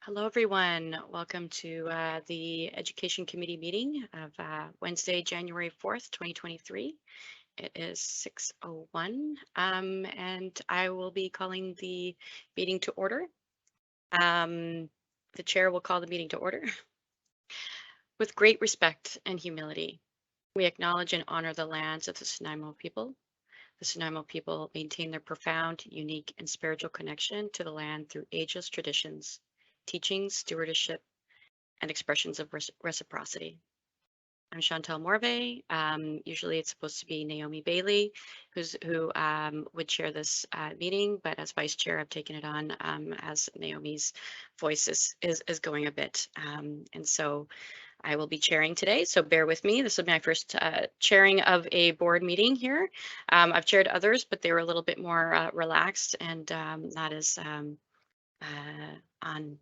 Hello, everyone. Welcome to the Education Committee meeting of Wednesday, January 4th, 2023. It is 6:01, and I will be calling the meeting to order. The chair will call the meeting to order. With great respect and humility, we acknowledge and honor the lands of the Nanaimo people. The Nanaimo people maintain their profound, unique, and spiritual connection to the land through ageless traditions, teachings, stewardship, and expressions of reciprocity. I'm Chantal Morvay. Usually it's supposed to be Naomi Bailey, who would chair this meeting, but as vice chair, I've taken it on as Naomi's voice is going a bit. And so I will be chairing today, so bear with me. This is my first chairing of a board meeting here. I've chaired others, but they were a little bit more relaxed and not as on,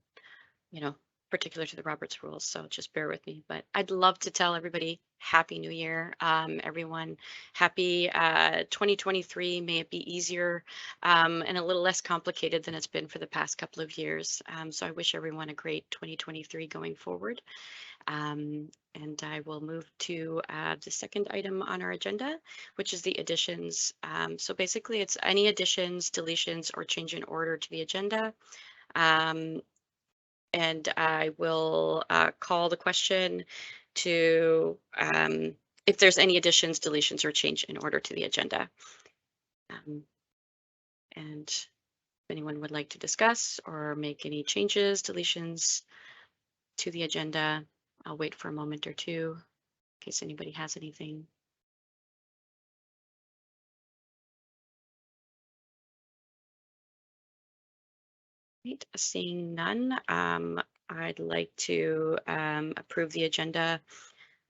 particular to the Roberts rules, so just bear with me. But I'd love to tell everybody Happy New Year, everyone. Happy 2023. May it be easier and a little less complicated than it's been for the past couple of years. So I wish everyone a great 2023 going forward. And I will move to the second item on our agenda, which is the additions. So basically it's any additions, deletions, or change in order to the agenda. And I will call the question to if there's any additions, deletions, or change in order to the agenda. And if anyone would like to discuss or make any changes, deletions to the agenda, I'll wait for a moment or two in case anybody has anything. Right, seeing none, I'd like to approve the agenda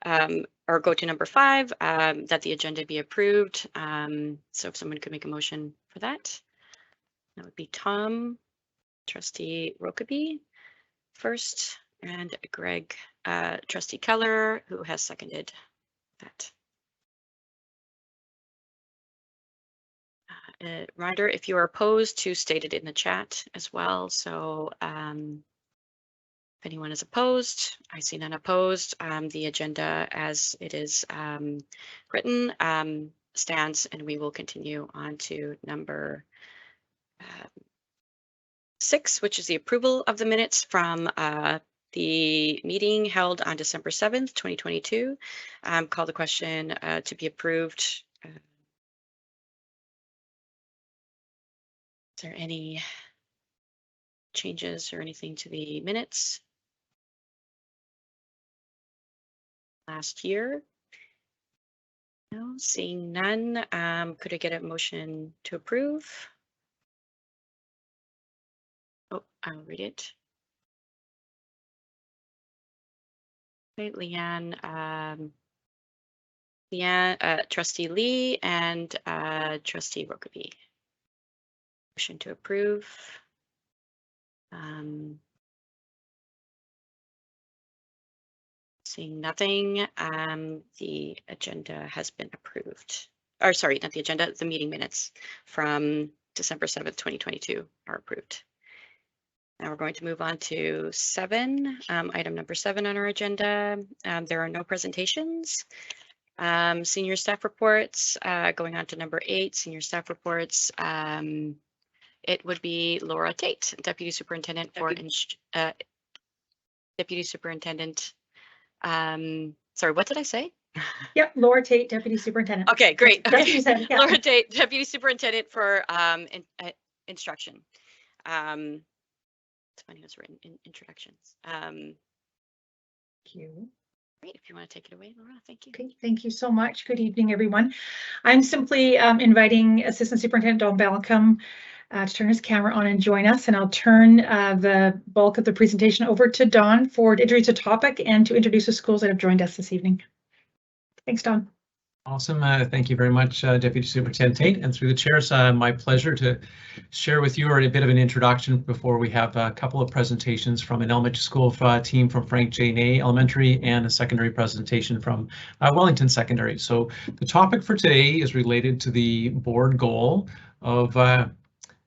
or go to number 5, that the agenda be approved. So if someone could make a motion for that, that would be Tom, Trustee Rokeby first, and Greg, Trustee Keller, who has seconded that. Reminder, if you are opposed, to state it in the chat as well. So if anyone is opposed, I see none opposed. The agenda as it is written stands, and we will continue on to number 6, which is the approval of the minutes from the meeting held on December 7th, 2022. Call the question to be approved. Is there any changes or anything to the minutes last year? No, seeing none. Could I get a motion to approve? Oh, I'll read it. Okay, Leanne, Trustee Lee, and Trustee Rokeby. Motion to approve. Seeing nothing, the agenda has been approved. Or sorry, not the agenda, the meeting minutes from December 7th, 2022 are approved. Now we're going to move on to 7, item number 7 on our agenda. There are no presentations. Senior staff reports, going on to number 8, senior staff reports. It would be Laura Tate, Deputy Superintendent for Deputy Superintendent. Sorry, what did I say? Yep, Laura Tate, Deputy Superintendent. Okay, great. That's what you said, yeah. Laura Tate, Deputy Superintendent for instruction. It's funny, it was written in introductions. Thank you. Great, if you want to take it away, Laura, thank you. Okay, thank you so much. Good evening, everyone. I'm simply inviting Assistant Superintendent Don Balcom to turn his camera on and join us, and I'll turn the bulk of the presentation over to Don for to introduce a topic and to introduce the schools that have joined us this evening. Thanks, Don. Awesome. Thank you very much, Deputy Superintendent Tate. And through the chair, it's my pleasure to share with you a bit of an introduction before we have a couple of presentations from an elementary school team from Frank J. Ney Elementary and a secondary presentation from Wellington Secondary. So the topic for today is related to the board goal of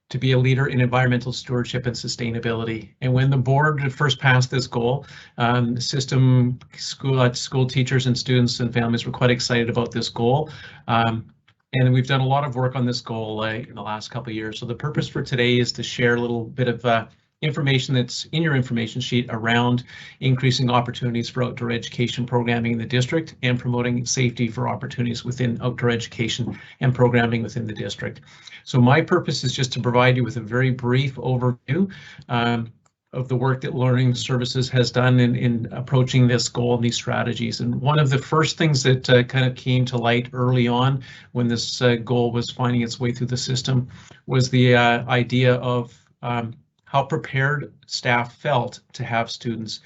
to be a leader in environmental stewardship and sustainability. And when the board first passed this goal, the system, school teachers and students and families were quite excited about this goal. And we've done a lot of work on this goal in the last couple of years. So the purpose for today is to share a little bit of information that's in your information sheet around increasing opportunities for outdoor education programming in the district and promoting safety for opportunities within outdoor education and programming within the district. So my purpose is just to provide you with a very brief overview of the work that Learning Services has done in approaching this goal and these strategies. And one of the first things that kind of came to light early on when this goal was finding its way through the system was the idea of how prepared staff felt to have students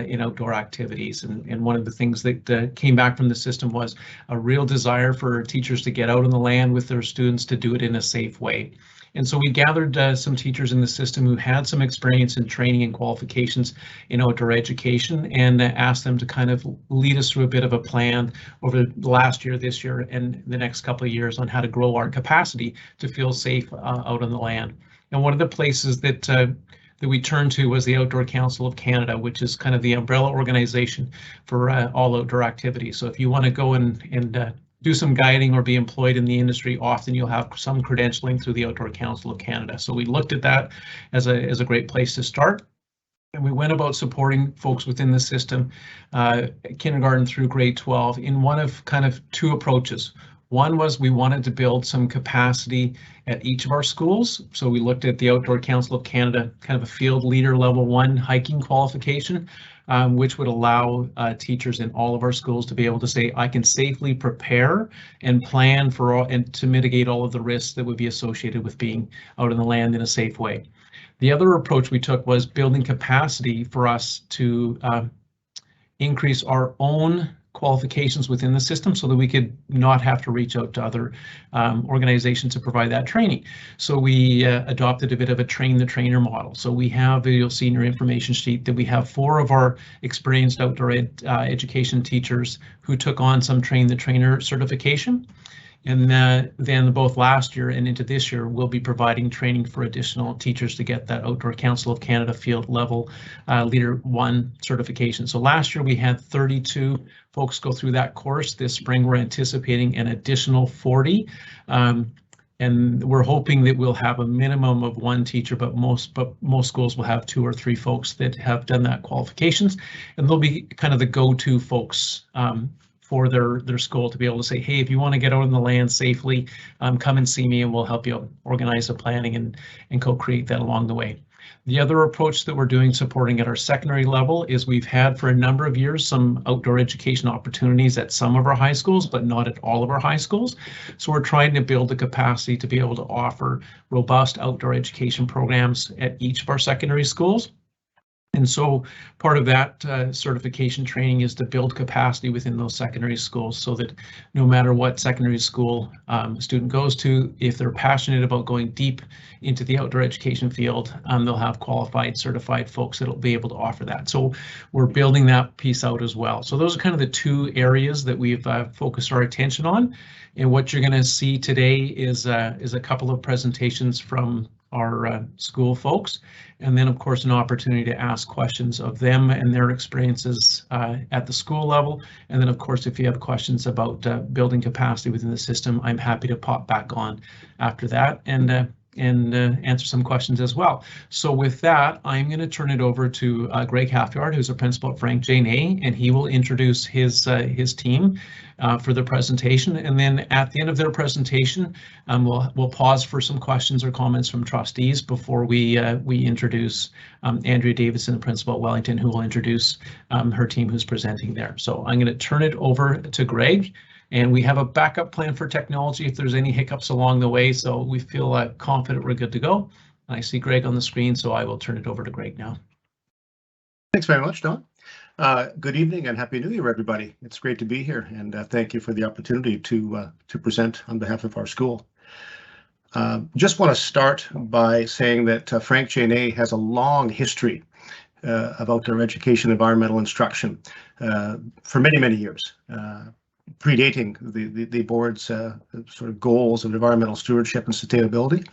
in outdoor activities. And one of the things that came back from the system was a real desire for teachers to get out on the land with their students to do it in a safe way. And so we gathered some teachers in the system who had some experience in training and qualifications in outdoor education and asked them to kind of lead us through a bit of a plan over the last year, this year, and the next couple of years on how to grow our capacity to feel safe out on the land. And one of the places that we turned to was the Outdoor Council of Canada, which is kind of the umbrella organization for all outdoor activities. So if you want to go and do some guiding or be employed in the industry, often you'll have some credentialing through the Outdoor Council of Canada. So we looked at that as a great place to start. And we went about supporting folks within the system, kindergarten through grade 12, in one of kind of two approaches. One was we wanted to build some capacity at each of our schools. So we looked at the Outdoor Council of Canada, kind of a field leader level 1 hiking qualification, which would allow teachers in all of our schools to be able to say, I can safely prepare and plan for all, and to mitigate all of the risks that would be associated with being out on the land in a safe way. The other approach we took was building capacity for us to increase our own qualifications within the system so that we could not have to reach out to other organizations to provide that training. So we adopted a bit of a train the trainer model. So we have, you'll see in your information sheet, that we have 4 of our experienced outdoor education teachers who took on some train the trainer certification. And then both last year and into this year, we'll be providing training for additional teachers to get that Outdoor Council of Canada field level Leader 1 certification. So last year we had 32 folks go through that course. This spring we're anticipating an additional 40. And we're hoping that we'll have a minimum of 1 teacher, but most schools will have 2 or 3 folks that have done that qualifications, and they'll be kind of the go-to folks for their school to be able to say, hey, if you want to get out on the land safely, come and see me and we'll help you organize the planning and co-create that along the way. The other approach that we're doing supporting at our secondary level is we've had for a number of years some outdoor education opportunities at some of our high schools, but not at all of our high schools. So we're trying to build the capacity to be able to offer robust outdoor education programs at each of our secondary schools. And so part of that certification training is to build capacity within those secondary schools so that no matter what secondary school a student goes to, if they're passionate about going deep into the outdoor education field, they'll have qualified, certified folks that'll be able to offer that. So we're building that piece out as well. So those are kind of the 2 areas that we've focused our attention on. And what you're going to see today is a couple of presentations from our school folks, and then of course an opportunity to ask questions of them and their experiences at the school level. And then of course if you have questions about building capacity within the system, I'm happy to pop back on after that and answer some questions as well. So with that, I'm going to turn it over to Greg Halfyard, who's a principal at Frank J. Ney, and he will introduce his team for the presentation. And then at the end of their presentation, we'll pause for some questions or comments from trustees before we introduce Andrea Davidson, the principal at Wellington, who will introduce her team who's presenting there. So I'm going to turn it over to Greg. And we have a backup plan for technology if there's any hiccups along the way, so we feel confident we're good to go. I see Greg on the screen, so I will turn it over to Greg now. Thanks very much, Don. Good evening and Happy New Year, everybody. It's great to be here, and thank you for the opportunity to present on behalf of our school. Just want to start by saying that Frank J. Ney has a long history of outdoor education, environmental instruction for many, many years. Predating the board's sort of goals of environmental stewardship and sustainability.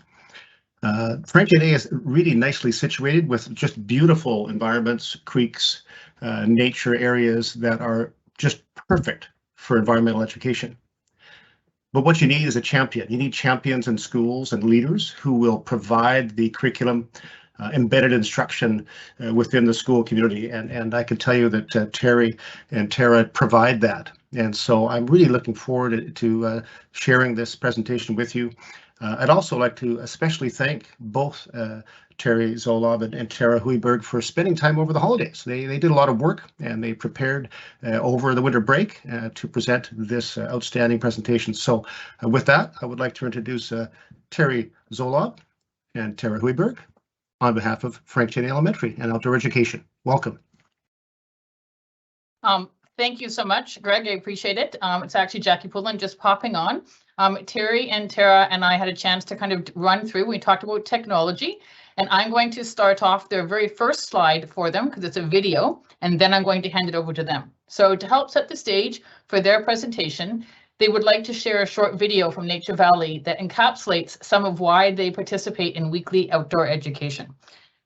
Frank J. is really nicely situated with just beautiful environments, creeks, nature areas that are just perfect for environmental education. But what you need is a champion. You need champions in schools and leaders who will provide the curriculum, embedded instruction within the school community. And I can tell you that Terry and Tara provide that. And so I'm really looking forward to sharing this presentation with you. I'd also like to especially thank both Terry Zolov and Tara Huiberg for spending time over the holidays. They did a lot of work and they prepared over the winter break to present this outstanding presentation. So with that, I would like to introduce Terry Zolov and Tara Huiberg on behalf of Frank J. Elementary and Outdoor Education. Welcome. Thank you so much, Greg. I appreciate it. It's actually Jackie Poulin just popping on. Terry and Tara and I had a chance to kind of run through. We talked about technology, and I'm going to start off their very first slide for them because it's a video, and then I'm going to hand it over to them. So to help set the stage for their presentation, they would like to share a short video from Nature Valley that encapsulates some of why they participate in weekly outdoor education.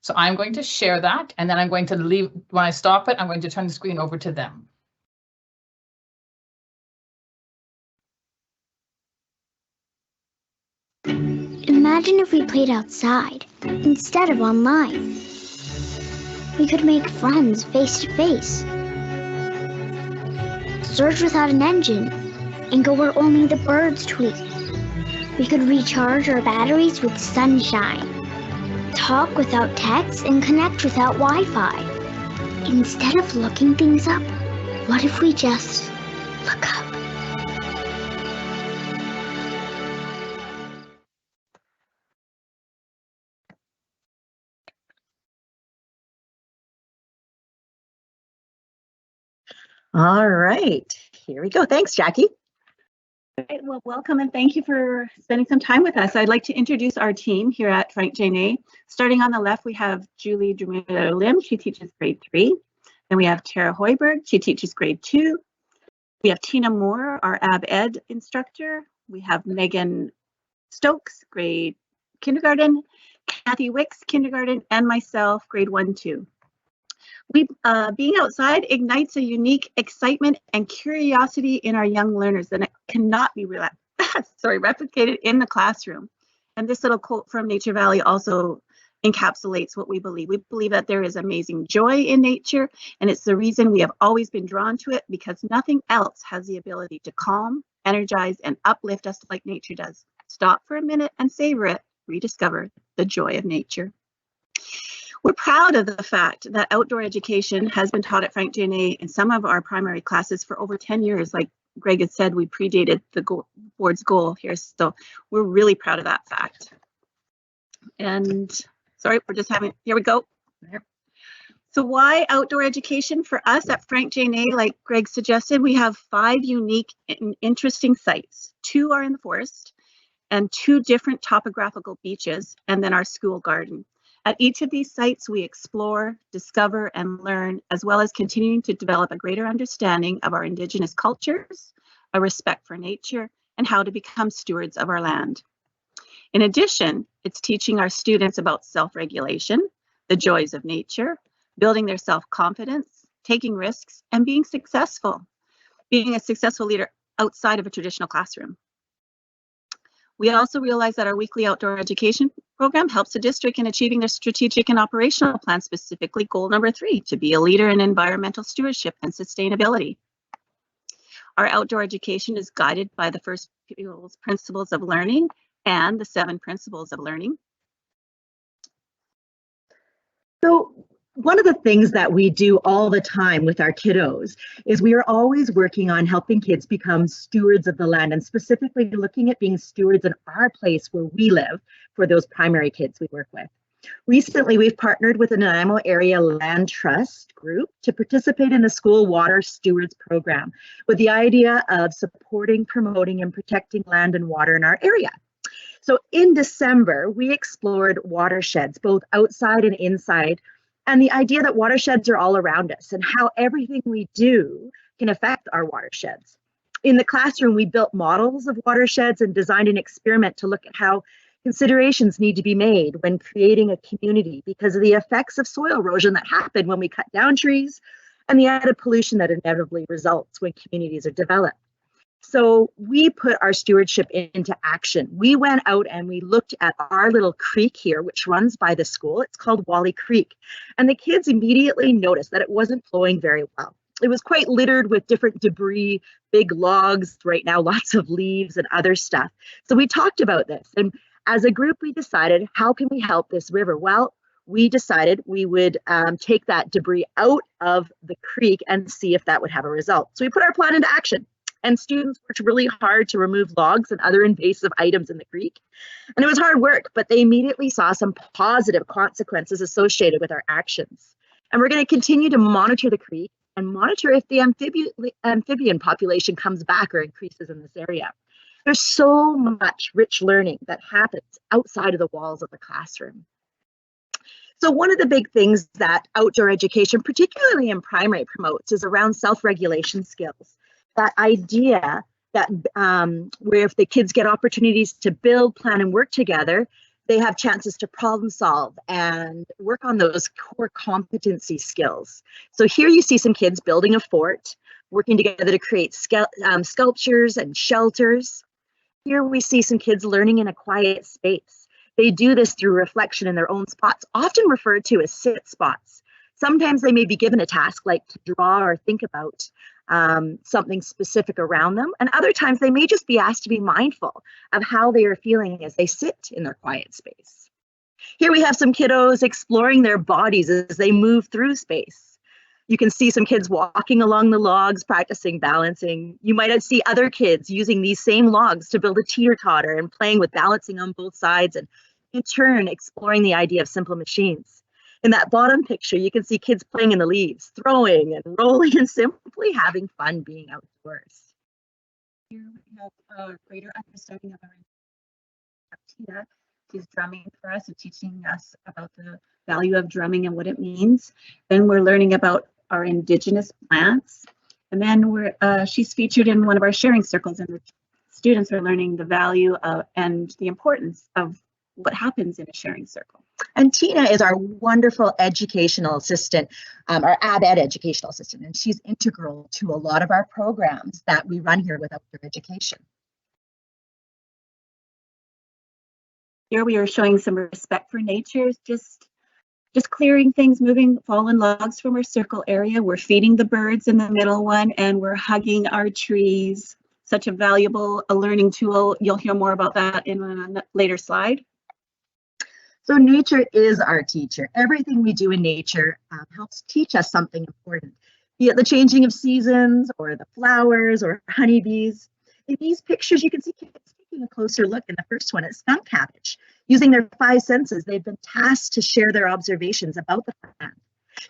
So I'm going to share that, and then I'm going to leave. When I stop it, I'm going to turn the screen over to them. Imagine if we played outside instead of online. We could make friends face to face, search without an engine, and go where only the birds tweet. We could recharge our batteries with sunshine, talk without text, and connect without Wi-Fi. Instead of looking things up, what if we just look up? All right, here we go. Thanks, Jackie. All right, well, welcome and thank you for spending some time with us. I'd like to introduce our team here at Frank J. Ney. Starting on the left, we have Julie Drummond-Lim. She teaches grade 3. Then we have Tara Huiberg. She teaches grade 2. We have Tina Moore, our AB Ed instructor. We have Megan Stokes, grade kindergarten. Kathy Wicks, kindergarten, and myself, grade 1-2. Being outside ignites a unique excitement and curiosity in our young learners that it cannot be replicated in the classroom. And this little quote from Nature Valley also encapsulates what we believe. We believe that there is amazing joy in nature, and it's the reason we have always been drawn to it, because nothing else has the ability to calm, energize, and uplift us like nature does. Stop for a minute and savor it. Rediscover the joy of nature. We're proud of the fact that outdoor education has been taught at Frank J. Ney in some of our primary classes for over 10 years. Like Greg had said, we predated the board's goal here, so we're really proud of that fact. And sorry, we're just having, here we go. So why outdoor education? For us at Frank J. Ney, like Greg suggested, we have 5 unique and interesting sites. 2 are in the forest and 2 different topographical beaches, and then our school garden. At each of these sites, we explore, discover, and learn, as well as continuing to develop a greater understanding of our Indigenous cultures, a respect for nature, and how to become stewards of our land. In addition, it's teaching our students about self-regulation, the joys of nature, building their self-confidence, taking risks, and being a successful leader outside of a traditional classroom. We also realize that our weekly outdoor education program helps the district in achieving their strategic and operational plan, specifically goal number 3, to be a leader in environmental stewardship and sustainability. Our outdoor education is guided by the first principles of learning and the 7 principles of learning. So one of the things that we do all the time with our kiddos is we are always working on helping kids become stewards of the land, and specifically looking at being stewards in our place where we live for those primary kids we work with. Recently, we've partnered with the Nanaimo Area Land Trust group to participate in the School Water Stewards Program with the idea of supporting, promoting, and protecting land and water in our area. So in December, we explored watersheds, both outside and inside, and the idea that watersheds are all around us and how everything we do can affect our watersheds. In the classroom, we built models of watersheds and designed an experiment to look at how Considerations need to be made when creating a community because of the effects of soil erosion that happen when we cut down trees and the added pollution that inevitably results when communities are developed. So we put our stewardship into action. We went out and we looked at our little creek here, which runs by the school. It's called Wally Creek. And the kids immediately noticed that it wasn't flowing very well. It was quite littered with different debris, big logs, right now lots of leaves and other stuff. So we talked about this. And as a group, we decided, how can we help this river? Well, we decided we would take that debris out of the creek and see if that would have a result. So we put our plan into action. And students worked really hard to remove logs and other invasive items in the creek. And it was hard work, but they immediately saw some positive consequences associated with our actions. And we're going to continue to monitor the creek and monitor if the amphibian population comes back or increases in this area. There's so much rich learning that happens outside of the walls of the classroom. So one of the big things that outdoor education, particularly in primary, promotes is around self-regulation skills. That idea that where if the kids get opportunities to build, plan, and work together, they have chances to problem solve and work on those core competency skills. So here you see some kids building a fort, working together to create sculptures and shelters. Here we see some kids learning in a quiet space. They do this through reflection in their own spots, often referred to as sit spots. Sometimes they may be given a task like to draw or think about something specific around them. And other times they may just be asked to be mindful of how they are feeling as they sit in their quiet space. Here we have some kiddos exploring their bodies as they move through space. You can see some kids walking along the logs, practicing balancing. You might see other kids using these same logs to build a teeter-totter and playing with balancing on both sides, and in turn exploring the idea of simple machines. In that bottom picture, you can see kids playing in the leaves, throwing and rolling and simply having fun being outdoors. Here we have a greater understanding of our Tina. She's drumming for us and teaching us about the value of drumming and what it means. Then we're learning about our indigenous plants. And then she's featured in one of our sharing circles, and the students are learning the value of and the importance of what happens in a sharing circle. And Tina is our wonderful educational assistant, our ABED educational assistant, and she's integral to a lot of our programs that we run here with Outdoor Education. Here we are showing some respect for nature, just clearing things, moving fallen logs from our circle area. We're feeding the birds in the middle one, and we're hugging our trees. Such a valuable learning tool. You'll hear more about that in a later slide. So nature is our teacher. Everything we do in nature helps teach us something important, be it the changing of seasons or the flowers or honeybees. In these pictures, you can see kids taking a closer look. In the first one, at skunk cabbage. Using their 5 senses, they've been tasked to share their observations about the plant.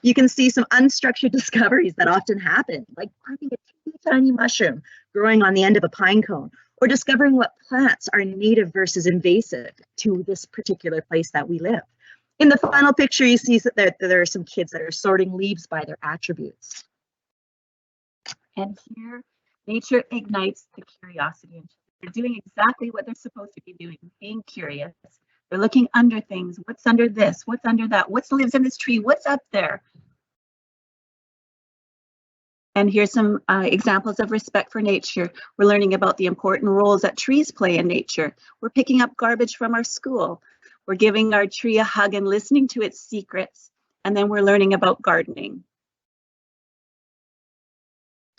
You can see some unstructured discoveries that often happen, like finding a teeny tiny mushroom growing on the end of a pine cone, or discovering what plants are native versus invasive to this particular place that we live. In the final picture, you see that there are some kids that are sorting leaves by their attributes. And here, nature ignites the curiosity. They're doing exactly what they're supposed to be doing, being curious. They're looking under things. What's under this? What's under that? What lives in this tree? What's up there? And here's some examples of respect for nature. We're learning about the important roles that trees play in nature. We're picking up garbage from our school. We're giving our tree a hug and listening to its secrets. And then we're learning about gardening.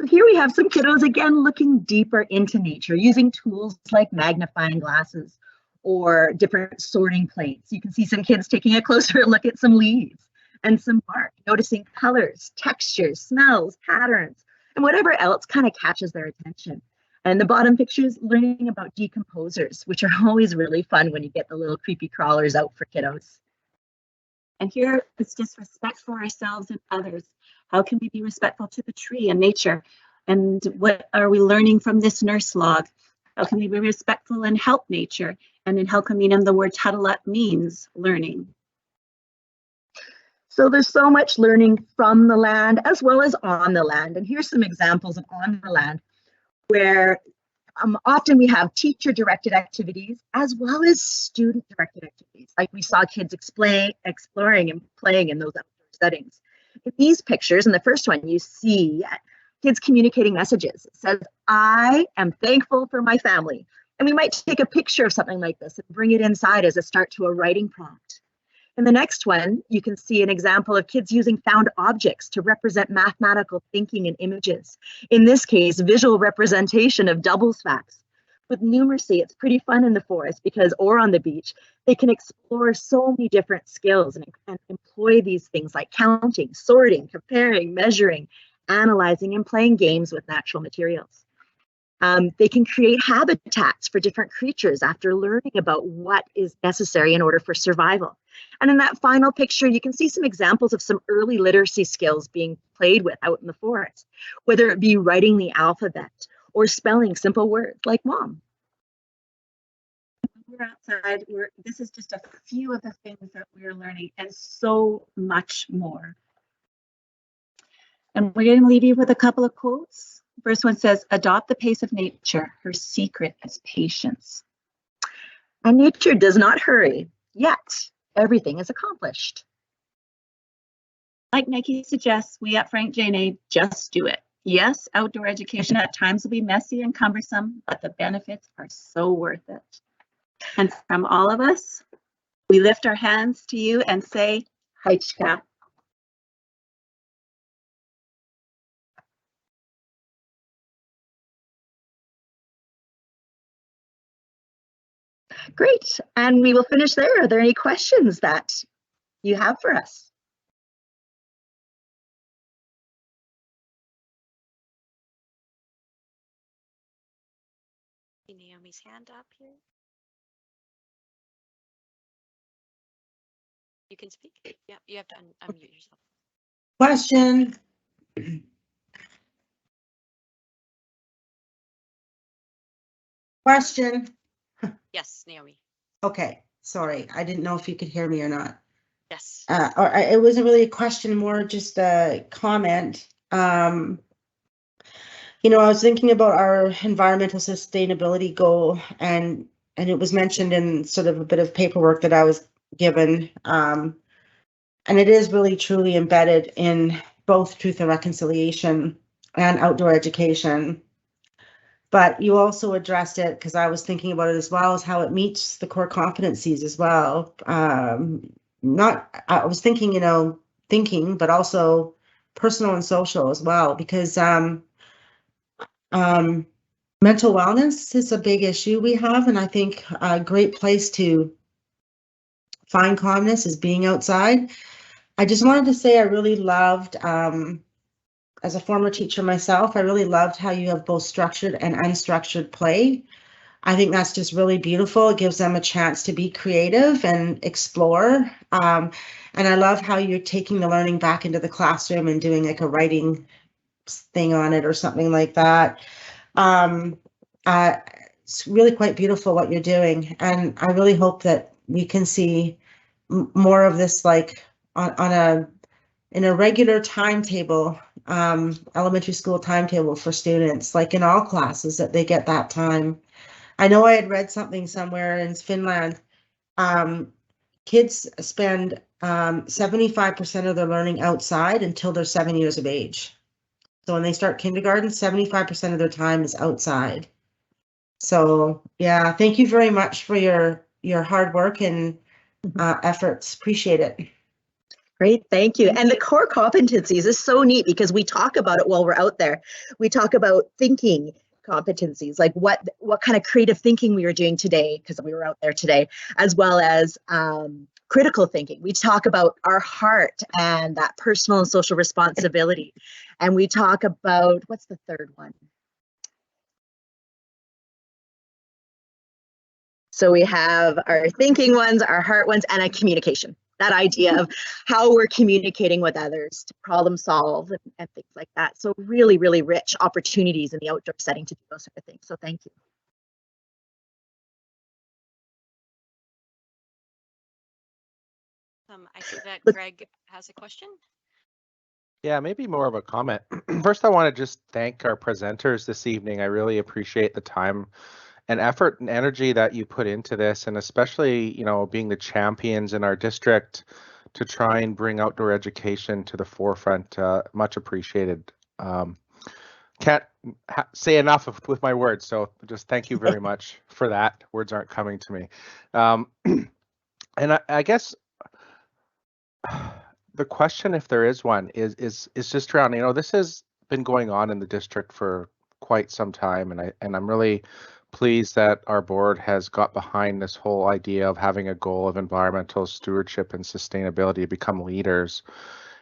So here we have some kiddos again looking deeper into nature, using tools like magnifying glasses or different sorting plates. You can see some kids taking a closer look at some leaves and some bark, noticing colors, textures, smells, patterns, and whatever else kind of catches their attention. And the bottom picture is learning about decomposers, which are always really fun when you get the little creepy crawlers out for kiddos. And here it's just respect for ourselves and others. How can we be respectful to the tree and nature? And what are we learning from this nurse log? How can we be respectful and help nature? And in Halkominam, the word Tadalat means learning. So there's so much learning from the land as well as on the land. And here's some examples of on the land where Often we have teacher-directed activities as well as student-directed activities, like we saw kids exploring and playing in those outdoor settings. In these pictures, in the first one, you see kids communicating messages. It says, "I am thankful for my family." And we might take a picture of something like this and bring it inside as a start to a writing prompt. In the next one, you can see an example of kids using found objects to represent mathematical thinking in images. In this case, visual representation of doubles facts. With numeracy, it's pretty fun in the forest or on the beach. They can explore so many different skills and employ these things like counting, sorting, comparing, measuring, analyzing, and playing games with natural materials. They can create habitats for different creatures after learning about what is necessary in order for survival. And in that final picture, you can see some examples of some early literacy skills being played with out in the forest, whether it be writing the alphabet or spelling simple words like mom. We're outside. This is just a few of the things that we're learning, and so much more. And we're going to leave you with a couple of quotes. First one says, "Adopt the pace of nature. Her secret is patience." And nature does not hurry, yet everything is accomplished. Like Nike suggests, we at Frank J&A just do it. Yes, outdoor education at times will be messy and cumbersome, but the benefits are so worth it. And from all of us, we lift our hands to you and say, Haichka. Great, and we will finish there. Are there any questions that you have for us? Naomi's hand up here. You can speak. Yeah, you have to unmute yourself. Question. Question. Yes, Naomi. Okay, sorry. I didn't know if you could hear me or not. Yes. It wasn't really a question, more just a comment. I was thinking about our environmental sustainability goal, and it was mentioned in sort of a bit of paperwork that I was given. And it is really truly embedded in both Truth and Reconciliation and outdoor education. But you also addressed it, because I was thinking about it as well, as how it meets the core competencies as well. I was thinking, thinking, but also personal and social as well, because mental wellness is a big issue we have, and I think a great place to find calmness is being outside. I just wanted to say I really loved, as a former teacher myself, I really loved how you have both structured and unstructured play. I think that's just really beautiful. It gives them a chance to be creative and explore. And I love how you're taking the learning back into the classroom and doing like a writing thing on it or something like that. It's really quite beautiful what you're doing. And I really hope that we can see more of this, like in a regular timetable, elementary school timetable for students, like in all classes, that they get that time. I know I had read something somewhere in Finland. Kids spend 75% of their learning outside until they're 7 years of age. So when they start kindergarten, 75% of their time is outside. So yeah, thank you very much for your hard work and efforts. Appreciate it. Great, thank you. And the core competencies is so neat, because we talk about it while we're out there. We talk about thinking competencies, like what kind of creative thinking we were doing today, because we were out there today, as well as critical thinking. We talk about our heart and that personal and social responsibility. And we talk about, what's the third one? So we have our thinking ones, our heart ones, and a communication. That idea of how we're communicating with others to problem solve and things like that. So really, really rich opportunities in the outdoor setting to do those sort of things. So thank you. I see that Greg has a question. Yeah, maybe more of a comment. First, I want to just thank our presenters this evening. I really appreciate the time and effort and energy that you put into this, and especially, being the champions in our district to try and bring outdoor education to the forefront. Much appreciated. Can't say enough with my words, so just thank you very much for that. Words aren't coming to me. And I guess the question, if there is one, is just around, this has been going on in the district for quite some time, and I'm really pleased that our board has got behind this whole idea of having a goal of environmental stewardship and sustainability to become leaders.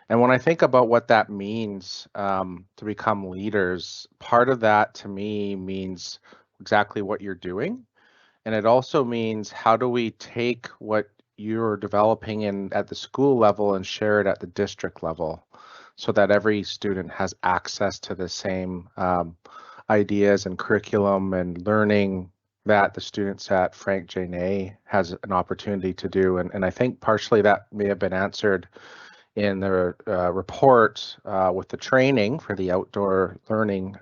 And when I think about what that means to become leaders, part of that to me means exactly what you're doing. And it also means, how do we take what you're developing at the school level and share it at the district level so that every student has access to the same ideas and curriculum and learning that the students at Frank J. Ney has an opportunity to do. And I think partially that may have been answered in the report with the training for the outdoor learning.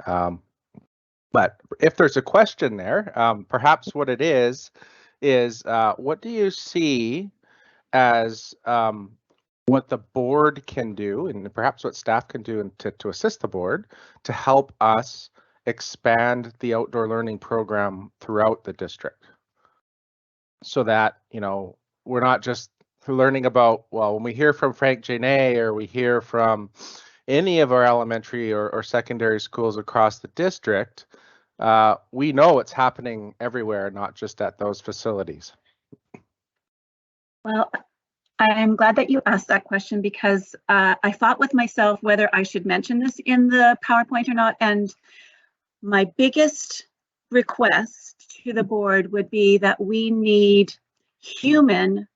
But if there's a question there, perhaps what it is what do you see as what the board can do, and perhaps what staff can do to assist the board to help us expand the outdoor learning program throughout the district, so that we're not just learning about, well, when we hear from Frank J. Ney or we hear from any of our elementary or secondary schools across the district, we know it's happening everywhere, not just at those facilities. Well, I'm glad that you asked that question, because I thought with myself whether I should mention this in the PowerPoint or not. And my biggest request to the board would be that we need human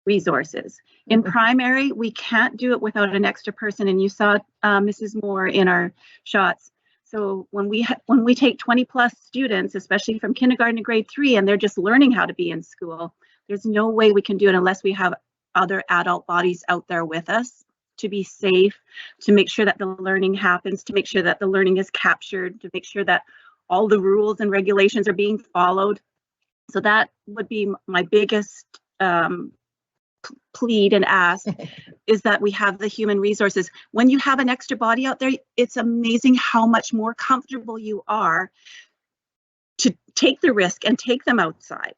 resources. In primary, we can't do it without an extra person. And you saw Mrs. Moore in our shots. So when we take 20 plus students, especially from kindergarten to grade 3, and they're just learning how to be in school, there's no way we can do it unless we have other adult bodies out there with us to be safe, to make sure that the learning happens, to make sure that the learning is captured, to make sure that all the rules and regulations are being followed. So that would be my biggest plead and ask, is that we have the human resources. When you have an extra body out there, it's amazing how much more comfortable you are to take the risk and take them outside.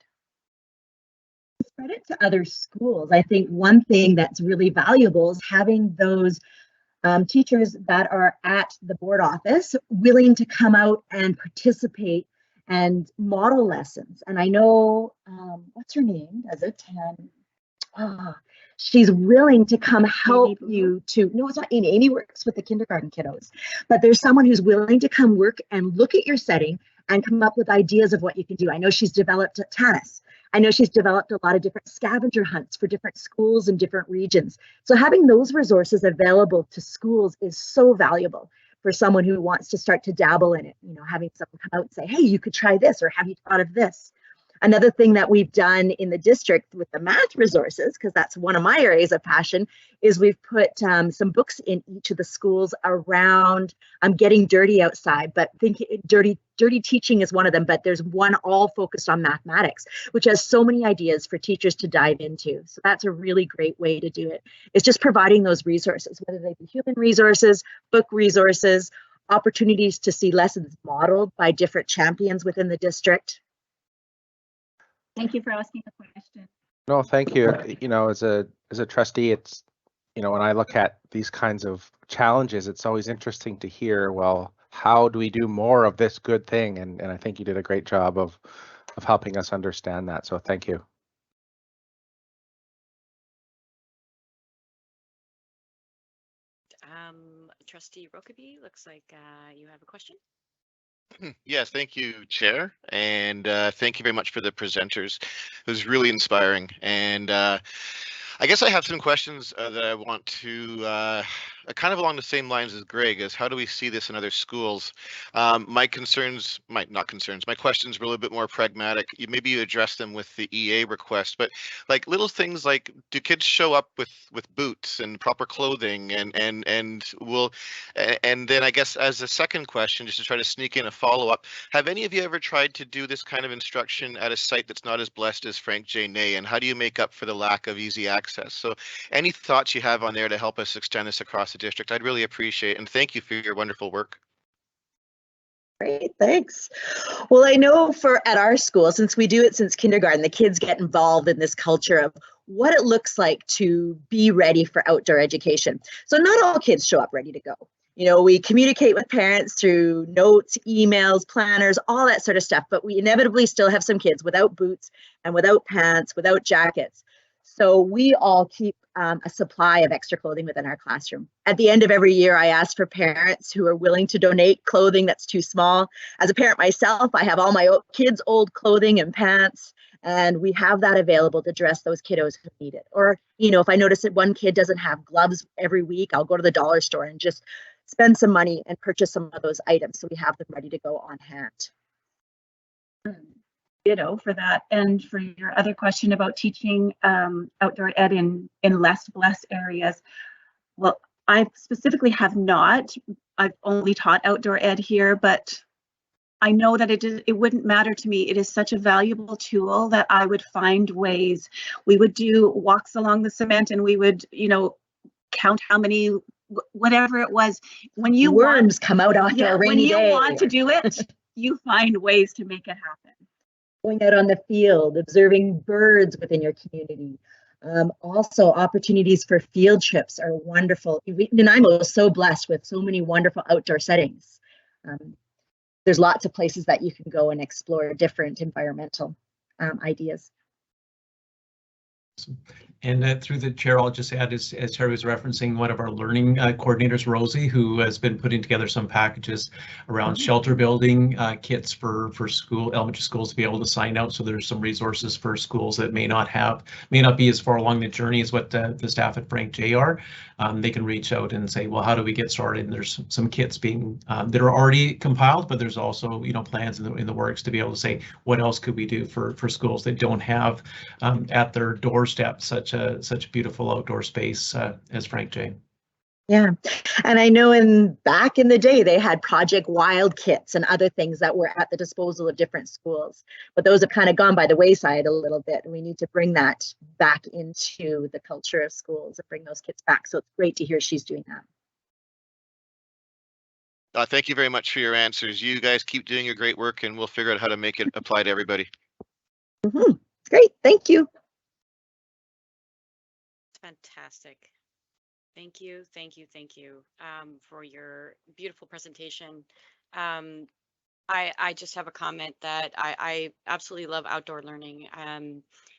Spread it to other schools. I think one thing that's really valuable is having those teachers that are at the board office willing to come out and participate and model lessons. And I know, what's her name? Does it? She's willing to come help you to, no, it's not Amy. Amy works with the kindergarten kiddos, but there's someone who's willing to come work and look at your setting and come up with ideas of what you can do. I know she's developed at Tanis. I know she's developed a lot of different scavenger hunts for different schools in different regions. So having those resources available to schools is so valuable for someone who wants to start to dabble in it. Having someone come out and say, hey, you could try this, or have you thought of this? Another thing that we've done in the district with the math resources, because that's one of my areas of passion, is we've put some books in each of the schools around getting dirty outside. But think dirty teaching is one of them, but there's one all focused on mathematics, which has so many ideas for teachers to dive into. So that's a really great way to do it. It's just providing those resources, whether they be human resources, book resources, opportunities to see lessons modeled by different champions within the district. Thank you for asking the question. No, thank you. As a trustee, it's, when I look at these kinds of challenges, it's always interesting to hear, well, how do we do more of this good thing? And I think you did a great job of helping us understand that. So thank you. Trustee Rokeby, looks like you have a question. Yes, thank you, Chair, and thank you very much for the presenters. It was really inspiring, and I guess I have some questions that I want to kind of along the same lines as Greg, is how do we see this in other schools? My questions were a little bit more pragmatic. Maybe you address them with the EA request, but like little things like, do kids show up with boots and proper clothing, and then I guess as a second question, just to try to sneak in a follow-up, have any of you ever tried to do this kind of instruction at a site that's not as blessed as Frank J. Ney, and how do you make up for the lack of easy access? So any thoughts you have on there to help us extend this across the district, I'd really appreciate, and thank you for your wonderful work. Great, thanks. Well, I know at our school, since we do it since kindergarten, the kids get involved in this culture of what it looks like to be ready for outdoor education. So not all kids show up ready to go. You know, we communicate with parents through notes, emails, planners, all that sort of stuff, but we inevitably still have some kids without boots and without pants, without jackets. So we all keep a supply of extra clothing within our classroom. At the end of every year, I ask for parents who are willing to donate clothing that's too small. As a parent myself, I have all my kids' old clothing and pants, and we have that available to dress those kiddos who need it. Or, you know, if I notice that one kid doesn't have gloves every week, I'll go to the dollar store and just spend some money and purchase some of those items so we have them ready to go on hand. Ditto for that. And for your other question about teaching outdoor ed in less blessed areas, well, I specifically have not. I've only taught outdoor ed here, but I know that it wouldn't matter to me. It is such a valuable tool that I would find ways. We would do walks along the cement, and we would, you know, count how many, whatever it was. When you worms come out after a rainy day. When you want to do it, you find ways to make it happen. Going out on the field, observing birds within your community. Also, opportunities for field trips are wonderful. Nanaimo is so blessed with so many wonderful outdoor settings. There's lots of places that you can go and explore different environmental ideas. And through the chair, I'll just add, as Terry was referencing, one of our learning coordinators, Rosie, who has been putting together some packages around shelter building kits for elementary schools to be able to sign out. So there's some resources for schools that may not be as far along the journey as what the staff at Frank J are. They can reach out and say, well, how do we get started? And there's some kits being that are already compiled, but there's also, you know, plans in the works to be able to say, what else could we do for schools that don't have at their doorstep such a beautiful outdoor space as Frank J. Yeah, and I know back in the day they had Project Wild kits and other things that were at the disposal of different schools, but those have kind of gone by the wayside a little bit, and we need to bring that back into the culture of schools and bring those kits back. So it's great to hear she's doing that. Thank you very much for your answers. You guys keep doing your great work, and we'll figure out how to make it apply to everybody. Great, thank you. Fantastic. Thank you for your beautiful presentation. I just have a comment that I absolutely love outdoor learning.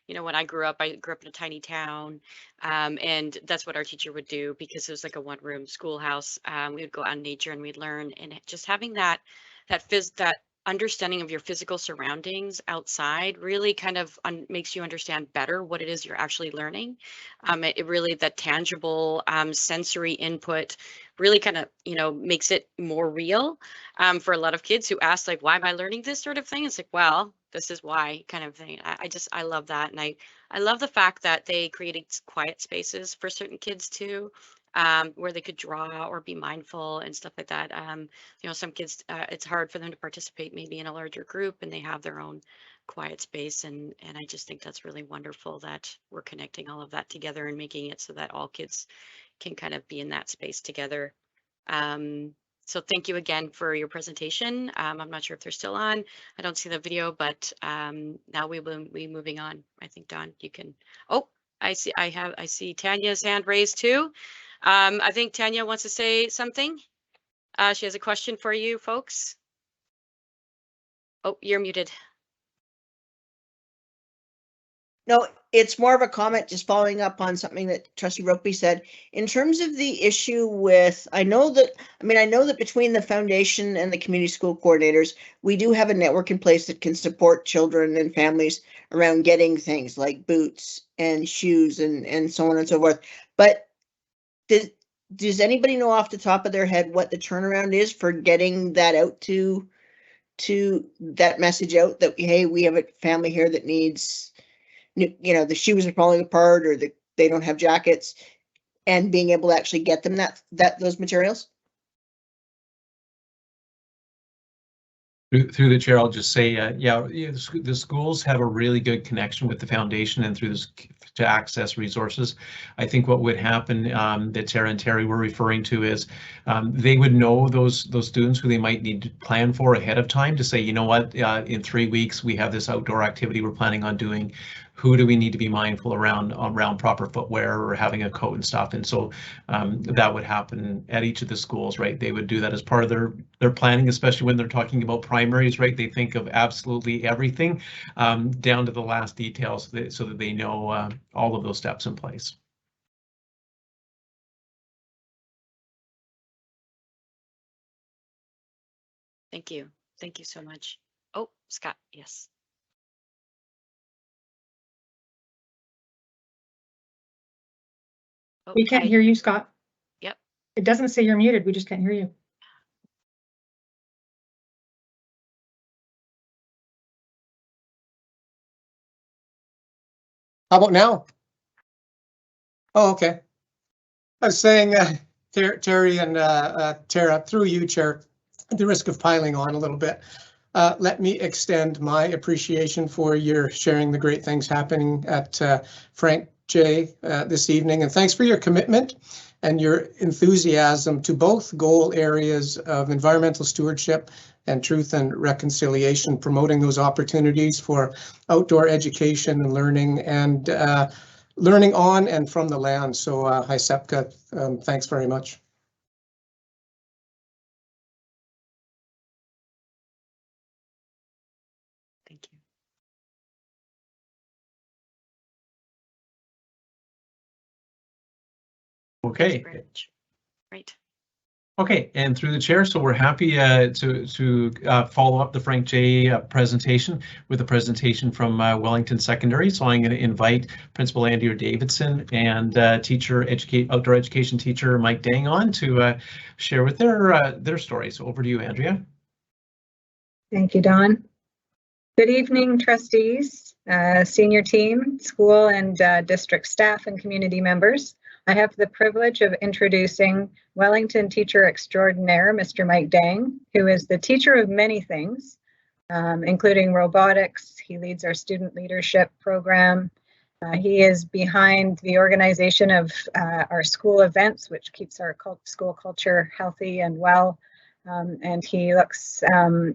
You know, when I grew up in a tiny town, and that's what our teacher would do, because it was like a one-room schoolhouse. We would go out in nature and we'd learn, and just having that understanding of your physical surroundings outside really kind of makes you understand better what it is you're actually learning. It really, that tangible sensory input really kind of, you know, makes it more real for a lot of kids who ask, like, why am I learning this sort of thing? It's like, well, this is why, kind of thing. I love that. And I love the fact that they created quiet spaces for certain kids too, where they could draw or be mindful and stuff like that. You know, some kids, it's hard for them to participate maybe in a larger group, and they have their own quiet space. And I just think that's really wonderful that we're connecting all of that together and making it so that all kids can kind of be in that space together. So thank you again for your presentation. I'm not sure if they're still on. I don't see the video, but now we will be moving on. I think, Don, you can. Oh, I see Tanya's hand raised too. I think Tanya wants to say something. She has a question for you folks. Oh, you're muted. No, it's more of a comment, just following up on something that Trustee Rope said. In terms of the issue with, I know that between the foundation and the community school coordinators, we do have a network in place that can support children and families around getting things like boots and shoes and so on and so forth. But does anybody know off the top of their head what the turnaround is for getting that out to that message out that, hey, we have a family here that needs, you know, the shoes are falling apart or they don't have jackets, and being able to actually get them those materials? Through the chair, I'll just say, the schools have a really good connection with the foundation and through this to access resources. I think what would happen that Tara and Terry were referring to is they would know those students who they might need to plan for ahead of time to say, you know what, in 3 weeks we have this outdoor activity we're planning on doing. Who do we need to be mindful around proper footwear or having a coat and stuff? And so that would happen at each of the schools, right? They would do that as part of their planning, especially when they're talking about primaries, right? They think of absolutely everything down to the last details so that they know all of those steps in place. Thank you. Thank you so much. Oh, Scott, yes. We can't hear you, Scott. Yep. It doesn't say you're muted. We just can't hear you. How about now? Oh, okay. I was saying, Terry and Tara, through you, Chair, at the risk of piling on a little bit, let me extend my appreciation for your sharing the great things happening at Frank J. This evening, and thanks for your commitment and your enthusiasm to both goal areas of environmental stewardship and truth and reconciliation, promoting those opportunities for outdoor education and learning and learning on and from the land. So HiSEPCA, thanks very much. Thank you. Okay. Right. Okay, and through the chair, so we're happy to follow up the Frank J. Presentation with a presentation from Wellington Secondary. So I'm going to invite Principal Andrea Davidson and outdoor education teacher Mike Dang on to share with their story. So over to you, Andrea. Thank you, Don. Good evening, trustees, senior team, school and district staff and community members. I have the privilege of introducing Wellington teacher extraordinaire, Mr. Mike Dang, who is the teacher of many things, including robotics. He leads our student leadership program. He is behind the organization of our school events, which keeps our school culture healthy and well. And he looks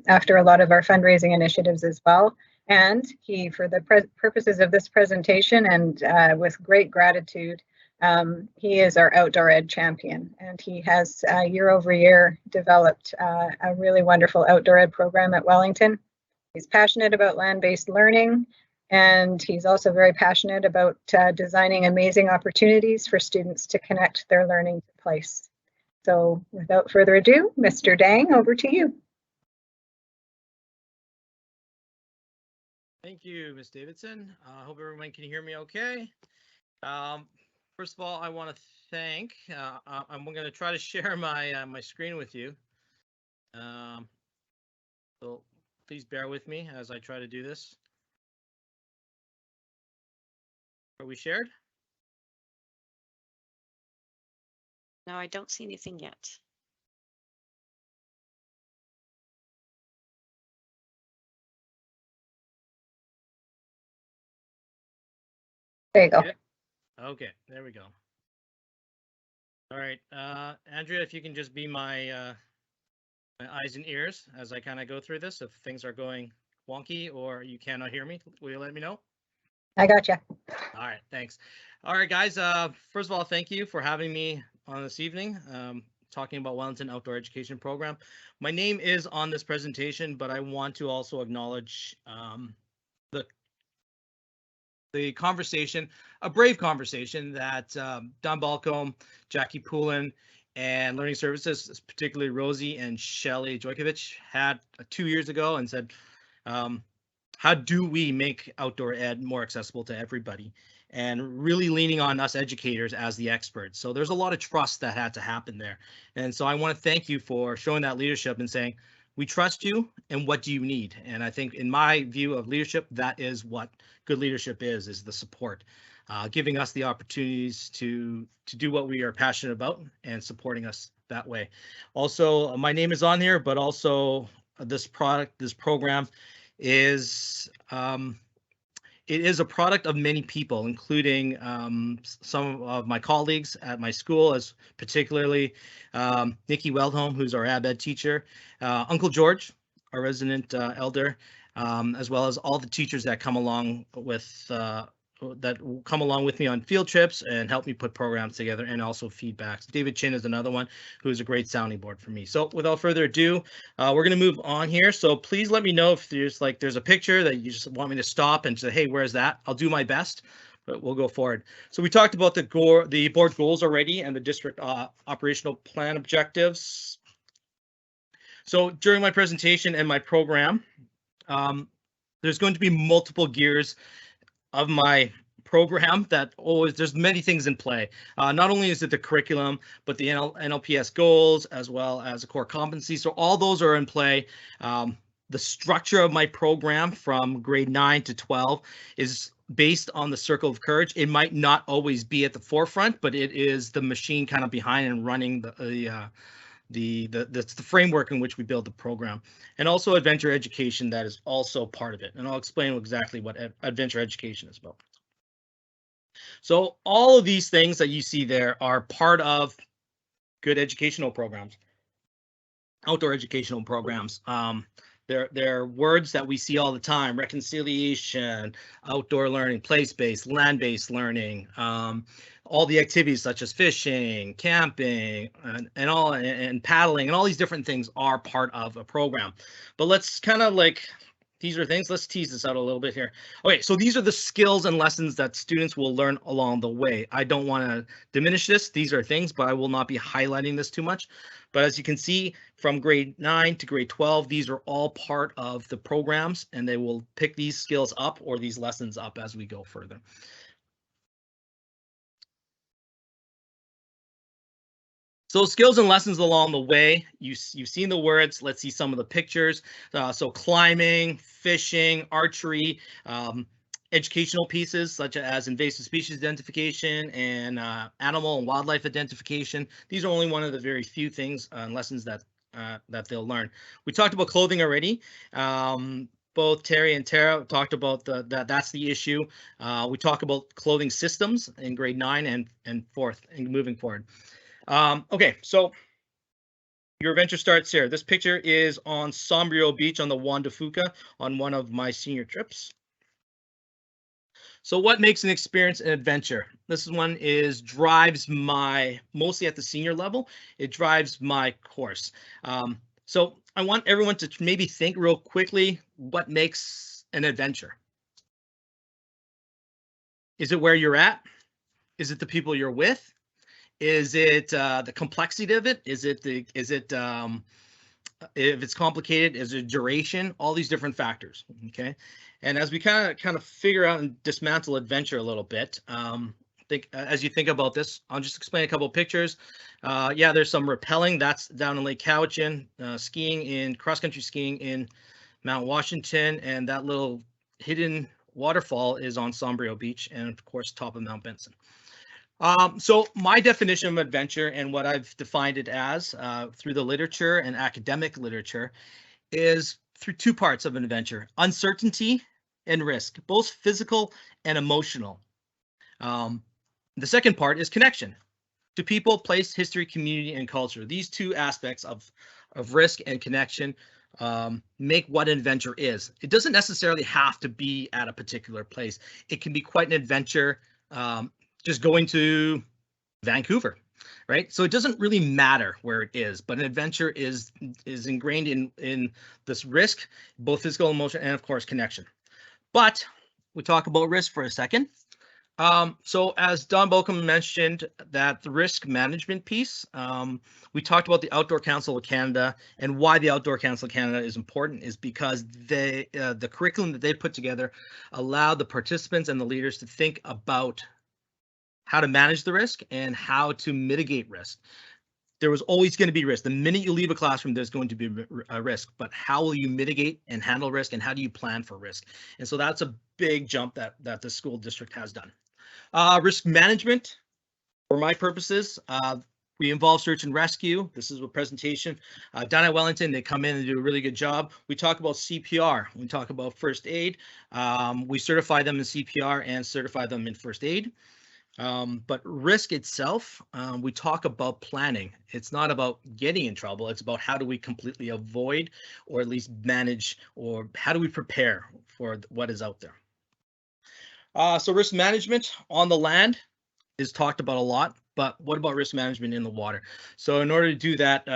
after a lot of our fundraising initiatives as well. And he, for the purposes of this presentation and with great gratitude, he is our outdoor ed champion, and he has year over year developed a really wonderful outdoor ed program at Wellington. He's passionate about land-based learning, and he's also very passionate about designing amazing opportunities for students to connect their learning to place. So without further ado, Mr. Dang, over to you. Thank you, Ms. Davidson. I hope everyone can hear me okay. First of all, I want to thank, I'm going to try to share my screen with you. So please bear with me as I try to do this. Are we shared? No, I don't see anything yet. There you go. Okay, there we go. All right, Andrea, if you can just be my eyes and ears as I kind of go through this. If things are going wonky or you cannot hear me, will you let me know? I got you. All right, thanks. All right, guys. First of all, thank you for having me on this evening, talking about Wellington Outdoor Education Program. My name is on this presentation, but I want to also acknowledge the conversation, a brave conversation that Don Balcombe, Jackie Poulin, and Learning Services, particularly Rosie and Shelley Jojkovic, had 2 years ago and said, how do we make outdoor ed more accessible to everybody? and really leaning on us educators as the experts. So there's a lot of trust that had to happen there. And so I want to thank you for showing that leadership and saying, we trust you, and what do you need? And I think in my view of leadership, that is what good leadership is the support, giving us the opportunities to do what we are passionate about and supporting us that way. Also, my name is on here, but also this program is, it is a product of many people, including some of my colleagues at my school, as particularly Nikki Weldholm, who's our ABED teacher, Uncle George, our resident elder, as well as all the teachers that come along with me on field trips and help me put programs together, and also feedbacks. David Chin is another one who is a great sounding board for me. So without further ado, we're going to move on here. So please let me know if there's a picture that you just want me to stop and say, hey, where's that? I'll do my best, but we'll go forward. So we talked about the board goals already and the district operational plan objectives. So during my presentation and my program, there's going to be multiple gears of my program that there's many things in play. Not only is it the curriculum, but the NLPS goals as well as the core competencies. So all those are in play. The structure of my program from grade 9 to 12 is based on the Circle of Courage. It might not always be at the forefront, but it is the machine kind of behind and running the framework in which we build the program. And also adventure education, that is also part of it. And I'll explain exactly what adventure education is about. So all of these things that you see there are part of good educational programs, outdoor educational programs. They're words that we see all the time: reconciliation, outdoor learning, place-based, land-based learning, all the activities such as fishing, camping, and paddling, and all these different things are part of a program. But let's kind of these are things, let's tease this out a little bit here. Okay, so these are the skills and lessons that students will learn along the way. I don't want to diminish this. These are things, but I will not be highlighting this too much. But as you can see, from grade 9 to grade 12, these are all part of the programs, and they will pick these skills up or these lessons up as we go further. So skills and lessons along the way, you've seen the words. Let's see some of the pictures. So climbing, fishing, archery, educational pieces such as invasive species identification and animal and wildlife identification. These are only one of the very few things and lessons that they'll learn. We talked about clothing already. Both Terry and Tara talked about that's the issue. We talk about clothing systems in grade 9 and moving forward. Okay, so your adventure starts here. This picture is on Sombrio Beach on the Juan de Fuca on one of my senior trips. So what makes an experience an adventure? This one drives mostly at the senior level, it drives my course. So I want everyone to maybe think real quickly, what makes an adventure? Is it where you're at? Is it the people you're with? Is it the complexity of it? Is it if it's complicated, is it duration? All these different factors, okay? And as we kind of figure out and dismantle adventure a little bit, as you think about this, I'll just explain a couple of pictures. Yeah, there's some rappelling. That's down in Lake Cowichan, cross-country skiing in Mount Washington, and that little hidden waterfall is on Sombrio Beach, and of course, top of Mount Benson. So my definition of adventure and what I've defined it as through the literature and academic literature is through two parts of an adventure: uncertainty and risk, both physical and emotional. The second part is connection to people, place, history, community, and culture. These two aspects of risk and connection make what an adventure is. It doesn't necessarily have to be at a particular place. It can be quite an adventure just going to Vancouver, right? So it doesn't really matter where it is, but an adventure is ingrained in this risk, both physical, emotional, and of course connection. But we talk about risk for a second. So as Don Bolcom mentioned, that the risk management piece, we talked about the Outdoor Council of Canada, and why the Outdoor Council of Canada is important is because they, the curriculum that they put together allowed the participants and the leaders to think about how to manage the risk and how to mitigate risk. There was always going to be risk. The minute you leave a classroom, there's going to be a risk, but how will you mitigate and handle risk, and how do you plan for risk? And so that's a big jump that the school district has done. Risk management, for my purposes, we involve search and rescue. This is a presentation. Down at Wellington, they come in and do a really good job. We talk about CPR. We talk about first aid. We certify them in CPR and certify them in first aid. But risk itself, we talk about planning. It's not about getting in trouble. It's about how do we completely avoid, or at least manage, or how do we prepare for what is out there. So risk management on the land is talked about a lot, but what about risk management in the water? So in order to do that,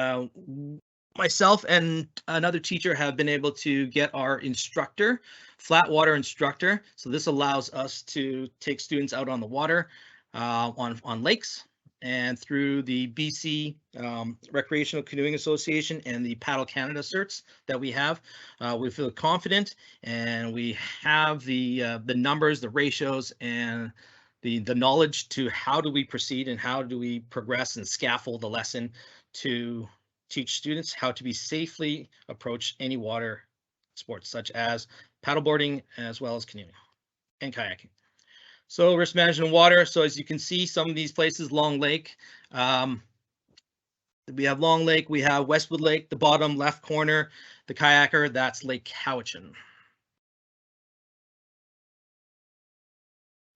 myself and another teacher have been able to get our instructor, flat water instructor. So this allows us to take students out on the water, on lakes, and through the BC Recreational Canoeing Association and the Paddle Canada certs that we have, we feel confident, and we have the numbers, the ratios, and the knowledge to how do we proceed and how do we progress and scaffold the lesson to teach students how to be safely approach any water sports such as paddleboarding as well as canoeing and kayaking. So risk management in water. So as you can see, some of these places, Long Lake, we have Long Lake, we have Westwood Lake, the bottom left corner, the kayaker, that's Lake Cowichan.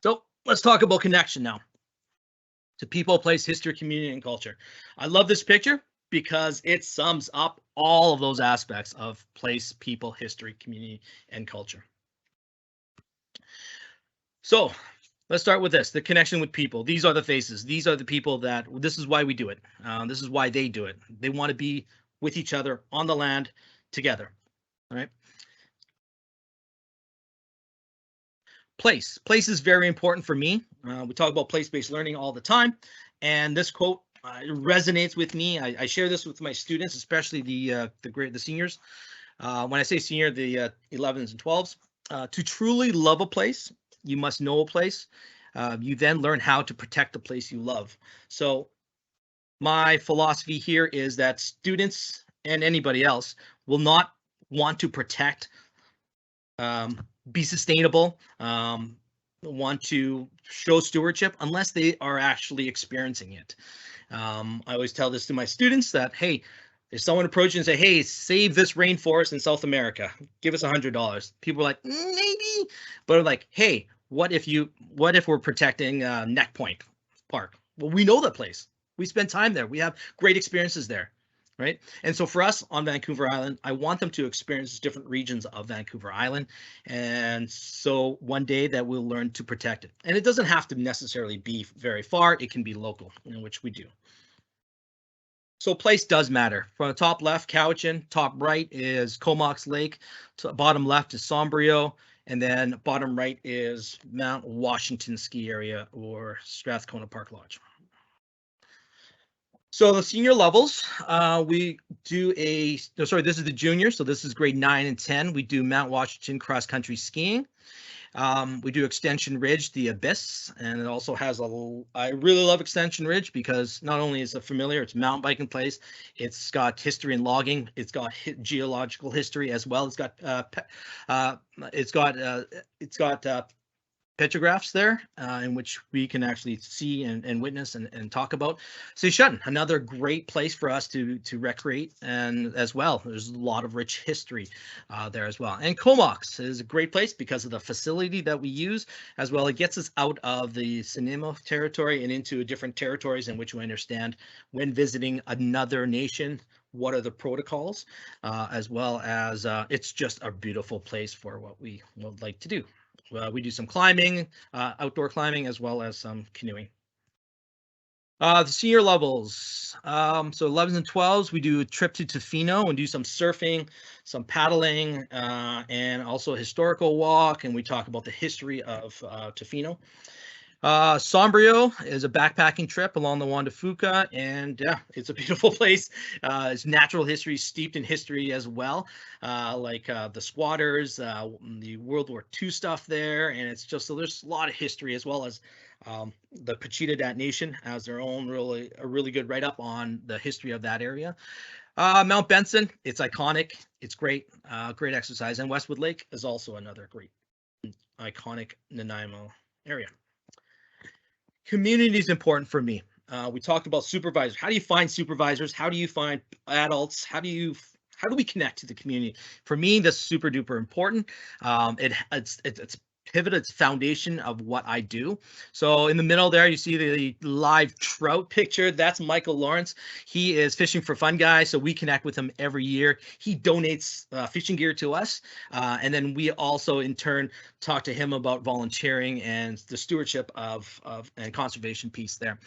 So let's talk about connection now to people, place, history, community, and culture. I love this picture because it sums up all of those aspects of place, people, history, community, and culture. So let's start with this, the connection with people. These are the faces. These are the people that, this is why we do it. This is why they do it. They want to be with each other on the land together, all right? Place. Place is very important for me. We talk about place-based learning all the time. And this quote resonates with me. I share this with my students, especially the seniors. When I say senior, the 11s and 12s. To truly love a place, you must know a place. You then learn how to protect the place you love. So my philosophy here is that students and anybody else will not want to protect, be sustainable, want to show stewardship unless they are actually experiencing it. I always tell this to my students that, hey, if someone approaches and say, hey, save this rainforest in South America, give us $100. People are like, maybe, but are like, hey, what if we're protecting Neck Point Park? Well, we know that place. We spend time there. We have great experiences there, right? And so for us on Vancouver Island, I want them to experience different regions of Vancouver Island. And so one day that we'll learn to protect it. And it doesn't have to necessarily be very far. It can be local, in which we do. So place does matter. From the top left, Cowichan, top right is Comox Lake, bottom left is Sombrio, and then bottom right is Mount Washington Ski Area or Strathcona Park Lodge. So the senior levels, we do this is the junior, so this is grade 9 and 10. We do Mount Washington cross country skiing. We do Extension Ridge, the Abyss, and it also has I really love Extension Ridge because not only is it familiar, it's a mountain biking place, it's got history and logging, it's got geological history as well. It's got petrographs there in which we can actually see and witness and talk about. Sechutton, another great place for us to recreate, and as well, there's a lot of rich history there as well. And Comox is a great place because of the facility that we use as well. It gets us out of the Nanaimo territory and into different territories in which we understand when visiting another nation, what are the protocols, as well as it's just a beautiful place for what we would like to do. We do some climbing, outdoor climbing, as well as some canoeing. The senior levels, so 11s and 12s, we do a trip to Tofino and do some surfing, some paddling, and also a historical walk, and we talk about the history of Tofino. Sombrio is a backpacking trip along the Juan de Fuca, and yeah, it's a beautiful place. It's natural history, steeped in history as well, like the squatters, the World War II stuff there, and it's just, so there's a lot of history, as well as the Pacheedadat Nation has their own a really good write-up on the history of that area. Mount Benson, it's iconic, it's great, great exercise, and Westwood Lake is also another great iconic Nanaimo area. Community is important for me. We talked about supervisors. How do you find supervisors? How do you find adults? How do we connect to the community? For me, that's super duper important. It's pivot, it's foundation of what I do. So in the middle there, you see the live trout picture. That's Michael Lawrence. He is Fishing for Fun guy, so we connect with him every year. He donates fishing gear to us, and then we also in turn talk to him about volunteering and the stewardship of and conservation piece there.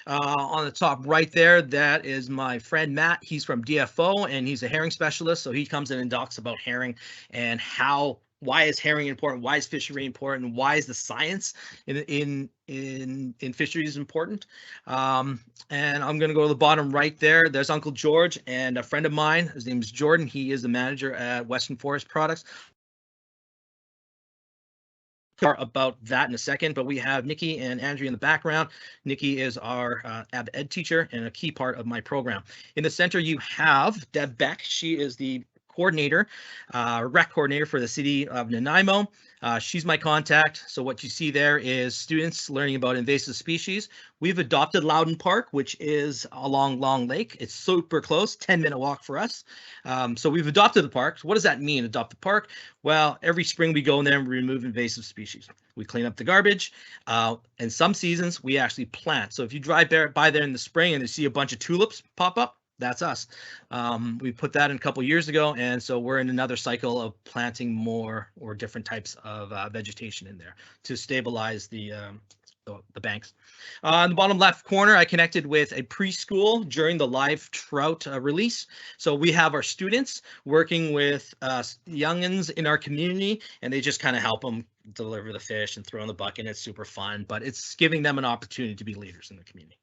On the top right there, that is my friend Matt. He's from DFO and he's a herring specialist, so he comes in and talks about herring and why is herring important? Why is fishery important? Why is the science in fisheries important? And I'm going to go to the bottom right there. There's Uncle George and a friend of mine. His name is Jordan. He is the manager at Western Forest Products. About that in a second, but we have Nikki and Andrea in the background. Nikki is our AB Ed teacher and a key part of my program. In the center, you have Deb Beck. She is the coordinator, rec coordinator for the city of Nanaimo. She's my contact. So what you see there is students learning about invasive species. We've adopted Loudon Park, which is along Long Lake. It's super close, 10-minute walk for us. So we've adopted the park. So what does that mean, adopt the park? Well, every spring we go in there and we remove invasive species. We clean up the garbage. And some seasons we actually plant. So if you drive by there in the spring and you see a bunch of tulips pop up, that's us. We put that in a couple years ago, and so we're in another cycle of planting more or different types of vegetation in there to stabilize the banks. On the bottom left corner, I connected with a preschool during the live trout release. So we have our students working with youngins in our community, and they just kind of help them deliver the fish and throw in the bucket. It's super fun, but it's giving them an opportunity to be leaders in the community.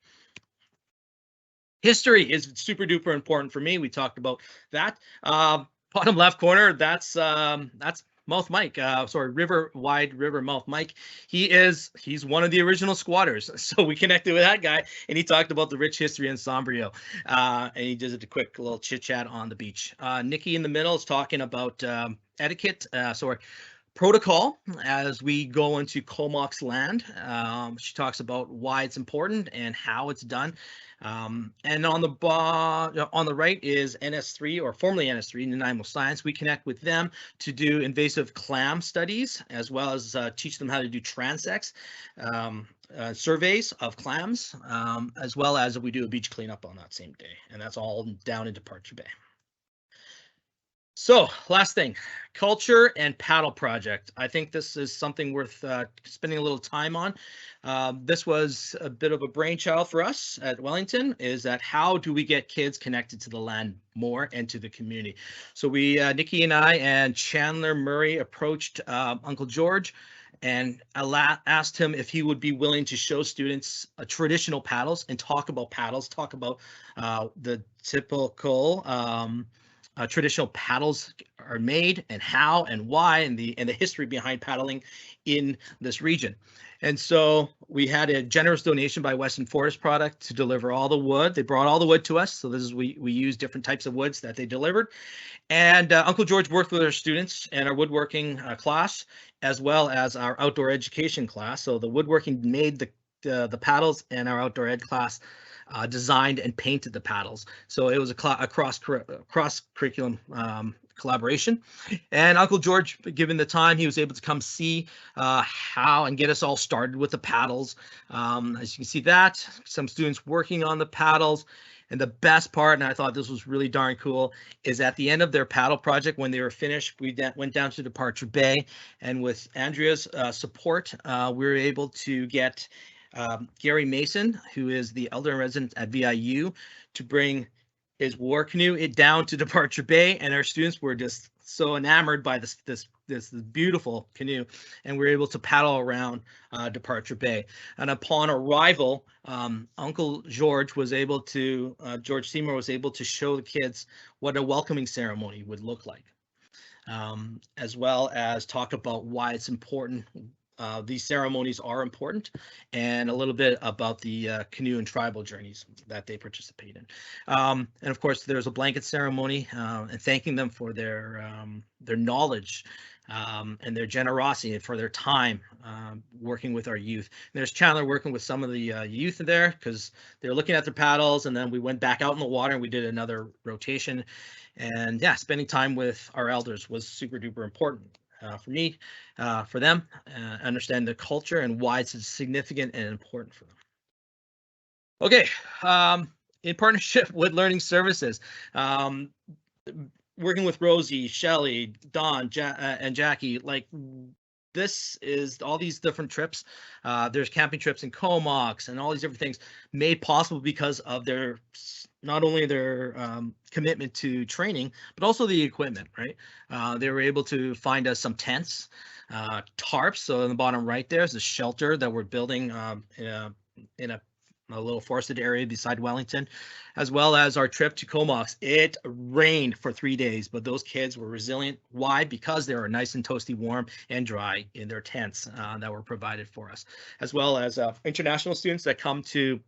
History is super duper important for me. We talked about that. Bottom left corner, that's Mouth Mike. Wide River Mouth Mike. He's one of the original squatters. So we connected with that guy, and he talked about the rich history in Sombrio. And he did a quick little chit chat on the beach. Nikki in the middle is talking about etiquette. Protocol as we go into Comox land. She talks about why it's important and how it's done. And on the right is NS3, or formerly NS3, Nanaimo Science. We connect with them to do invasive clam studies, as well as teach them how to do transects, surveys of clams, as well as we do a beach cleanup on that same day. And that's all down in Departure Bay. So last thing, culture and paddle project. I think this is something worth spending a little time on. This was a bit of a brainchild for us at Wellington, is that how do we get kids connected to the land more and to the community? So we, Nikki and I and Chandler Murray approached Uncle George and asked him if he would be willing to show students traditional paddles and talk about paddles, talk about the typical traditional paddles are made and how and why and the history behind paddling in this region. And so we had a generous donation by Western Forest Product to deliver all the wood. They brought all the wood to us. So this is we use different types of woods that they delivered. And Uncle George worked with our students and our woodworking class, as well as our outdoor education class. So the woodworking made the paddles, and our outdoor ed class designed and painted the paddles. So it was a cross curriculum collaboration. And Uncle George, given the time, he was able to come see how and get us all started with the paddles. As you can see that, some students working on the paddles. And the best part, and I thought this was really darn cool, is at the end of their paddle project, when they were finished, we went down to Departure Bay, and with Andrea's support, we were able to get Gary Mason, who is the elder in residence at VIU, to bring his war canoe down to Departure Bay, and our students were just so enamored by this this beautiful canoe, and we were able to paddle around Departure Bay. And upon arrival, Uncle George was able to, George Seymour was able to show the kids what a welcoming ceremony would look like, as well as talk about why it's important. These ceremonies are important, and a little bit about the canoe and tribal journeys that they participate in. And of course, there's a blanket ceremony, and thanking them for their knowledge and their generosity and for their time working with our youth. And there's Chandler working with some of the youth there because they're looking at their paddles, and then we went back out in the water and we did another rotation. And yeah, spending time with our elders was super duper important. For me, for them, understand the culture and why it's significant and important for them. Okay, in partnership with Learning Services, working with Rosie, Shelly, Dawn, and Jackie, like this is all these different trips. There's camping trips in Comox and all these different things made possible because of their not only their commitment to training, but also the equipment, right? They were able to find us some tents, tarps. So in the bottom right, there's a shelter that we're building in a little forested area beside Wellington, as well as our trip to Comox. It rained for 3 days, but those kids were resilient. Why? Because they were nice and toasty, warm and dry in their tents that were provided for us, as well as international students that come to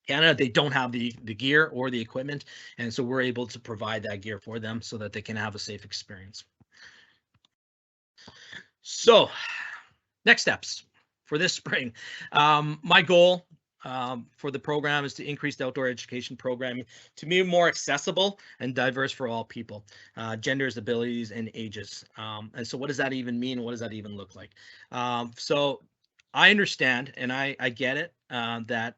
Canada. They don't have the gear or the equipment, and so we're able to provide that gear for them so that they can have a safe experience. So next steps for this spring. My goal for the program is to increase the outdoor education programming to be more accessible and diverse for all people, genders, abilities, and ages. And so what does that even mean? What does that even look like? So I understand and I get it that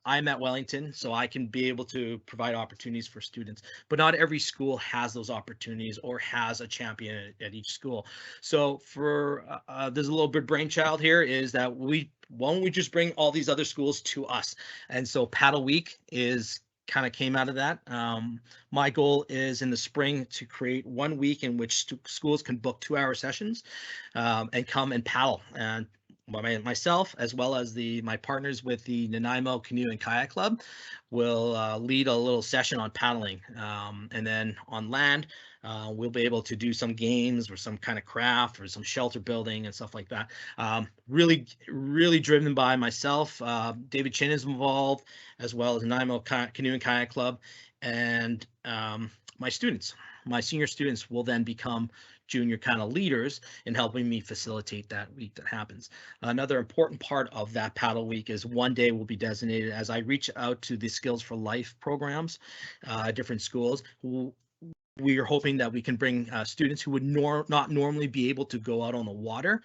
I'm at Wellington, so I can be able to provide opportunities for students, but not every school has those opportunities or has a champion at each school. So for there's a little bit brainchild here is that why don't we just bring all these other schools to us? And so Paddle Week is kind of came out of that. My goal is in the spring to create 1 week in which schools can book 2-hour sessions and come and paddle. And myself, as well as my partners with the Nanaimo Canoe and Kayak Club, will lead a little session on paddling. And then on land, we'll be able to do some games or some kind of craft or some shelter building and stuff like that. Really driven by myself. David Chin is involved, as well as Nanaimo Canoe and Kayak Club. And my students, my senior students will then become junior kind of leaders in helping me facilitate that week that happens. Another important part of that paddle week is one day will be designated as I reach out to the Skills for Life programs, different schools. We are hoping that we can bring students who would not normally be able to go out on the water,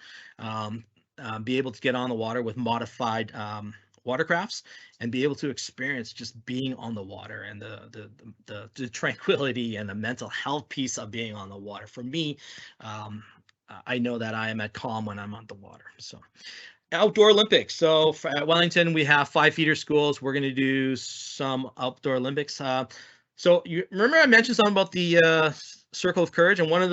be able to get on the water with modified watercrafts and be able to experience just being on the water and the tranquility and the mental health piece of being on the water. For me, I know that I am at calm when I'm on the water. So outdoor Olympics. So at Wellington, we have 5 feeder schools. We're going to do some outdoor Olympics. So you remember I mentioned something about the Circle of Courage, and one of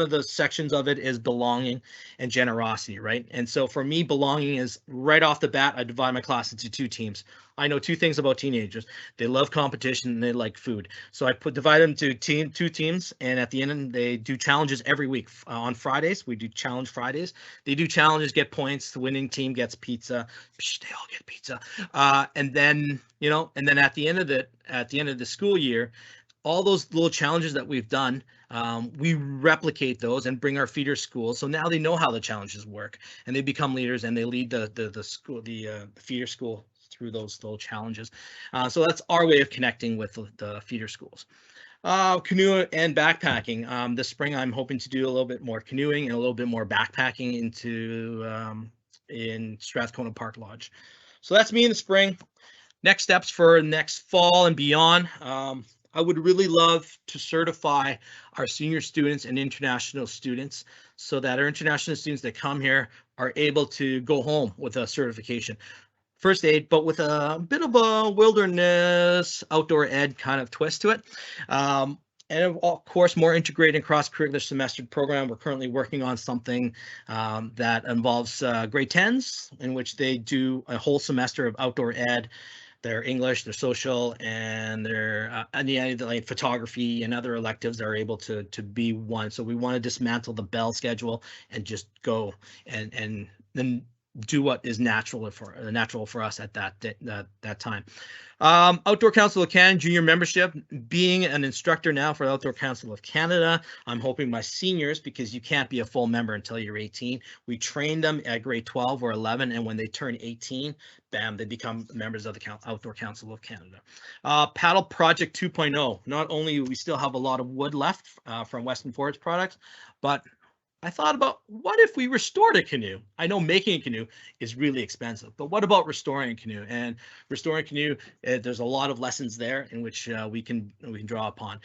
the sections of it is belonging and generosity, right? And so for me, belonging is right off the bat. I divide my class into 2 teams. I know 2 things about teenagers: they love competition and they like food. So I divide them to 2 teams, and at the end they do challenges every week. On Fridays we do challenge Fridays. They do challenges, get points. The winning team gets pizza. They all get pizza. And then at the end of the school year, all those little challenges that we've done, we replicate those and bring our feeder schools. So now they know how the challenges work, and they become leaders and they lead the school, the feeder school through those little challenges. So that's our way of connecting with the feeder schools. Canoe and backpacking. This spring, I'm hoping to do a little bit more canoeing and a little bit more backpacking in Strathcona Park Lodge. So that's me in the spring. Next steps for next fall and beyond. I would really love to certify our senior students and international students so that our international students that come here are able to go home with a certification. First aid, but with a bit of a wilderness outdoor ed kind of twist to it. And of course, more integrated and cross-curricular semester program. We're currently working on something that involves grade 10s, in which they do a whole semester of outdoor ed, their English, their social, and their like photography and other electives are able to be one. So we want to dismantle the bell schedule and just go and then do what is natural for us at that time. Outdoor Council of Canada junior membership, being an instructor now for Outdoor Council of Canada, I'm hoping my seniors, because you can't be a full member until you're 18, we train them at grade 12 or 11, and when they turn 18, bam, they become members of the Outdoor Council of Canada. Paddle Project 2.0, not only do we still have a lot of wood left from Western Forest products, but I thought about, what if we restored a canoe? I know making a canoe is really expensive, but what about restoring a canoe? And restoring a canoe, there's a lot of lessons there in which we can draw upon.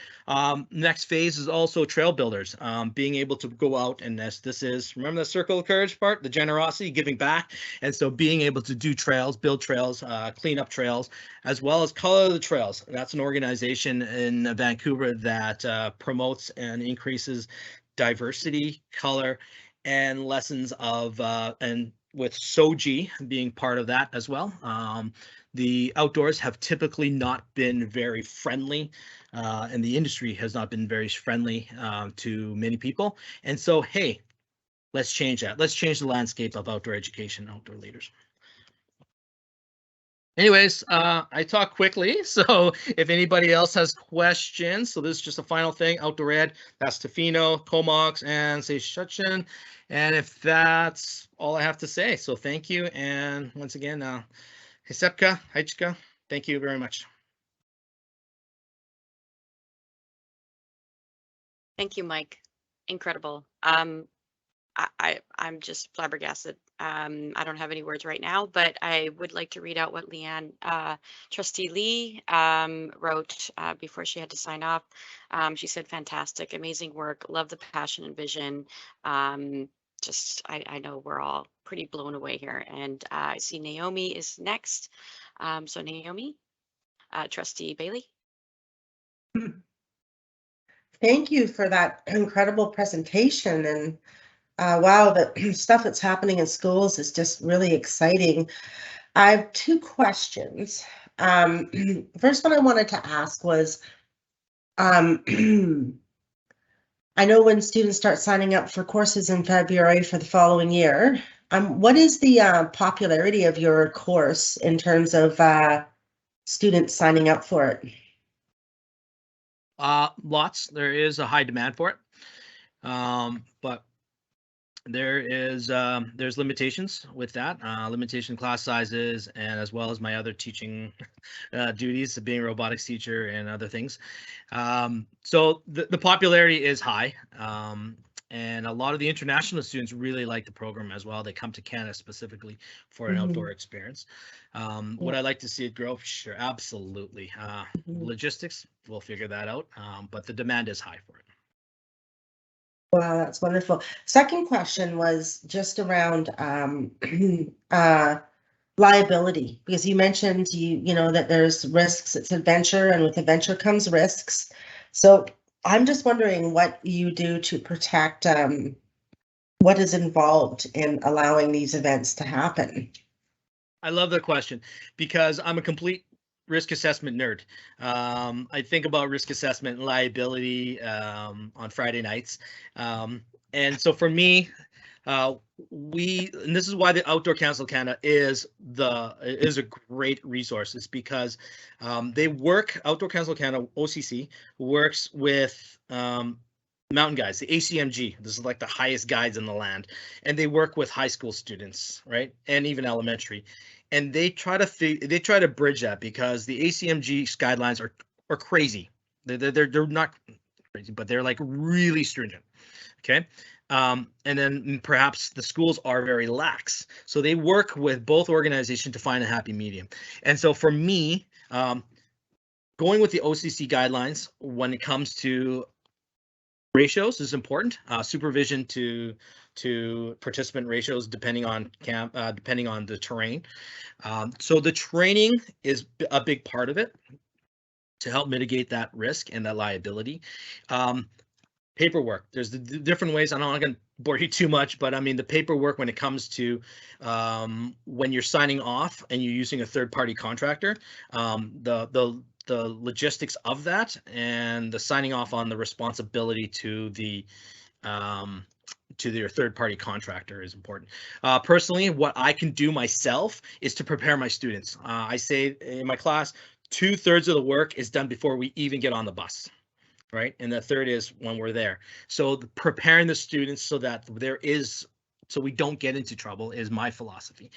Next phase is also trail builders, being able to go out, and this is, remember the circle of courage part, the generosity, giving back. And so being able to do trails, build trails, clean up trails, as well as Color the Trails. That's an organization in Vancouver that promotes and increases diversity, color, and lessons of, and with SOGI being part of that as well. The outdoors have typically not been very friendly, and the industry has not been very friendly to many people. And so, hey, let's change that. Let's change the landscape of outdoor education and outdoor leaders. Anyways, I talk quickly, so if anybody else has questions, so this is just a final thing, outdoor ed, that's Tofino, Comox, and Seychellen. And if that's all I have to say, so thank you. And once again, Hisepka, Heichka, thank you very much. Thank you, Mike. Incredible. I'm just flabbergasted. I don't have any words right now, but I would like to read out what Leanne, Trustee Lee, wrote before she had to sign off. She said, fantastic, amazing work, love the passion and vision. I know we're all pretty blown away here. And I see Naomi is next. So Naomi, Trustee Bailey. Thank you for that incredible presentation. And wow, the stuff that's happening in schools is just really exciting. I have two questions. First one I wanted to ask was, I know when students start signing up for courses in February for the following year, what is the popularity of your course in terms of students signing up for it? Lots. There is a high demand for it, but there's limitations with that, limitation class sizes, and as well as my other teaching duties, being a robotics teacher and other things. So the popularity is high, and a lot of the international students really like the program as well. They come to Canada specifically for an outdoor experience. Would I like to see it grow? Sure, absolutely. Logistics, we'll figure that out, but the demand is high for it. Wow, that's wonderful. Second question was just around liability, because you mentioned you know that there's risks, it's adventure, and with adventure comes risks. So I'm just wondering what you do to protect what is involved in allowing these events to happen. I love the question because I'm a complete risk assessment nerd. I think about risk assessment and liability on Friday nights. And so for me, and this is why the Outdoor Council of Canada is a great resource. It's because Outdoor Council of Canada, OCC, works with mountain guides, the ACMG. This is like the highest guides in the land, and they work with high school students, right, and even elementary. And they try to bridge that because the ACMG guidelines are crazy. They're not crazy, but they're like really stringent. Okay. And then perhaps the schools are very lax. So they work with both organizations to find a happy medium. And so for me, going with the OCC guidelines when it comes to ratios is important. Supervision to participant ratios depending on the terrain. So the training is a big part of it. to help mitigate that risk and that liability. Paperwork, there's the different ways. I'm not going to bore you too much, but I mean, the paperwork when it comes to when you're signing off and you're using a third-party contractor, the logistics of that and the signing off on the responsibility to the to their third-party contractor is important. Personally, what I can do myself is to prepare my students. I say in my class, 2/3 of the work is done before we even get on the bus, right? And the third is when we're there. So preparing the students so that so we don't get into trouble is my philosophy.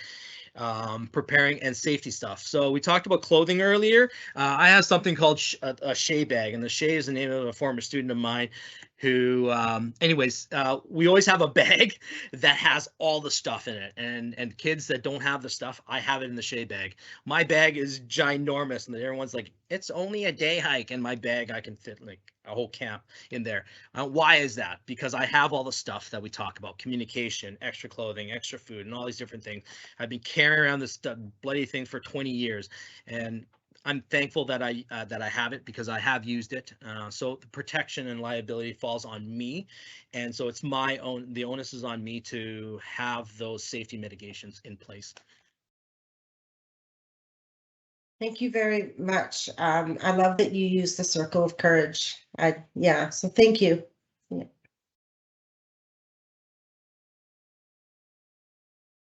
Preparing and safety stuff. So we talked about clothing earlier. I have something called a Shea bag, and the Shea is the name of a former student of mine who, we always have a bag that has all the stuff in it, and kids that don't have the stuff, I have it in the Shea bag. My bag is ginormous, and everyone's like, it's only a day hike, and my bag, I can fit like a whole camp in there. Why is that? Because I have all the stuff that we talk about: communication, extra clothing, extra food, and all these different things. I've been carrying around this bloody thing for 20 years, and I'm thankful that I have it because I have used it. So the protection and liability falls on me, and so it's my own. The onus is on me to have those safety mitigations in place. Thank you very much. I love that you use the circle of courage. So thank you. Yeah.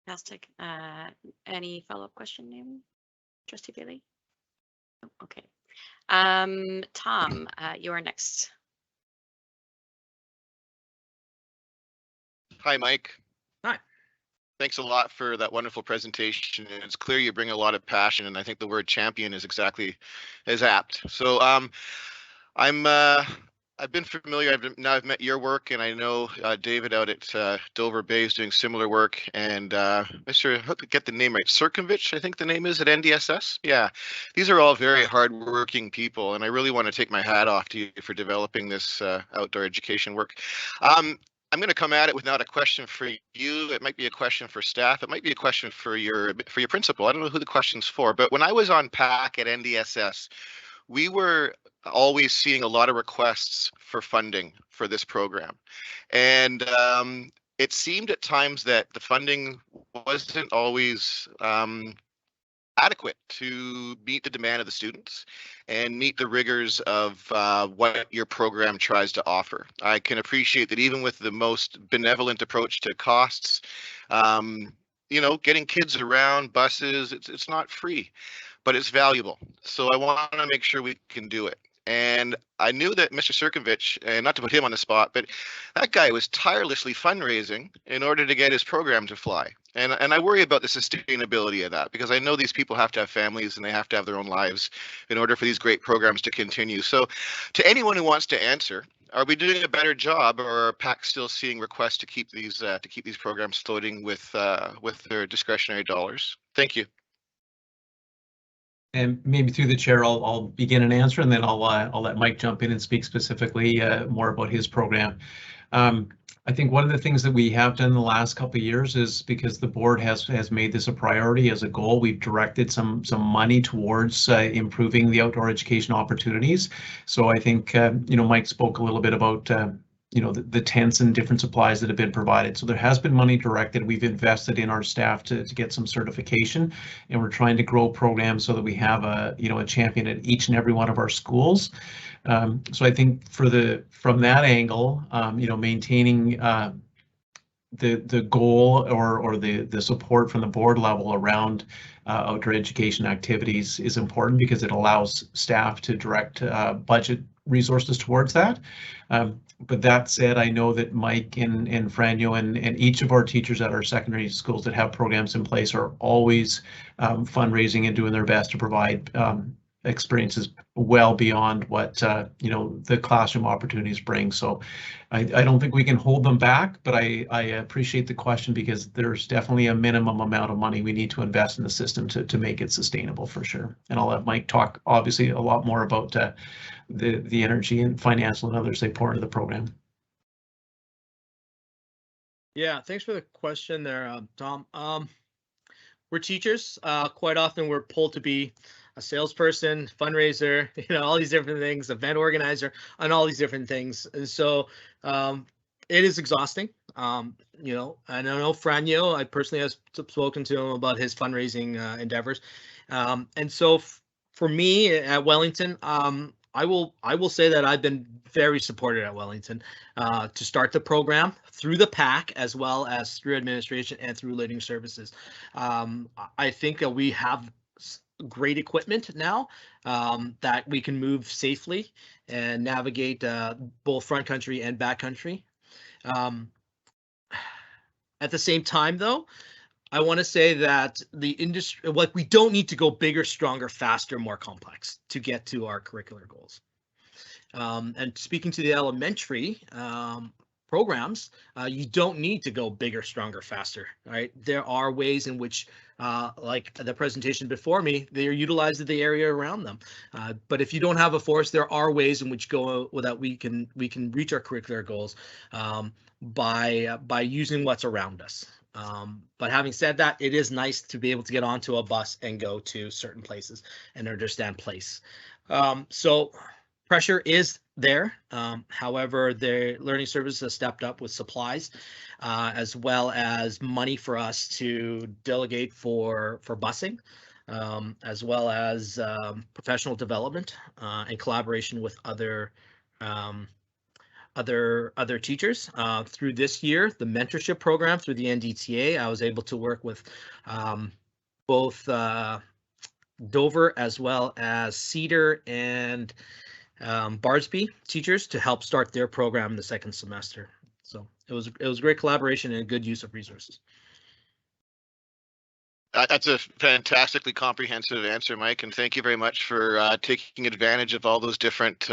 Fantastic. Any follow-up question, Naomi? Trustee Bailey? Oh, okay. Tom, you are next. Hi, Mike. Hi. Thanks a lot for that wonderful presentation. And it's clear you bring a lot of passion, and I think the word champion is exactly as apt. So I've been familiar. I've met your work, and I know David out at Dover Bay is doing similar work. And Mr. I hope I get the name right, Circumvich, I think the name is at NDSS. Yeah, these are all very hardworking people, and I really want to take my hat off to you for developing this outdoor education work. I'm going to come at it with not a question for you. It might be a question for staff. It might be a question for your principal. I don't know who the question's for, but when I was on PAC at NDSS, we were always seeing a lot of requests for funding for this program. And it seemed at times that the funding wasn't always adequate to meet the demand of the students and meet the rigors of what your program tries to offer. I can appreciate that even with the most benevolent approach to costs, getting kids around, buses, it's not free, but it's valuable. So I want to make sure we can do it. And I knew that Mr. Circumvich, and not to put him on the spot, but that guy was tirelessly fundraising in order to get his program to fly. And I worry about the sustainability of that, because I know these people have to have families and they have to have their own lives in order for these great programs to continue. So to anyone who wants to answer, are we doing a better job, or are PAC still seeing requests to keep these programs floating with their discretionary dollars? Thank you. And maybe through the chair, I'll begin an answer, and then I'll let Mike jump in and speak specifically more about his program. I think one of the things that we have done in the last couple of years is, because the board has made this a priority as a goal, we've directed some money towards improving the outdoor education opportunities. So I think Mike spoke a little bit about the tents and different supplies that have been provided. So there has been money directed. We've invested in our staff to get some certification, and we're trying to grow programs so that we have a champion at each and every one of our schools. So I think from that angle, maintaining the goal or the support from the board level around outdoor education activities is important, because it allows staff to direct budget resources towards that. But that said, I know that Mike and Franyo and each of our teachers at our secondary schools that have programs in place are always fundraising and doing their best to provide experiences well beyond what the classroom opportunities bring. So I don't think we can hold them back, but I appreciate the question, because there's definitely a minimum amount of money we need to invest in the system to make it sustainable, for sure. And I'll let Mike talk obviously a lot more about the energy and financial and others they pour into the program. Yeah, thanks for the question there, Tom. We're teachers. Quite often we're pulled to be a salesperson, fundraiser, all these different things, event organizer, and all these different things. And so it is exhausting. And I know Franjo, I personally have spoken to him about his fundraising endeavors. And so for me at Wellington, I will say that I've been very supported at Wellington to start the program through the PAC as well as through administration and through learning services. I think we have great equipment now that we can move safely and navigate both front country and back country. At the same time, though, I want to say that the industry, we don't need to go bigger, stronger, faster, more complex to get to our curricular goals. And speaking to the elementary programs, you don't need to go bigger, stronger, faster, right? There are ways in which, like the presentation before me, they are utilizing the area around them. But if you don't have a forest, there are ways in which that we can reach our curricular goals by using what's around us. But having said that, it is nice to be able to get onto a bus and go to certain places and understand place. So pressure is there. However, the learning services has stepped up with supplies as well as money for us to delegate for busing, as well as professional development and collaboration with other teachers. Through this year, the mentorship program through the NDTA, I was able to work with both Dover as well as Cedar and Barsby teachers to help start their program in the second semester. So it was great collaboration and good use of resources. That's a fantastically comprehensive answer, Mike, and thank you very much for taking advantage of all those different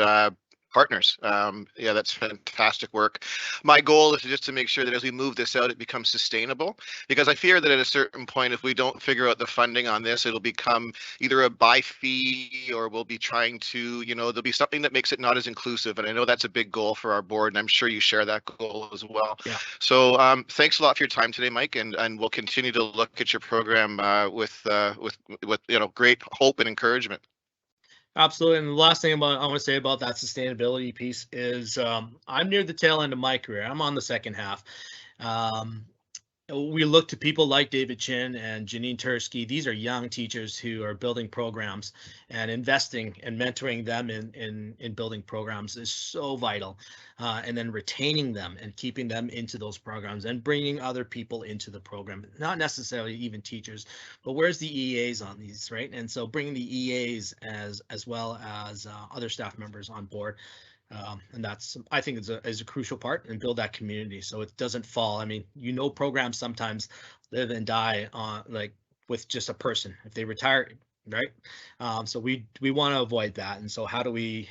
partners. Yeah, that's fantastic work. My goal is just to make sure that as we move this out, it becomes sustainable, because I fear that at a certain point, if we don't figure out the funding on this, it'll become either a buy fee or we'll be trying to, there'll be something that makes it not as inclusive. And I know that's a big goal for our board, and I'm sure you share that goal as well. Yeah. So thanks a lot for your time today, Mike, and we'll continue to look at your program with great hope and encouragement. Absolutely. And the last thing I want to say about that sustainability piece is I'm near the tail end of my career. I'm on the second half. We look to people like David Chin and Janine Tursky. These are young teachers who are building programs, and investing and mentoring them in building programs is so vital. And then retaining them and keeping them into those programs and bringing other people into the program, not necessarily even teachers, but where's the EAs on these, right? And so bringing the EAs as well as other staff members on board. And that's, I think, is a crucial part, and build that community so it doesn't fall. I mean, programs sometimes live and die on with just a person if they retire, right? So we want to avoid that. And so how do we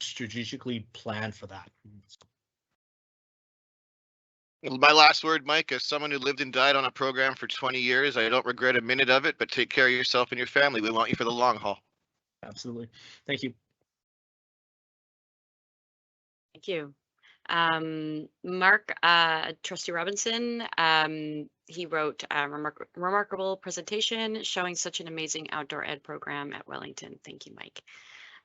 strategically plan for that? My last word, Mike, as someone who lived and died on a program for 20 years, I don't regret a minute of it, but take care of yourself and your family. We want you for the long haul. Absolutely. Thank you. Thank you. Mark, Trustee Robinson, he wrote a remarkable presentation showing such an amazing outdoor ed program at Wellington. Thank you, Mike.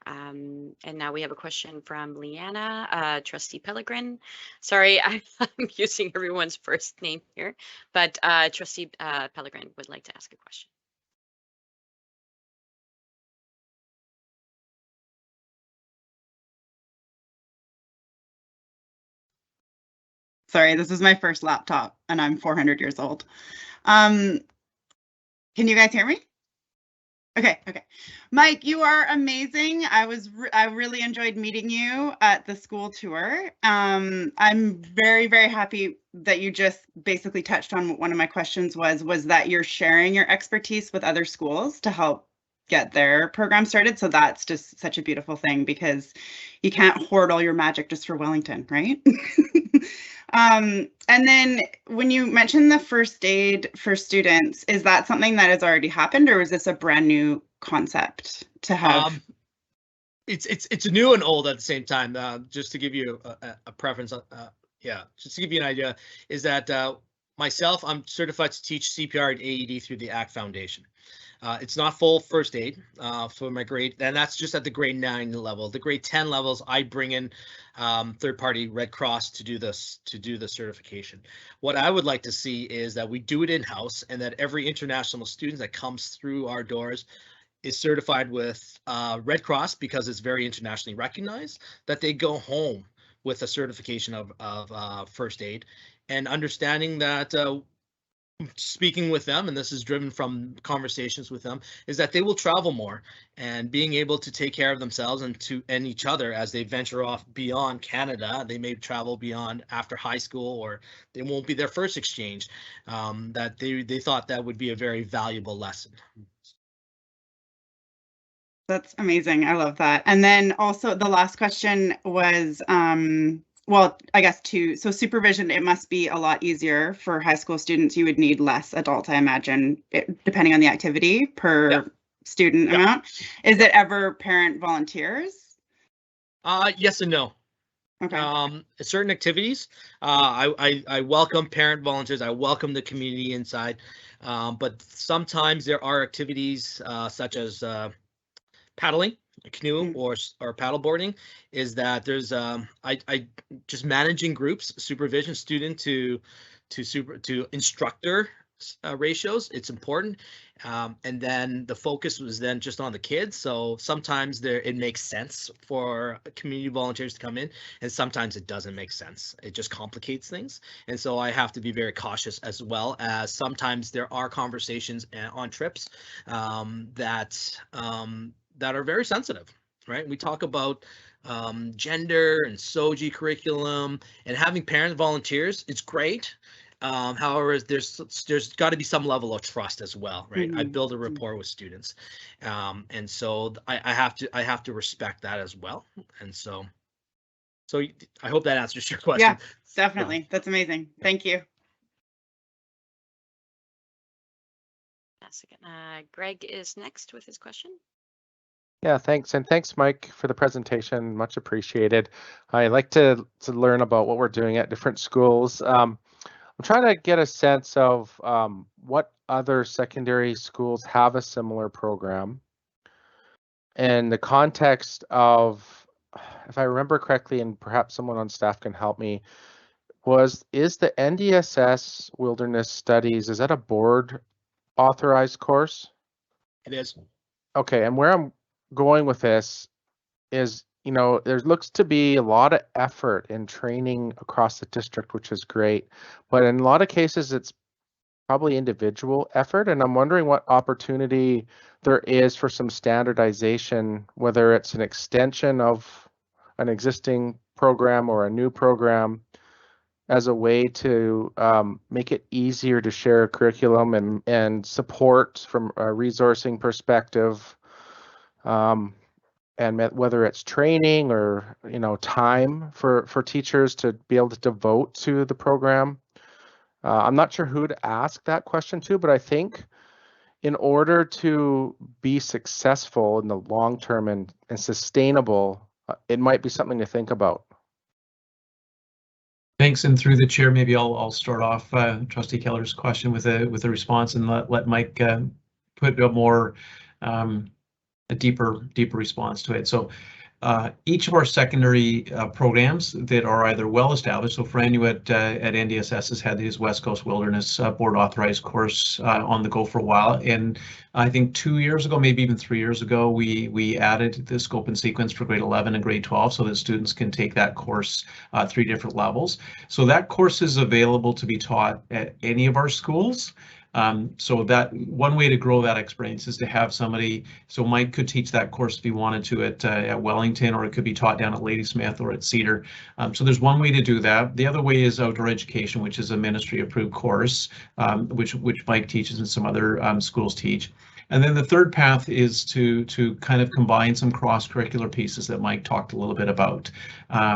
And now we have a question from Leanna, Trustee Pellegrin. Sorry, I'm using everyone's first name here, but Trustee Pellegrin would like to ask a question. Sorry, this is my first laptop and I'm 400 years old. Can you guys hear me? Okay. Mike, you are amazing. I really enjoyed meeting you at the school tour. I'm very, very happy that you just basically touched on what one of my questions was that you're sharing your expertise with other schools to help get their program started. So that's just such a beautiful thing, because you can't hoard all your magic just for Wellington, right? And then when you mentioned the first aid for students, is that something that has already happened, or is this a brand new concept to have? It's new and old at the same time. Just to give you a preference, just to give you an idea, is that myself, I'm certified to teach CPR and AED through the ACT Foundation. It's not full first aid for my grade, and that's just at the grade 9 level. The grade 10 levels, I bring in third-party Red Cross to do the certification. What I would like to see is that we do it in-house, and that every international student that comes through our doors is certified with Red Cross, because it's very internationally recognized, that they go home with a certification of first aid, and understanding that speaking with them, and this is driven from conversations with them, is that they will travel more, and being able to take care of themselves and each other as they venture off beyond Canada. They may travel beyond after high school, or they won't be their first exchange. That they thought that would be a very valuable lesson. That's amazing. I love that. And then also the last question was, well, I guess so supervision, it must be a lot easier for high school students. You would need less adults, I imagine, depending on the activity per student amount. Is it ever parent volunteers? Yes and no. Okay. Certain activities, I welcome parent volunteers. I welcome the community inside. But sometimes there are activities such as paddling, canoe, or paddleboarding, is that there's I just managing groups, supervision, student to instructor ratios. It's important, and then the focus was then just on the kids. So sometimes it makes sense for community volunteers to come in, and sometimes it doesn't make sense. It just complicates things, and so I have to be very cautious, as well as sometimes there are conversations on trips that are very sensitive, right? We talk about gender and SOGI curriculum, and having parent volunteers, it's great. However, there's got to be some level of trust as well, right? I build a rapport with students, and so I have to respect that as well. And so I hope that answers your question. Yeah, definitely. That's amazing. Thank you. Greg is next with his question. Yeah, thanks. And thanks, Mike, for the presentation. Much appreciated. I like to learn about what we're doing at different schools. I'm trying to get a sense of what other secondary schools have a similar program. In the context of, if I remember correctly, and perhaps someone on staff can help me, is the NDSS Wilderness Studies, is that a board authorized course? It is. Okay, and where I'm going with this is, there looks to be a lot of effort in training across the district, which is great, but in a lot of cases it's probably individual effort, and I'm wondering what opportunity there is for some standardization, whether it's an extension of an existing program or a new program, as a way to make it easier to share curriculum and support from a resourcing perspective. And whether it's training or time for teachers to be able to devote to the program. I'm not sure who to ask that question to, but I think in order to be successful in the long term and sustainable, it might be something to think about. Thanks, and through the chair, maybe I'll start off Trustee Keller's question with a response, and let Mike put a more a deeper response to it. So each of our secondary programs that are either well established, so Fran, you at NDSS has had his West Coast Wilderness board authorized course on the go for a while, and I think 2 years ago, maybe even 3 years ago, we added the scope and sequence for grade 11 and grade 12 so that students can take that course 3 different levels. So that course is available to be taught at any of our schools. So that one way to grow that experience is to have somebody, so Mike could teach that course if he wanted to at Wellington, or it could be taught down at Ladysmith or at Cedar. So there's one way to do that. The other way is outdoor education, which is a ministry approved course, which Mike teaches and some other schools teach. And then the third path is to kind of combine some cross-curricular pieces that Mike talked a little bit about,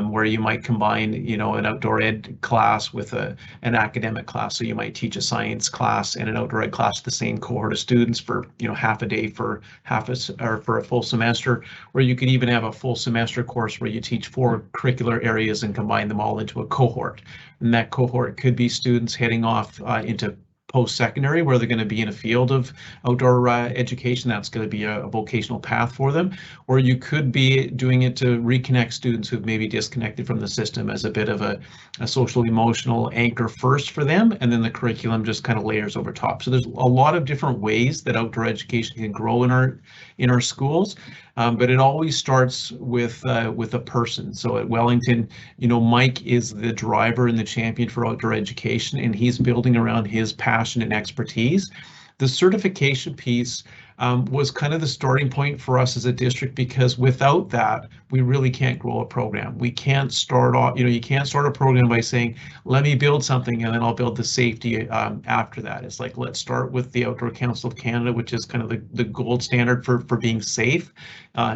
where you might combine, an outdoor ed class with an academic class. So you might teach a science class and an outdoor ed class to the same cohort of students for, half a day for for a full semester, or you could even have a full semester course where you teach 4 curricular areas and combine them all into a cohort. And that cohort could be students heading off into post-secondary, where they're going to be in a field of outdoor education. That's going to be a vocational path for them. Or you could be doing it to reconnect students who've maybe disconnected from the system as a bit of a social emotional anchor first for them, and then the curriculum just kind of layers over top. So there's a lot of different ways that outdoor education can grow in our schools, but it always starts with a person. So at Wellington, Mike is the driver and the champion for outdoor education, and he's building around his passion and expertise. The certification piece was kind of the starting point for us as a district, because without that, we really can't grow a program. We can't start off, you can't start a program by saying, let me build something and then I'll build the safety after that. It's like, let's start with the Outdoor Council of Canada, which is kind of the gold standard for being safe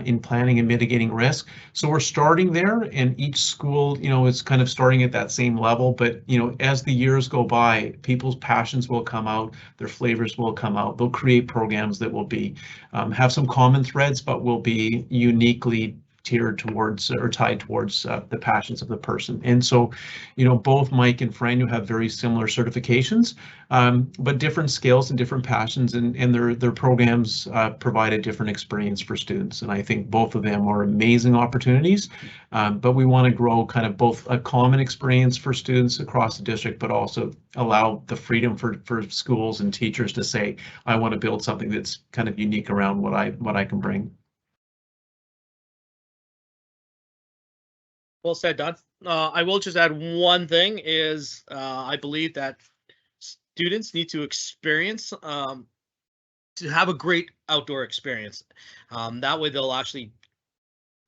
in planning and mitigating risk. So we're starting there, and each school, is kind of starting at that same level. But, as the years go by, people's passions will come out, their flavors will come out. They'll create programs that will be have some common threads, but will be uniquely tiered towards or tied towards the passions of the person. And so, both Mike and Frank have very similar certifications, but different skills and different passions, and their programs provide a different experience for students. And I think both of them are amazing opportunities, but we want to grow kind of both a common experience for students across the district, but also allow the freedom for schools and teachers to say, I want to build something that's kind of unique around what I can bring. Well said, Don. I will just add one thing is I believe that students need to experience, to have a great outdoor experience. That way they'll actually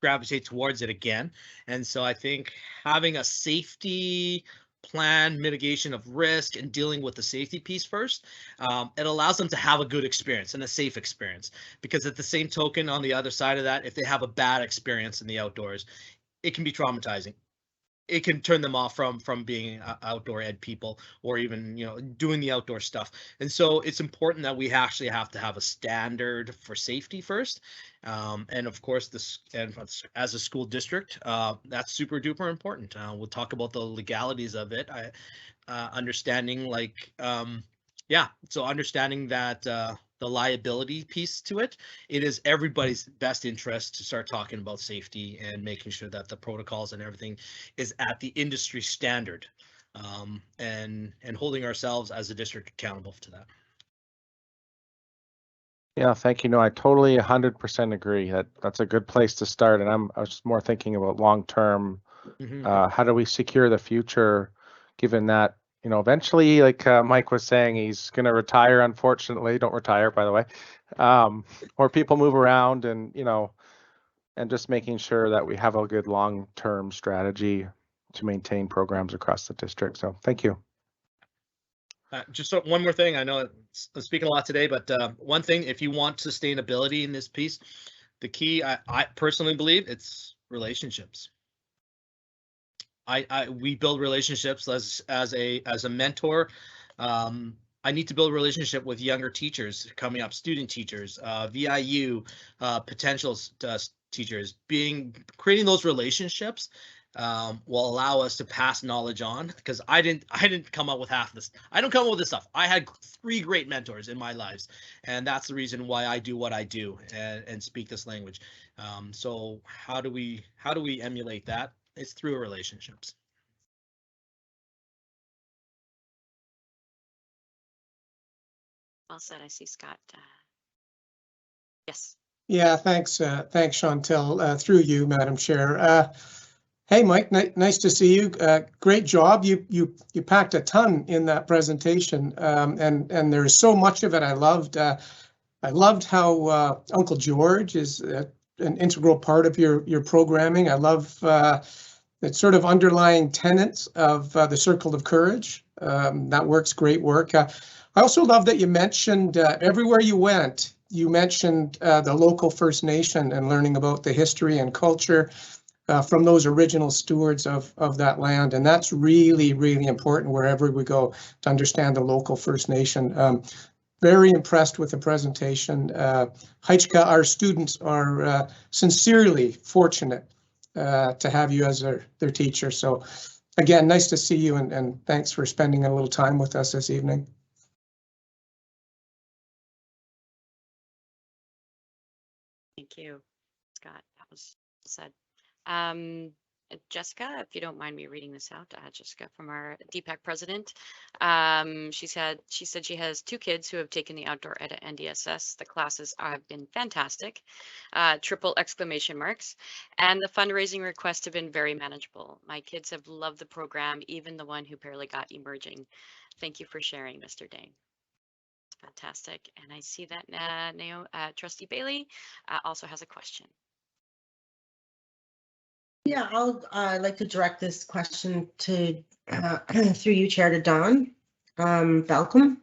gravitate towards it again. And so I think having a safety plan, mitigation of risk, and dealing with the safety piece first, it allows them to have a good experience and a safe experience. Because at the same token, on the other side of that, if they have a bad experience in the outdoors, it can be traumatizing. It can turn them off from being outdoor ed people, or even, doing the outdoor stuff. And so it's important that we actually have to have a standard for safety first. And of course, as a school district, that's super duper important. We'll talk about the legalities of it. Understanding so understanding that the liability piece to it, it is everybody's best interest to start talking about safety and making sure that the protocols and everything is at the industry standard, and holding ourselves as a district accountable to that. Yeah, thank you. No, I totally 100% agree. That's a good place to start. And I was just more thinking about long-term, how do we secure the future, given that, eventually, like Mike was saying, he's going to retire, unfortunately. Don't retire, by the way. Or people move around, and, and just making sure that we have a good long-term strategy to maintain programs across the district. So thank you. Just one more thing. I know I'm speaking a lot today, but one thing, if you want sustainability in this piece, the key, I personally believe, it's relationships. We build relationships as a mentor. I need to build a relationship with younger teachers coming up, student teachers, VIU, potential teachers. Creating those relationships will allow us to pass knowledge on, because I didn't come up with half this. I don't come up with this stuff. I had 3 great mentors in my lives, and that's the reason why I do what I do and speak this language. So how do we emulate that? It's through relationships. Well said. I see Scott. Yes. Yeah, thanks, Chantel, through you, Madam Chair. Hey, Mike, nice to see you. Great job. You packed a ton in that presentation, and there's so much of it I loved. I loved how Uncle George is an integral part of your programming. I love the sort of underlying tenets of the Circle of Courage. That works, great work. I also love that you mentioned everywhere you went, you mentioned the local First Nation and learning about the history and culture from those original stewards of that land. And that's really, really important wherever we go, to understand the local First Nation. Very impressed with the presentation. Heichka, our students are sincerely fortunate to have you as their teacher. So again, nice to see you, and thanks for spending a little time with us this evening. Thank you, Scott. That was well said. Jessica, if you don't mind me reading this out, Jessica from our DPAC president. She said she has 2 kids who have taken the outdoor ed at NDSS. The classes have been fantastic, triple exclamation marks, and the fundraising requests have been very manageable. My kids have loved the program, even the one who barely got emerging. Thank you for sharing, Mr. Dang. Fantastic. And I see that Trustee Bailey also has a question. Yeah, I'd like to direct this question to through you, Chair, to Don Balcom.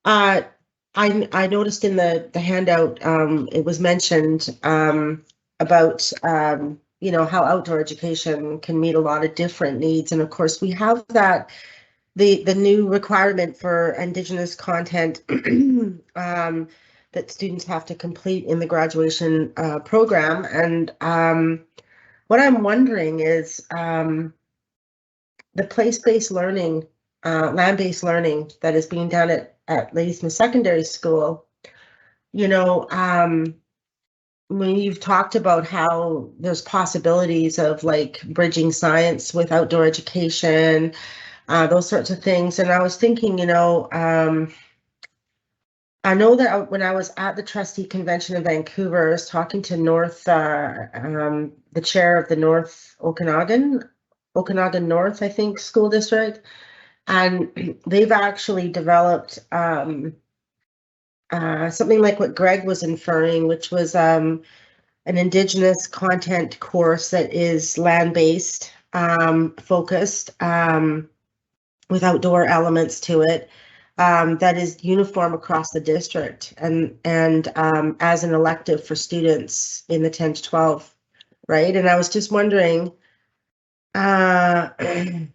I noticed in the handout it was mentioned about you know, how outdoor education can meet a lot of different needs, and of course we have that the new requirement for Indigenous content that students have to complete in the graduation program, and what I'm wondering is the place-based learning, land-based learning that is being done at Ladysmith Secondary School. You know, when you've talked about how there's possibilities of like bridging science with outdoor education, those sorts of things, and I was thinking, you know, I know that when I was at the trustee convention in Vancouver, I was talking to the chair of the North Okanagan North, I think, school district, and they've actually developed something like what Greg was inferring, which was an Indigenous content course that is land-based, focused, with outdoor elements to it. That is uniform across the district and as an elective for students in the 10 to 12, right? And I was just wondering, I'm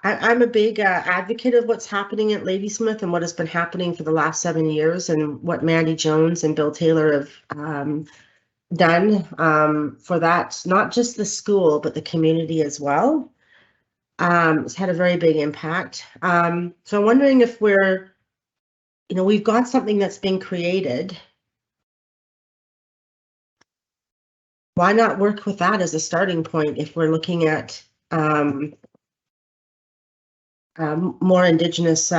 a big advocate of what's happening at Ladysmith and what has been happening for the last 7 years, and what Mandy Jones and Bill Taylor have done for that, not just the school, but the community as well. It's had a very big impact. So I'm wondering if we're, you know, we've got something that's been created. Why not work with that as a starting point if we're looking at more Indigenous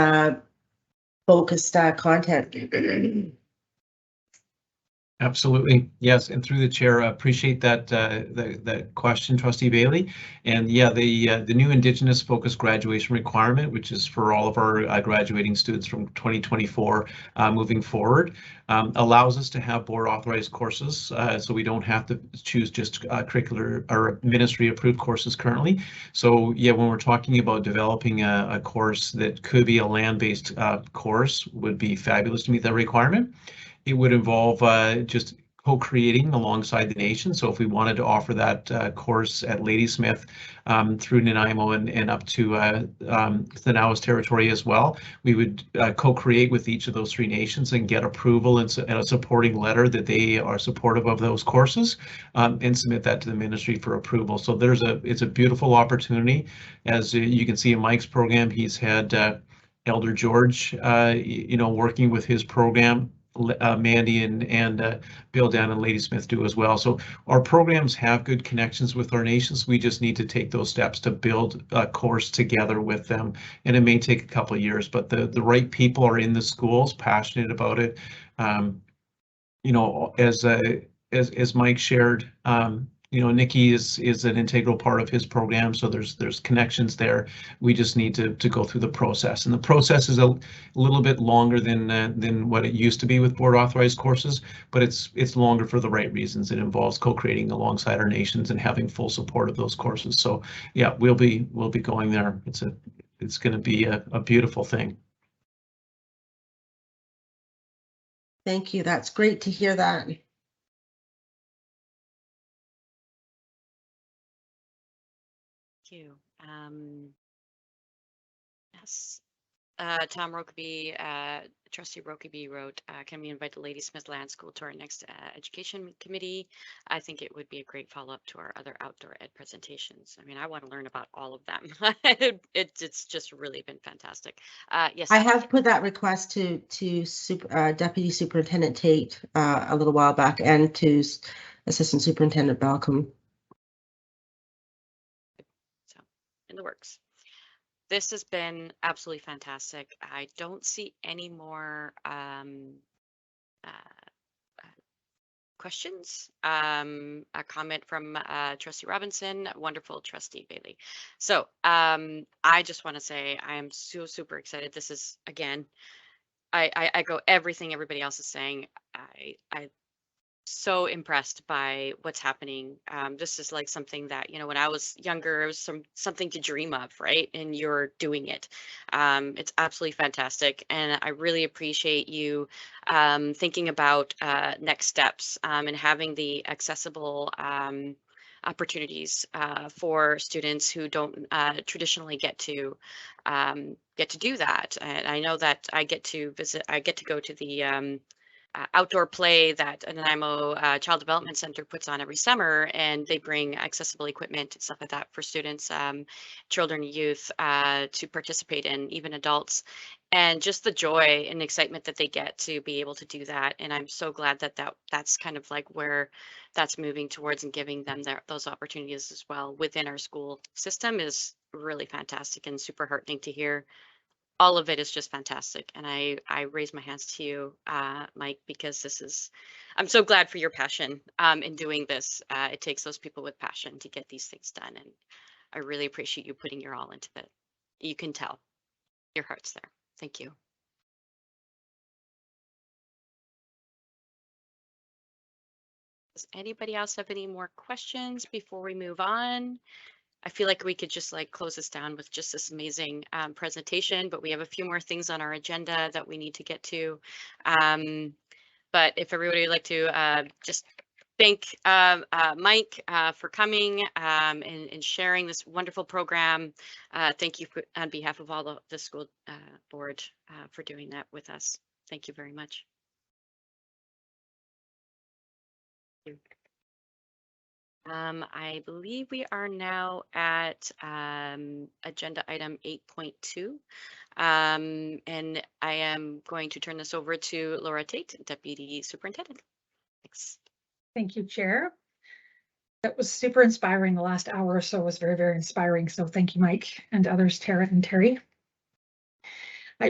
focused content? Absolutely, yes, and through the chair, appreciate that that question, Trustee Bailey. And yeah, the new Indigenous focused graduation requirement, which is for all of our graduating students from 2024 moving forward, allows us to have board authorized courses, so we don't have to choose just curricular or ministry approved courses currently. So yeah, when we're talking about developing a course that could be a land-based course, would be fabulous to meet that requirement. It would involve just co-creating alongside the nation. So if we wanted to offer that course at Ladysmith through Nanaimo and up to the Nawas territory as well, we would co-create with each of those 3 nations and get approval and a supporting letter that they are supportive of those courses, and submit that to the ministry for approval. So it's a beautiful opportunity. As you can see in Mike's program, he's had Elder George, you know, working with his program. Mandy and Bill down in Ladysmith do as well. So our programs have good connections with our nations. We just need to take those steps to build a course together with them. And it may take a couple of years, but the right people are in the schools, passionate about it. You know, as Mike shared, you know, Nikki is an integral part of his program, so there's connections there. We just need to go through the process, and the process is a little bit longer than what it used to be with board authorized courses, but it's longer for the right reasons. It involves co-creating alongside our nations and having full support of those courses. So yeah, we'll be going there. It's going to be a beautiful thing. Thank you. That's great to hear that. You. Yes. Tom Rokeby, Trustee Rokeby wrote, can we invite the Lady Smith Land School to our next education committee? I think it would be a great follow-up to our other outdoor ed presentations. I mean, I want to learn about all of them. It's just really been fantastic. Yes. I have put that request to Deputy Superintendent Tate a little while back, and to Assistant Superintendent Balcom. So, in the works. This has been absolutely fantastic. I don't see any more questions. A comment from Trustee Robinson, wonderful, Trustee Bailey. So I just want to say I am so super excited. This is, again, I echo everything everybody else is saying. I'm so impressed by what's happening. This is like something that, you know, when I was younger, it was something to dream of, right? And you're doing it. It's absolutely fantastic. And I really appreciate you thinking about next steps and having the accessible opportunities for students who don't traditionally get to do that. And I know that I get to go to the outdoor play that Nanaimo Child Development Center puts on every summer, and they bring accessible equipment and stuff like that for students, children, youth to participate in, even adults, and just the joy and excitement that they get to be able to do that. And I'm so glad that that's kind of like where that's moving towards, and giving them those opportunities as well within our school system is really fantastic and super heartening to hear. All of it is just fantastic. And I raise my hands to you, Mike, because I'm so glad for your passion in doing this. It takes those people with passion to get these things done. And I really appreciate you putting your all into it. You can tell your heart's there. Thank you. Does anybody else have any more questions before we move on? I feel like we could just like close this down with just this amazing presentation, but we have a few more things on our agenda that we need to get to. But if everybody would like to just thank Mike for coming and sharing this wonderful program. Thank you on behalf of all the school board for doing that with us. Thank you very much. Thank you. I believe we are now at agenda item 8.2, and I am going to turn this over to Laura Tate, Deputy Superintendent. Thanks. Thank you, Chair. That was super inspiring. The last hour or so was very, very inspiring. So thank you, Mike, and others, Tara and Terry.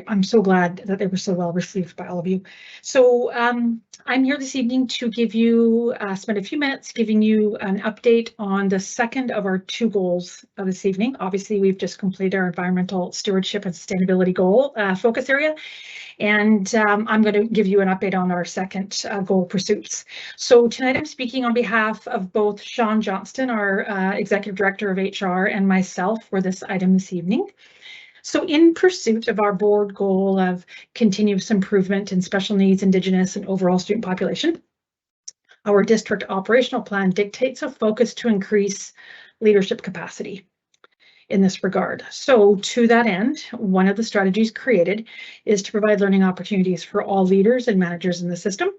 I'm so glad that they were so well received by all of you. So I'm here this evening to give you, spend a few minutes giving you an update on the second of our 2 goals of this evening. Obviously, we've just completed our environmental stewardship and sustainability goal focus area. And I'm going to give you an update on our second goal pursuits. So tonight I'm speaking on behalf of both Sean Johnston, our Executive Director of HR, and myself for this item this evening. So in pursuit of our board goal of continuous improvement in special needs, Indigenous, and overall student population, our district operational plan dictates a focus to increase leadership capacity in this regard. So to that end, one of the strategies created is to provide learning opportunities for all leaders and managers in the system.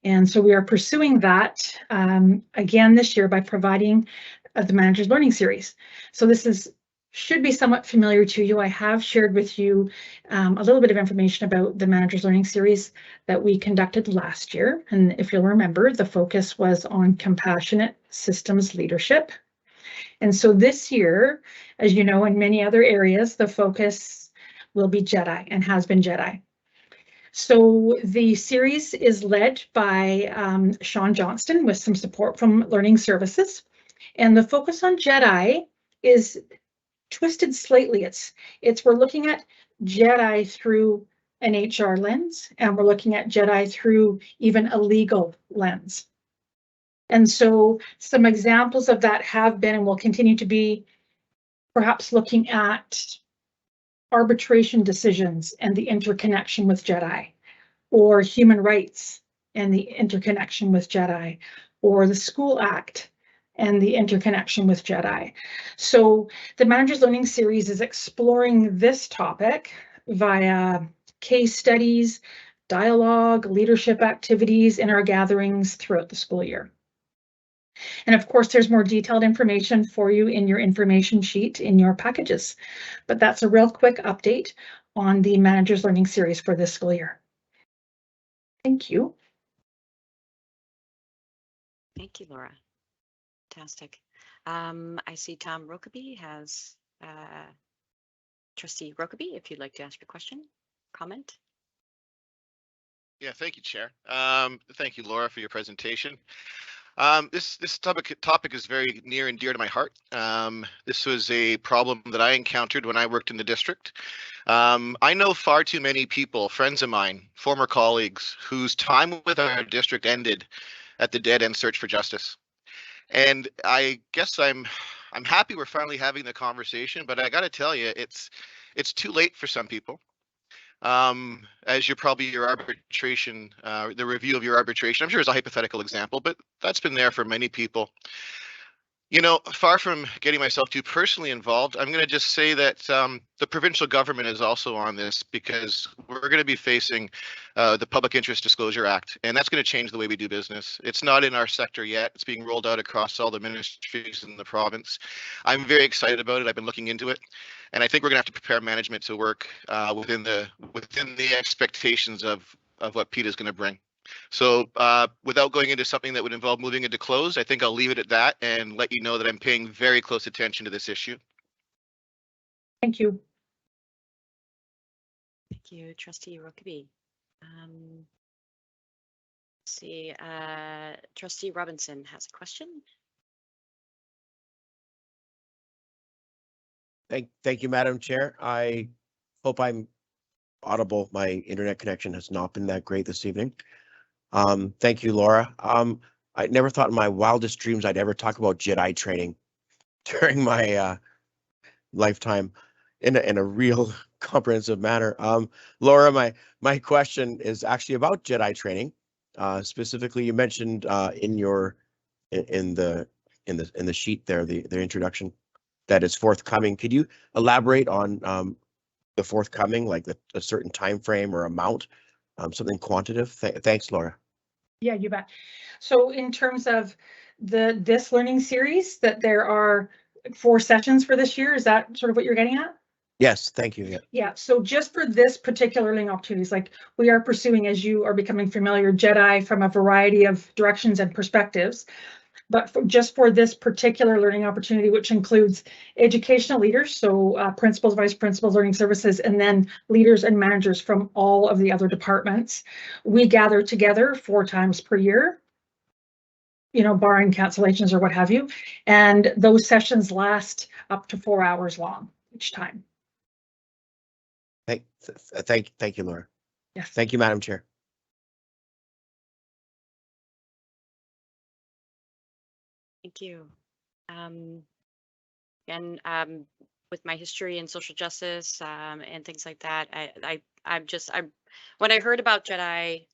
And so we are pursuing that again this year by providing the Managers Learning Series. So this should be somewhat familiar to you. I have shared with you a little bit of information about the Managers Learning Series that we conducted last year. And if you'll remember, the focus was on compassionate systems leadership. And so this year, as you know, in many other areas, the focus will be JEDI and has been JEDI. So the series is led by Sean Johnston with some support from Learning Services. And the focus on JEDI is twisted slightly. We're looking at JEDI through an HR lens, and we're looking at JEDI through even a legal lens. And so some examples of that have been and will continue to be perhaps looking at arbitration decisions and the interconnection with JEDI, or human rights and the interconnection with JEDI, or the School Act and the interconnection with JEDI. So the Managers Learning Series is exploring this topic via case studies, dialogue, leadership activities in our gatherings throughout the school year. And of course, there's more detailed information for you in your information sheet in your packages. But that's a real quick update on the Managers Learning Series for this school year. Thank you. Thank you, Laura. Fantastic. I see Tom Rokeby has Trustee Rokeby, if you'd like to ask a question, comment. Yeah, thank you, Chair. Thank you, Laura, for your presentation. This topic is very near and dear to my heart. This was a problem that I encountered when I worked in the district. I know far too many people, friends of mine, former colleagues, whose time with our district ended at the dead end search for justice. And I guess I'm happy we're finally having the conversation, but I got to tell you, it's too late for some people. As your arbitration, the review of your arbitration, I'm sure is a hypothetical example, but that's been there for many people. You know, far from getting myself too personally involved, I'm going to just say that the provincial government is also on this, because we're going to be facing the Public Interest Disclosure Act, and that's going to change the way we do business. It's not in our sector yet. It's being rolled out across all the ministries in the province. I'm very excited about it. I've been looking into it, and I think we're going to have to prepare management to work within the expectations of what PETA is going to bring. So without going into something that would involve moving into close, I think I'll leave it at that and let you know that I'm paying very close attention to this issue. Thank you. Thank you, Trustee Rokeby. See, Trustee Robinson has a question. Thank you, Madam Chair. I hope I'm audible. My internet connection has not been that great this evening. Thank you, Laura. I never thought in my wildest dreams I'd ever talk about Jedi training during my lifetime in a real comprehensive manner. Laura, my question is actually about Jedi training. Specifically, you mentioned in the sheet there, the introduction, that is forthcoming. Could you elaborate on the forthcoming, like a certain time frame or amount, something quantitative? Thanks, Laura. Yeah, you bet. So in terms of this learning series, that there are 4 sessions for this year, is that sort of what you're getting at? Yes, thank you. Yeah. Yeah, so just for this particular learning opportunities, like we are pursuing, as you are becoming familiar, Jedi from a variety of directions and perspectives. But just for this particular learning opportunity, which includes educational leaders, so principals, vice principals, learning services, and then leaders and managers from all of the other departments, we gather together 4 times per year, you know, barring cancellations or what have you. And those sessions last up to 4 hours long each time. Thank you, Laura. Yes. Thank you, Madam Chair. Thank you. And with my history in social justice and things like that, when I heard about Jedi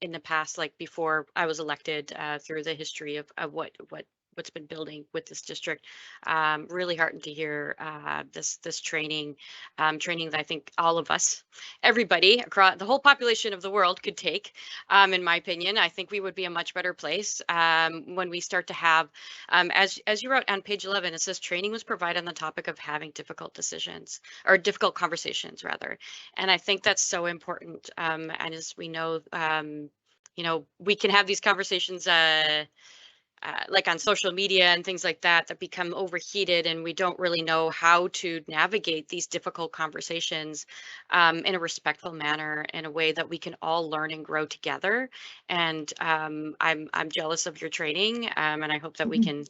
in the past, like before I was elected, through the history of what's been building with this district, really heartened to hear this training that I think all of us, everybody across the whole population of the world could take. In my opinion, I think we would be a much better place when we start to have, as you wrote on page 11, it says training was provided on the topic of having difficult decisions, or difficult conversations rather. And I think that's so important. And as we know, you know, we can have these conversations like on social media and things like that become overheated, and we don't really know how to navigate these difficult conversations in a respectful manner, in a way that we can all learn and grow together. And I'm jealous of your training, and I hope that we can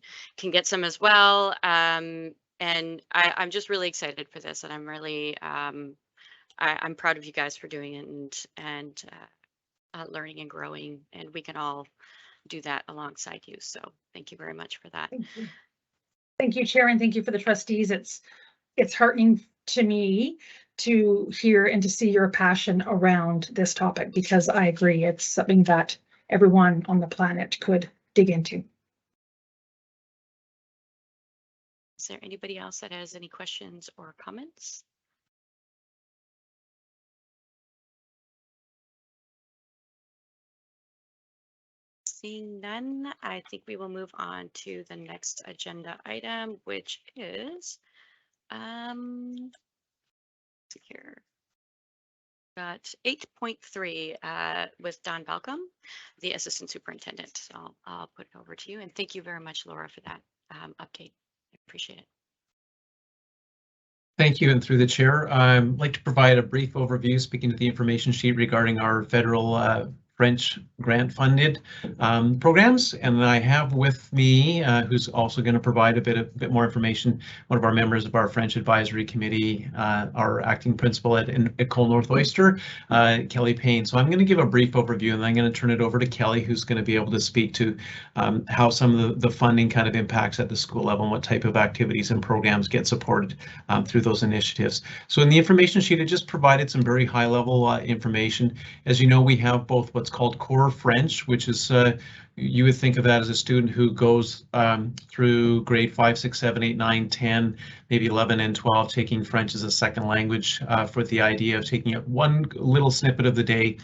get some as well. And I'm just really excited for this, and I'm really I'm proud of you guys for doing it and learning and growing, and we can all do that alongside you. So thank you very much for that. Thank you, Chair, and thank you for the trustees. It's heartening to me to hear and to see your passion around this topic, because I agree it's something that everyone on the planet could dig into. Is there anybody else that has any questions or comments? Seeing none, I think we will move on to the next agenda item, which is let's see here. Got 8.3 with Don Balcom, the Assistant Superintendent. So I'll put it over to you. And thank you very much, Laura, for that update. I appreciate it. Thank you, and through the chair, I'd like to provide a brief overview, speaking to the information sheet regarding our federal French grant-funded programs, and I have with me, who's also going to provide a bit more information, one of our members of our French Advisory Committee, our acting principal at École North Oyster, Kelly Payne. So I'm going to give a brief overview, and then I'm going to turn it over to Kelly, who's going to be able to speak to how some of the funding kind of impacts at the school level and what type of activities and programs get supported through those initiatives. So in the information sheet, it just provided some very high-level information. As you know, we have both what's called Core French, which is you would think of that as a student who goes through grade 5, 6, 7, 8, 9, 10, maybe 11 and 12, taking French as a second language for the idea of taking it one little snippet of the day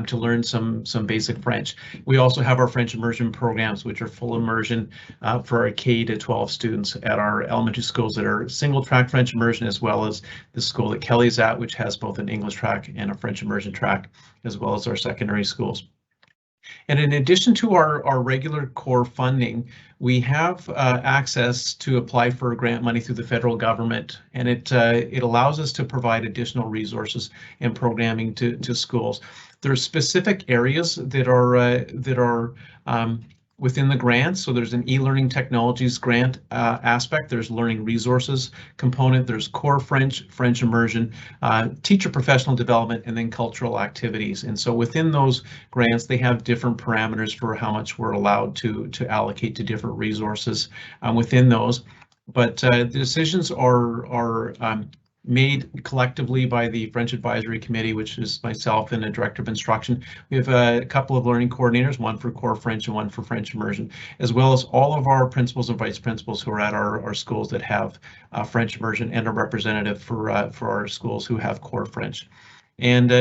to learn some basic French. We also have our French immersion programs, which are full immersion for our K to 12 students at our elementary schools that are single track French immersion, as well as the school that Kelly's at, which has both an English track and a French immersion track, as well as our secondary schools. And in addition to our regular core funding, we have access to apply for grant money through the federal government, and it allows us to provide additional resources and programming to schools. There are specific areas that are within the grant. So there's an e-learning technologies grant aspect, there's learning resources component, there's core French immersion, teacher professional development, and then cultural activities. And so within those grants, they have different parameters for how much we're allowed to allocate to different resources within those. But the decisions are made collectively by the French Advisory Committee, which is myself and a Director of Instruction. We have a couple of learning coordinators, one for Core French and one for French Immersion, as well as all of our principals and vice principals who are at our schools that have French Immersion, and a representative for our schools who have Core French. And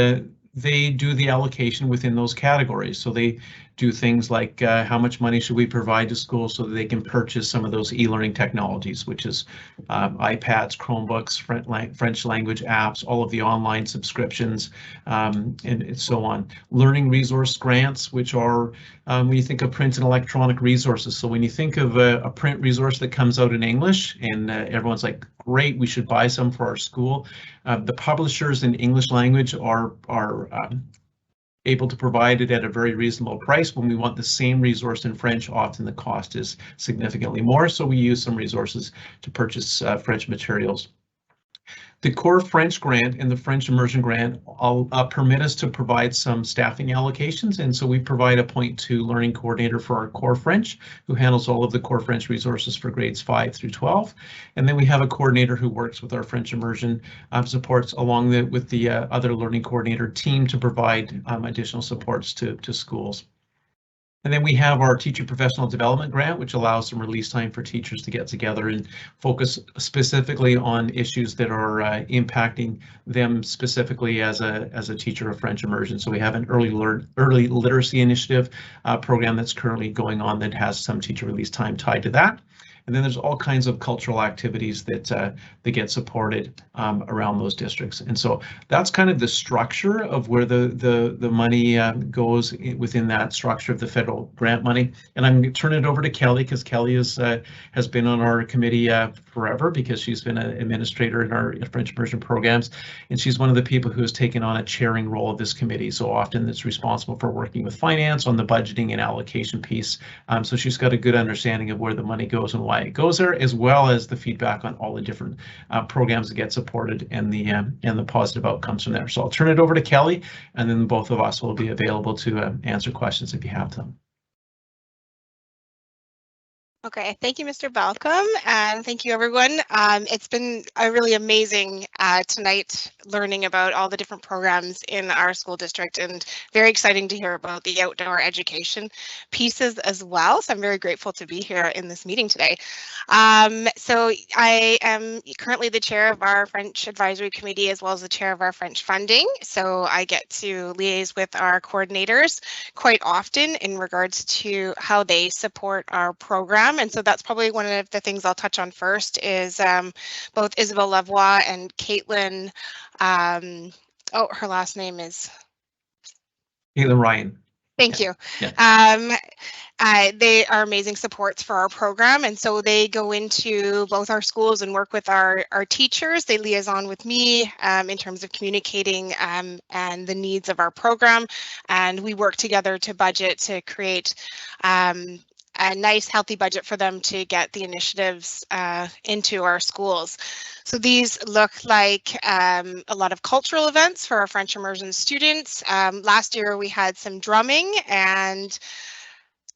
they do the allocation within those categories. So they do things like how much money should we provide to schools so that they can purchase some of those e-learning technologies, which is iPads, Chromebooks, French language apps, all of the online subscriptions, and so on. Learning resource grants, which are when you think of print and electronic resources. So when you think of a print resource that comes out in English and everyone's like, great, we should buy some for our school. The publishers in English language are able to provide it at a very reasonable price. When we want the same resource in French, often the cost is significantly more, so we use some resources to purchase French materials. The Core French grant and the French Immersion grant permit us to provide some staffing allocations, and so we provide a .2 learning coordinator for our Core French, who handles all of the Core French resources for grades 5 through 12. And then we have a coordinator who works with our French Immersion supports along with the other learning coordinator team to provide additional supports to schools. And then we have our teacher professional development grant, which allows some release time for teachers to get together and focus specifically on issues that are impacting them specifically as a teacher of French immersion. So we have an early literacy initiative program that's currently going on that has some teacher release time tied to that. And then there's all kinds of cultural activities that get supported around those districts. And so that's kind of the structure of where the money goes within that structure of the federal grant money. And I'm going to turn it over to Kelly, because Kelly has been on our committee forever, because she's been an administrator in our French immersion programs. And she's one of the people who has taken on a chairing role of this committee. So often it's responsible for working with finance on the budgeting and allocation piece. So she's got a good understanding of where the money goes and why it goes there, as well as the feedback on all the different programs that get supported and the positive outcomes from there. So I'll turn it over to Kelly, and then both of us will be available to answer questions if you have them. Okay, thank you, Mr. Balcom, and thank you, everyone. It's been a really amazing tonight learning about all the different programs in our school district, and very exciting to hear about the outdoor education pieces as well. So I'm very grateful to be here in this meeting today. So I am currently the chair of our French Advisory Committee as well as the chair of our French funding. So I get to liaise with our coordinators quite often in regards to how they support our program. And so that's probably one of the things I'll touch on first is both Isabel Lavoie and Caitlin. Oh, her last name is Caitlin Ryan. Thank you. Yeah. They are amazing supports for our program, and so they go into both our schools and work with our teachers. They liaison with me in terms of communicating and the needs of our program, and we work together to budget to create a nice, healthy budget for them to get the initiatives into our schools. So these look like a lot of cultural events for our French immersion students. Last year we had some drumming, and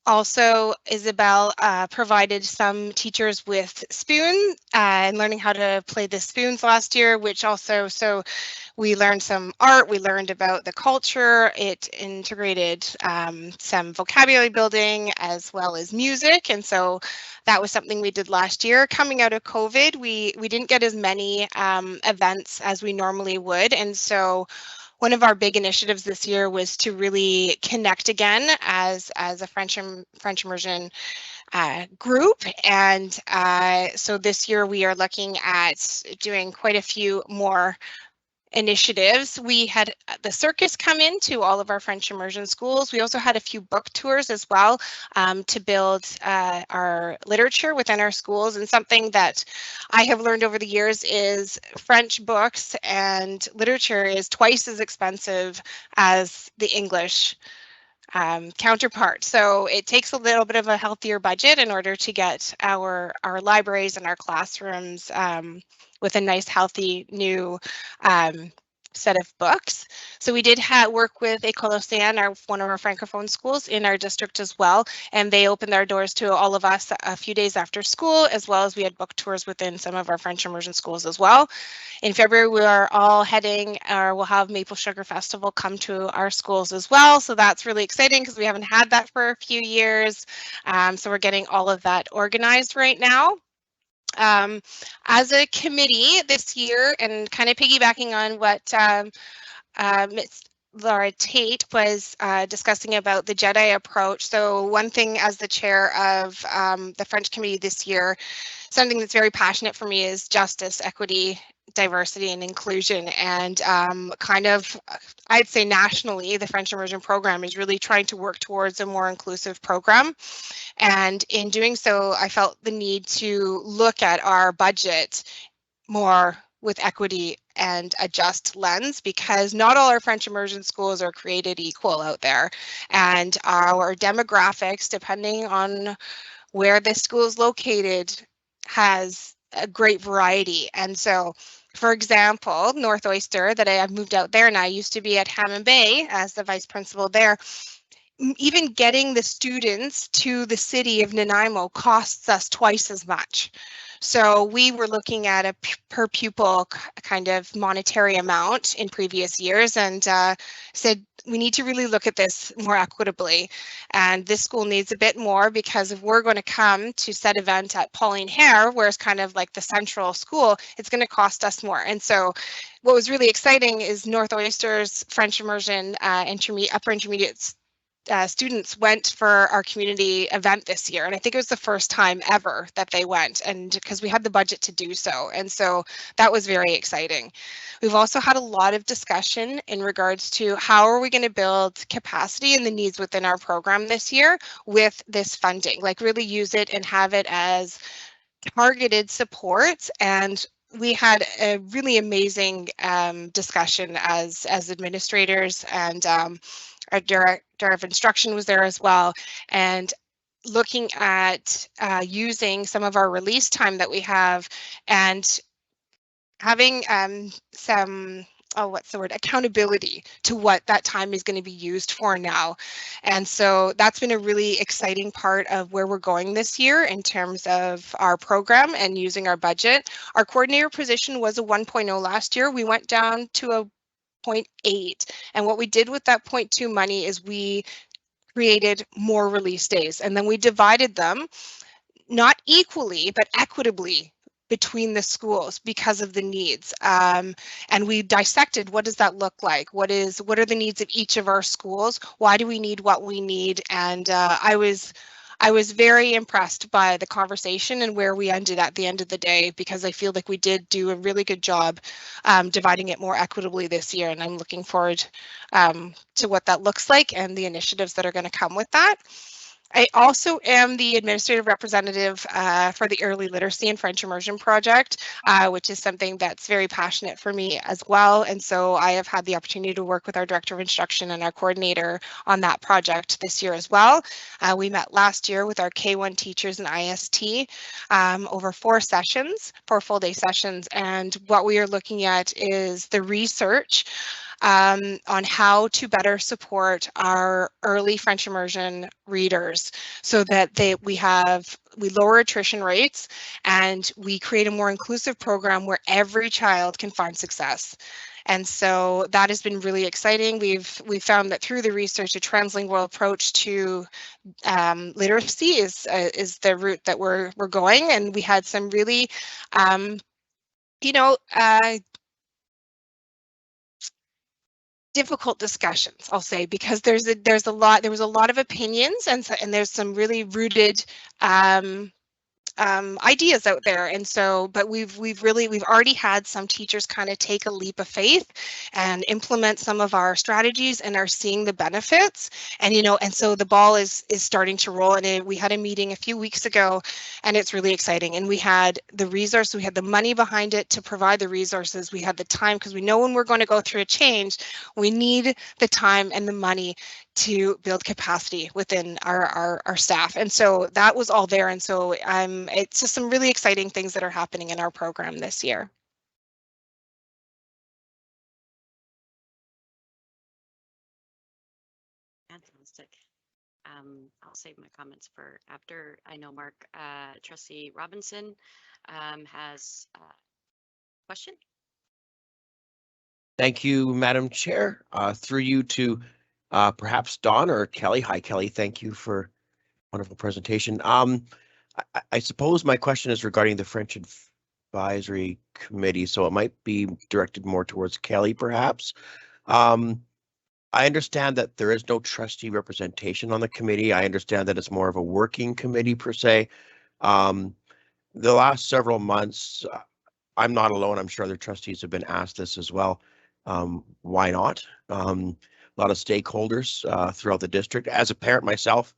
also Isabel provided some teachers with spoon and learning how to play the spoons last year, which also, so we learned some art, we learned about the culture, it integrated some vocabulary building as well as music, and so that was something we did last year. Coming out of COVID, we didn't get as many events as we normally would, and so one of our big initiatives this year was to really connect again as a French immersion group, and so this year we are looking at doing quite a few more initiatives. We had the circus come into all of our French immersion schools. We also had a few book tours as well to build our literature within our schools. And something that I have learned over the years is French books and literature is twice as expensive as the English counterpart. So it takes a little bit of a healthier budget in order to get our libraries and our classrooms with a nice, healthy, new set of books. So we did work with École Océane, one of our Francophone schools in our district as well, and they opened their doors to all of us a few days after school, as well as we had book tours within some of our French immersion schools as well. In February, we are all heading, or we'll have Maple Sugar Festival come to our schools as well. So that's really exciting because we haven't had that for a few years. So we're getting all of that organized right now. As a committee this year, and kind of piggybacking on what Ms. Laura Tate was discussing about the JEDI approach. So one thing as the chair of the French committee this year, something that's very passionate for me is justice, equity, diversity and inclusion, and kind of, I'd say nationally, the French immersion program is really trying to work towards a more inclusive program. And in doing so, I felt the need to look at our budget more with equity and a just lens, because not all our French immersion schools are created equal out there. And our demographics, depending on where the school is located, has a great variety. And so, for example, North Oyster, that I've moved out there and I used to be at Hammond Bay as the vice principal there, even getting the students to the city of Nanaimo costs us twice as much. So we were looking at a per pupil kind of monetary amount in previous years, and said we need to really look at this more equitably. And this school needs a bit more, because if we're going to come to said event at Pauline Hare, where it's kind of like the central school, it's going to cost us more. And so what was really exciting is North Oyster's French immersion upper intermediate students went for our community event this year, and I think it was the first time ever that they went, and because we had the budget to do so, and so that was very exciting. We've also had a lot of discussion in regards to how are we going to build capacity and the needs within our program this year with this funding, like really use it and have it as targeted support. And we had a really amazing discussion as administrators, and our director of instruction was there as well, and looking at using some of our release time that we have and having some what's the word, accountability to what that time is going to be used for now. And so that's been a really exciting part of where we're going this year in terms of our program and using our budget. Our coordinator position was a 1.0 last year. We went down to a 0.8. And what we did with that 0.2 money is we created more release days, and then we divided them not equally, but equitably between the schools because of the needs. And we dissected, what does that look like? What are the needs of each of our schools? Why do we need what we need? And I was very impressed by the conversation and where we ended at the end of the day, because I feel like we did do a really good job dividing it more equitably this year. And I'm looking forward to what that looks like and the initiatives that are going to come with that. I also am the administrative representative for the Early Literacy and French Immersion Project, which is something that's very passionate for me as well. And so I have had the opportunity to work with our Director of Instruction and our coordinator on that project this year as well. We met last year with our K1 teachers and IST over 4 full-day sessions. And what we are looking at is the research on how to better support our early French immersion readers so that we lower attrition rates and we create a more inclusive program where every child can find success. And so that has been really exciting. We've found that through the research, a translingual approach to literacy is the route that we're going. And we had some really, difficult discussions, I'll say, because there was a lot of opinions, and there's some really rooted ideas out there. And so, but we've already had some teachers kind of take a leap of faith and implement some of our strategies and are seeing the benefits. And and so the ball is starting to roll. And we had a meeting a few weeks ago, and it's really exciting. And we had the resource, we had the money behind it to provide the resources. We had the time, because we know when we're going to go through a change, we need the time and the money to build capacity within our staff. And so that was all there. And so it's just some really exciting things that are happening in our program this year. Fantastic. I'll save my comments for after. I know Mark, Trustee Robinson has a question. Thank you, Madam Chair. Through you to perhaps Don or Kelly. Hi, Kelly. Thank you for a wonderful presentation. I suppose my question is regarding the French Advisory Committee, so it might be directed more towards Kelly, perhaps. I understand that there is no trustee representation on the committee. I understand that it's more of a working committee per se. The last several months, I'm not alone. I'm sure other trustees have been asked this as well. Why not? A lot of stakeholders throughout the district. As a parent myself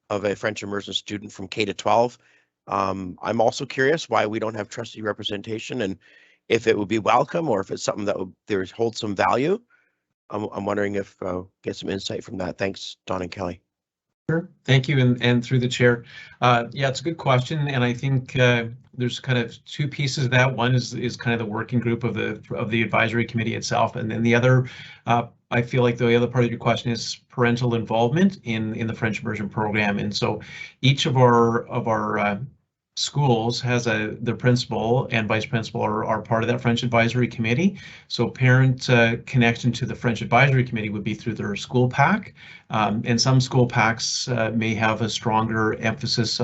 of a French immersion student from K to 12, I'm also curious why we don't have trustee representation, and if it would be welcome or if it's something that would hold some value. I'm wondering if get some insight from that. Thanks, Don and Kelly. Sure. Thank you, and through the chair. Yeah, it's a good question, and I think there's kind of 2 pieces of that. One is kind of the working group of the advisory committee itself, and then the other, I feel like the other part of your question is parental involvement in the French immersion program. And so each of our schools has the principal and vice principal are part of that French advisory committee. So parent connection to the French advisory committee would be through their school PAC, and some school PACs may have a stronger emphasis.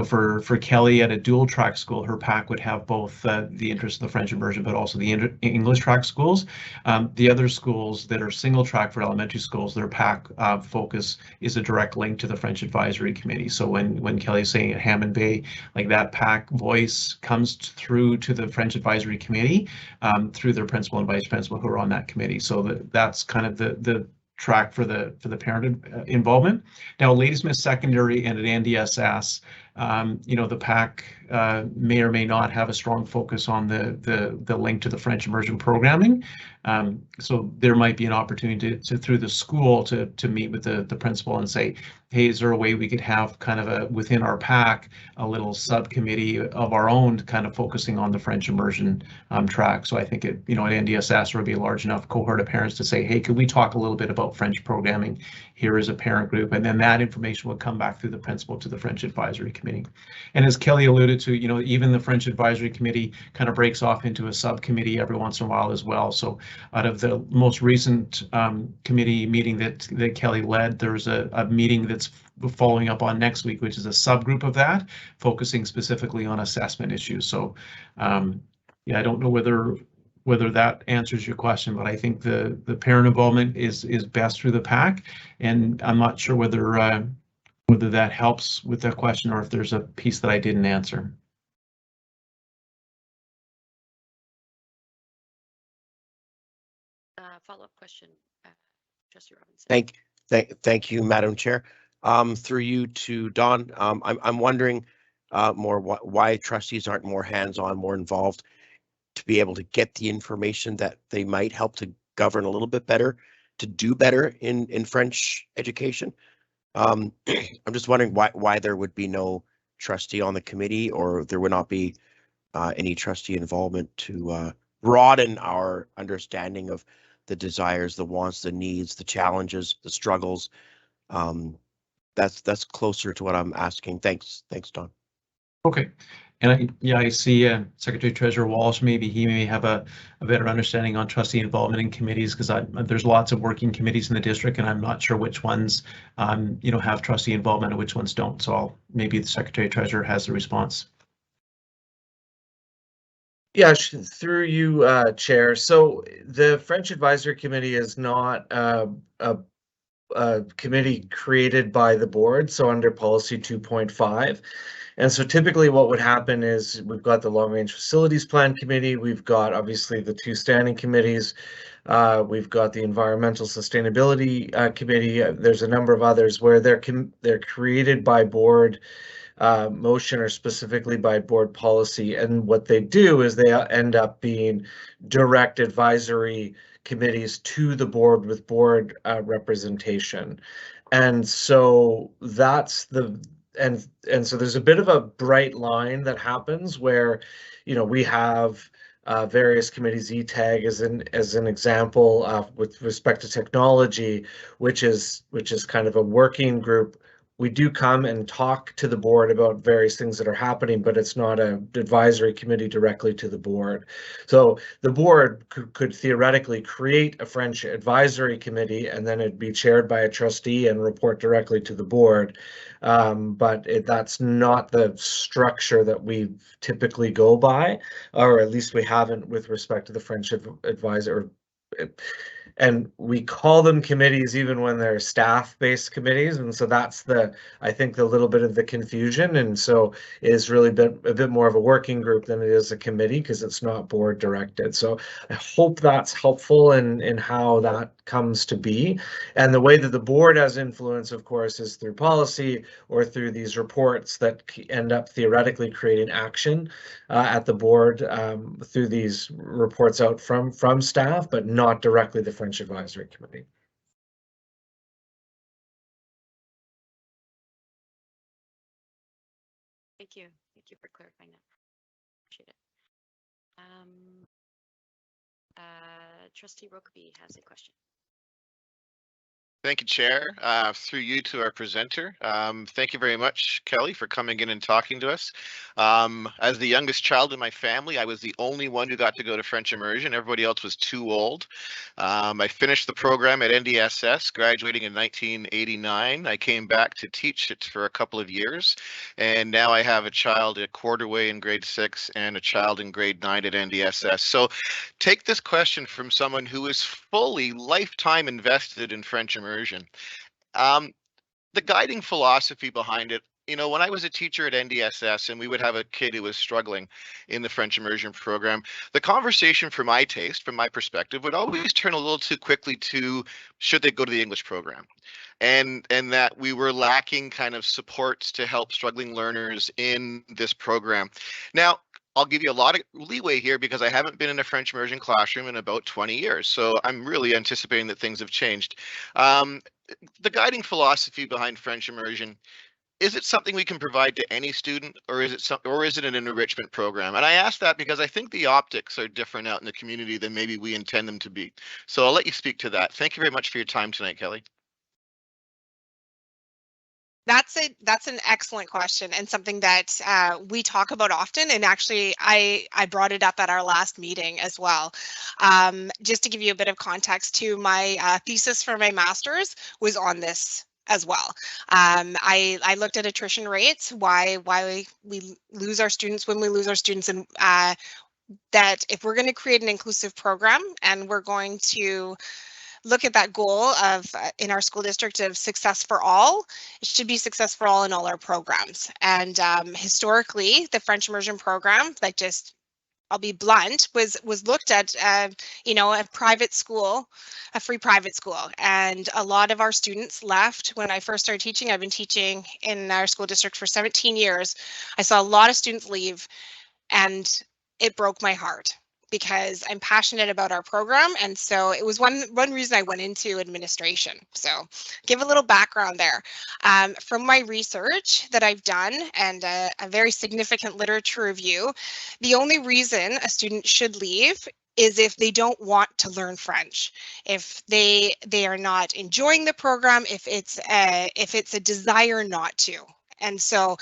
For Kelly at a dual track school, her PAC would have both the interest of the French immersion, but also the English track schools. The other schools that are single track for elementary schools, their PAC focus is a direct link to the French advisory committee. So when Kelly's saying at Hammond Bay, like that PAC voice comes through to the French advisory committee through their principal and vice principal who are on that committee. So that's kind of the track for the parent involvement. Now, Ladysmith Secondary and at NDSS, You know, the PAC may or may not have a strong focus on the link to the French immersion programming. So there might be an opportunity to through the school to meet with the principal and say, hey, is there a way we could have kind of a within our PAC a little subcommittee of our own kind of focusing on the French immersion track. So I think it, you know, at NDSS there would be a large enough cohort of parents to say, hey, could we talk a little bit about French programming here as a parent group? And then that information would come back through the principal to the French Advisory Committee. And as Kelly alluded to, you know, even the French Advisory Committee kind of breaks off into a subcommittee every once in a while as well. So out of the most recent committee meeting that Kelly led, there's a meeting that's following up on next week, which is a subgroup of that, focusing specifically on assessment issues. So yeah, I don't know whether that answers your question, but I think the parent involvement is best through the PAC, and I'm not sure whether that helps with that question or if there's a piece that I didn't answer. Follow-up question, Trustee Robinson. Thank you, Madam Chair. Through you to Don, I'm wondering more why trustees aren't more hands-on, more involved to be able to get the information that they might help to govern a little bit better, to do better in French education. I'm just wondering why there would be no trustee on the committee, or there would not be any trustee involvement to broaden our understanding of the desires, the wants, the needs, the challenges, the struggles. That's closer to what I'm asking. Thanks, Don. Okay. And I see Secretary Treasurer Walsh, maybe he may have a better understanding on trustee involvement in committees, because there's lots of working committees in the district and I'm not sure which ones you know, have trustee involvement and which ones don't. So maybe the Secretary Treasurer has the response. Yeah, through you, Chair. So the French Advisory Committee is not a committee created by the board, so under policy 2.5. And so typically what would happen is we've got the Long Range Facilities Plan Committee, we've got obviously the two standing committees, we've got the Environmental Sustainability Committee, there's a number of others where they're created by board motion or specifically by board policy, and what they do is they end up being direct advisory committees to the board with board representation. And so that's and so there's a bit of a bright line that happens where, you know, we have various committees, ETAG as an example with respect to technology, which is kind of a working group. We do come and talk to the board about various things that are happening, but it's not an advisory committee directly to the board. So the board could theoretically create a French advisory committee and then it'd be chaired by a trustee and report directly to the board. But that's not the structure that we typically go by, or at least we haven't with respect to the French advisor. And we call them committees even when they're staff-based committees, and so that's I think the little bit of the confusion, and so it is really a bit more of a working group than it is a committee because it's not board directed. So I hope that's helpful in how that comes to be. And the way that the board has influence, of course, is through policy or through these reports that end up theoretically creating action at the board through these reports out from staff, but not directly the French Advisory Committee. Thank you. Thank you for clarifying that. Appreciate it. Trustee Rokeby has a question. Thank you, Chair. Through you to our presenter. Thank you very much, Kelly, for coming in and talking to us. As the youngest child in my family, I was the only one who got to go to French immersion. Everybody else was too old. I finished the program at NDSS, graduating in 1989. I came back to teach it for a couple of years, and now I have a child at Quarterway in grade 6 and a child in grade 9 at NDSS. So take this question from someone who is fully lifetime invested in French immersion. The guiding philosophy behind it you know, when I was a teacher at NDSS and we would have a kid who was struggling in the French immersion program, the conversation for my taste, from my perspective, would always turn a little too quickly to should they go to the English program? And that we were lacking kind of supports to help struggling learners in this program. Now, I'll give you a lot of leeway here because I haven't been in a French immersion classroom in about 20 years. So I'm really anticipating that things have changed. The guiding philosophy behind French immersion, is it something we can provide to any student, or is it an enrichment program? And I ask that because I think the optics are different out in the community than maybe we intend them to be. So I'll let you speak to that. Thank you very much for your time tonight, Kelly. That's an excellent question, and something that we talk about often. And actually, I brought it up at our last meeting as well. Just to give you a bit of context, to my thesis for my master's was on this as well. I looked at attrition rates, why we lose our students when we lose our students, and that if we're going to create an inclusive program and we're going to look at that goal of in our school district of success for all, it should be success for all in all our programs. And historically, the French immersion program, like, just, I'll be blunt, was looked at, you know, a private school, a free private school. And a lot of our students left when I first started teaching. I've been teaching in our school district for 17 years. I saw a lot of students leave, and it broke my heart, because I'm passionate about our program. And so it was one reason I went into administration. So give a little background there. From my research that I've done and a very significant literature review, the only reason a student should leave is if they don't want to learn French, if they are not enjoying the program, if it's a desire not to. And so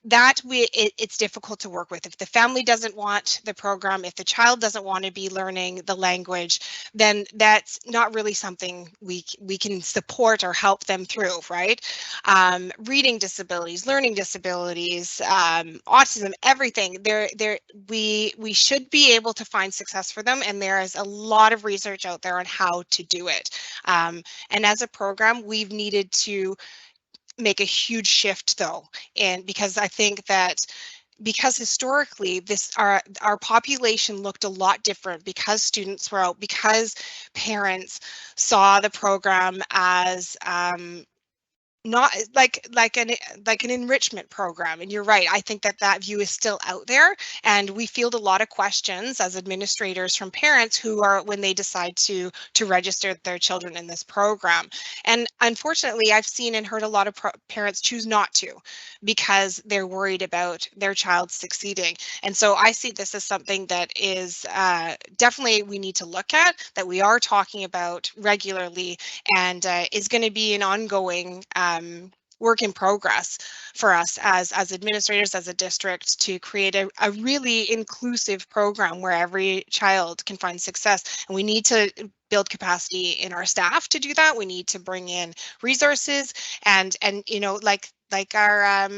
that it's difficult to work with. If the family doesn't want the program, if the child doesn't want to be learning the language, then that's not really something we can support or help them through, right? Reading disabilities, learning disabilities, autism, everything. We should be able to find success for them, and there is a lot of research out there on how to do it. And as a program, we've needed to make a huge shift, though, and because I think that because historically our population looked a lot different, because students were out, because parents saw the program as not like an enrichment program. And you're right, I think that view is still out there, and we field a lot of questions as administrators from parents who are, when they decide to register their children in this program. And unfortunately, I've seen and heard a lot of parents choose not to, because they're worried about their child succeeding. And so I see this as something that is definitely we need to look at, that we are talking about regularly, and is going to be an ongoing work in progress for us as administrators, as a district, to create a really inclusive program where every child can find success. And we need to build capacity in our staff to do that. We need to bring in resources, and you know, like our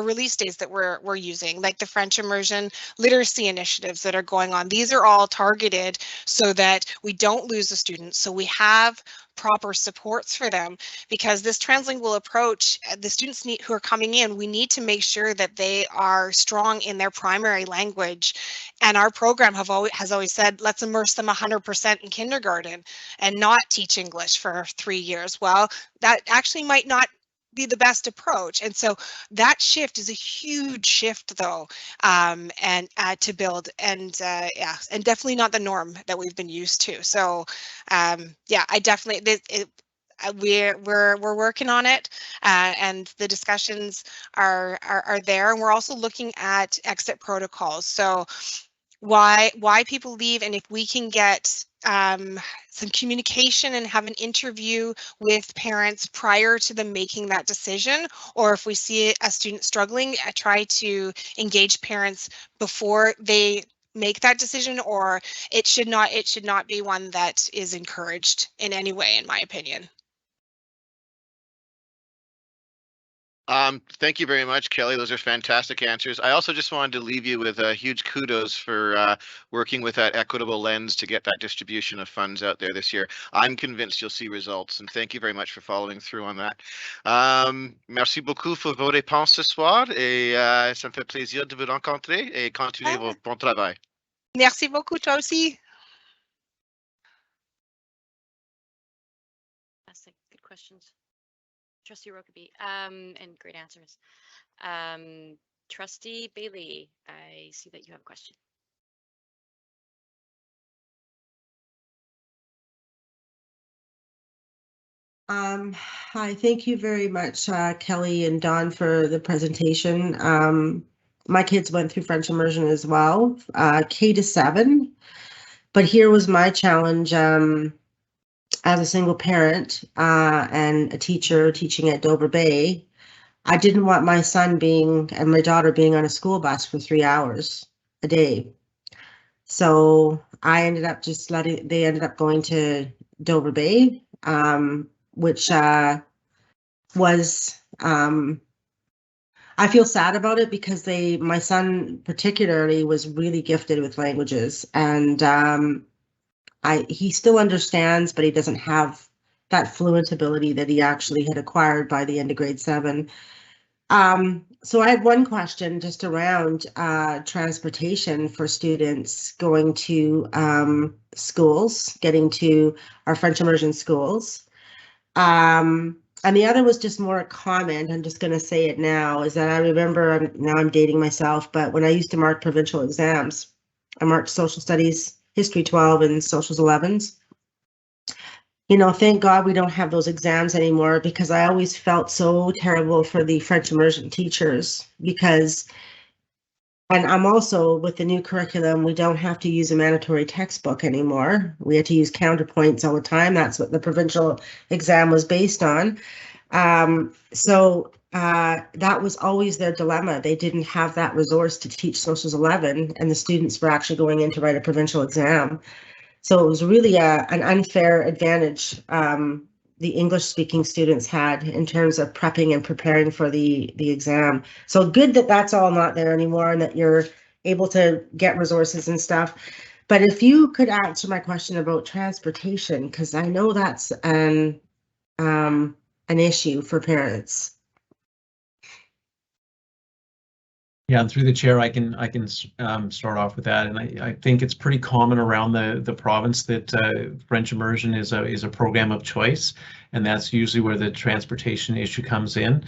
release days that we're using, like the French immersion literacy initiatives that are going on. These are all targeted so that we don't lose the students, so we have proper supports for them, because this translingual approach, the students who are coming in, we need to make sure that they are strong in their primary language. And our program has always said, let's immerse them 100% in kindergarten and not teach English for 3 years. Well, that actually might not be the best approach. And so that shift is a huge shift, though, and to build, and yeah, and definitely not the norm that we've been used to. So yeah, I definitely, we're working on it, and the discussions are there, and we're also looking at exit protocols. So why people leave, and if we can get some communication and have an interview with parents prior to them making that decision, or if we see a student struggling, try to engage parents before they make that decision, or it should not be one that is encouraged in any way, in my opinion. Thank you very much, Kelly. Those are fantastic answers. I also just wanted to leave you with a huge kudos for working with that equitable lens to get that distribution of funds out there this year. I'm convinced you'll see results, and thank you very much for following through on that. Merci beaucoup pour vos réponses ce soir, et ça me fait plaisir de vous rencontrer et continuer vos bon travail. Merci beaucoup, toi aussi. Fantastic, good questions. Trustee Rokeby, and great answers. Trustee Bailey, I see that you have a question. Hi, thank you very much, Kelly and Don, for the presentation. My kids went through French immersion as well, K to 7. But here was my challenge as a single parent and a teacher teaching at Dover Bay. I didn't want my son and my daughter being on a school bus for 3 hours a day. So I ended up they ended up going to Dover Bay, which was, I feel sad about it because my son particularly was really gifted with languages, and he still understands, but he doesn't have that fluent ability that he actually had acquired by the end of grade 7. So I had one question just around transportation for students going to schools, getting to our French immersion schools. And the other was just more a comment, I'm just going to say it now, is that I remember, now I'm dating myself, but when I used to mark provincial exams, I marked social studies, history 12, and socials 11s. You know, thank God we don't have those exams anymore, because I always felt so terrible for the French immersion teachers, because, and I'm also, with the new curriculum, we don't have to use a mandatory textbook anymore. We have to use counterpoints all the time. That's what the provincial exam was based on. So that was always their dilemma. They didn't have that resource to teach socials 11, and the students were actually going in to write a provincial exam. So it was really an unfair advantage the English-speaking students had in terms of prepping and preparing for the exam. So good that that's all not there anymore and that you're able to get resources and stuff. But if you could answer my question about transportation, because I know that's an issue for parents. Yeah, and through the chair, I can start off with that, and I think it's pretty common around the province that French immersion is a program of choice, and that's usually where the transportation issue comes in.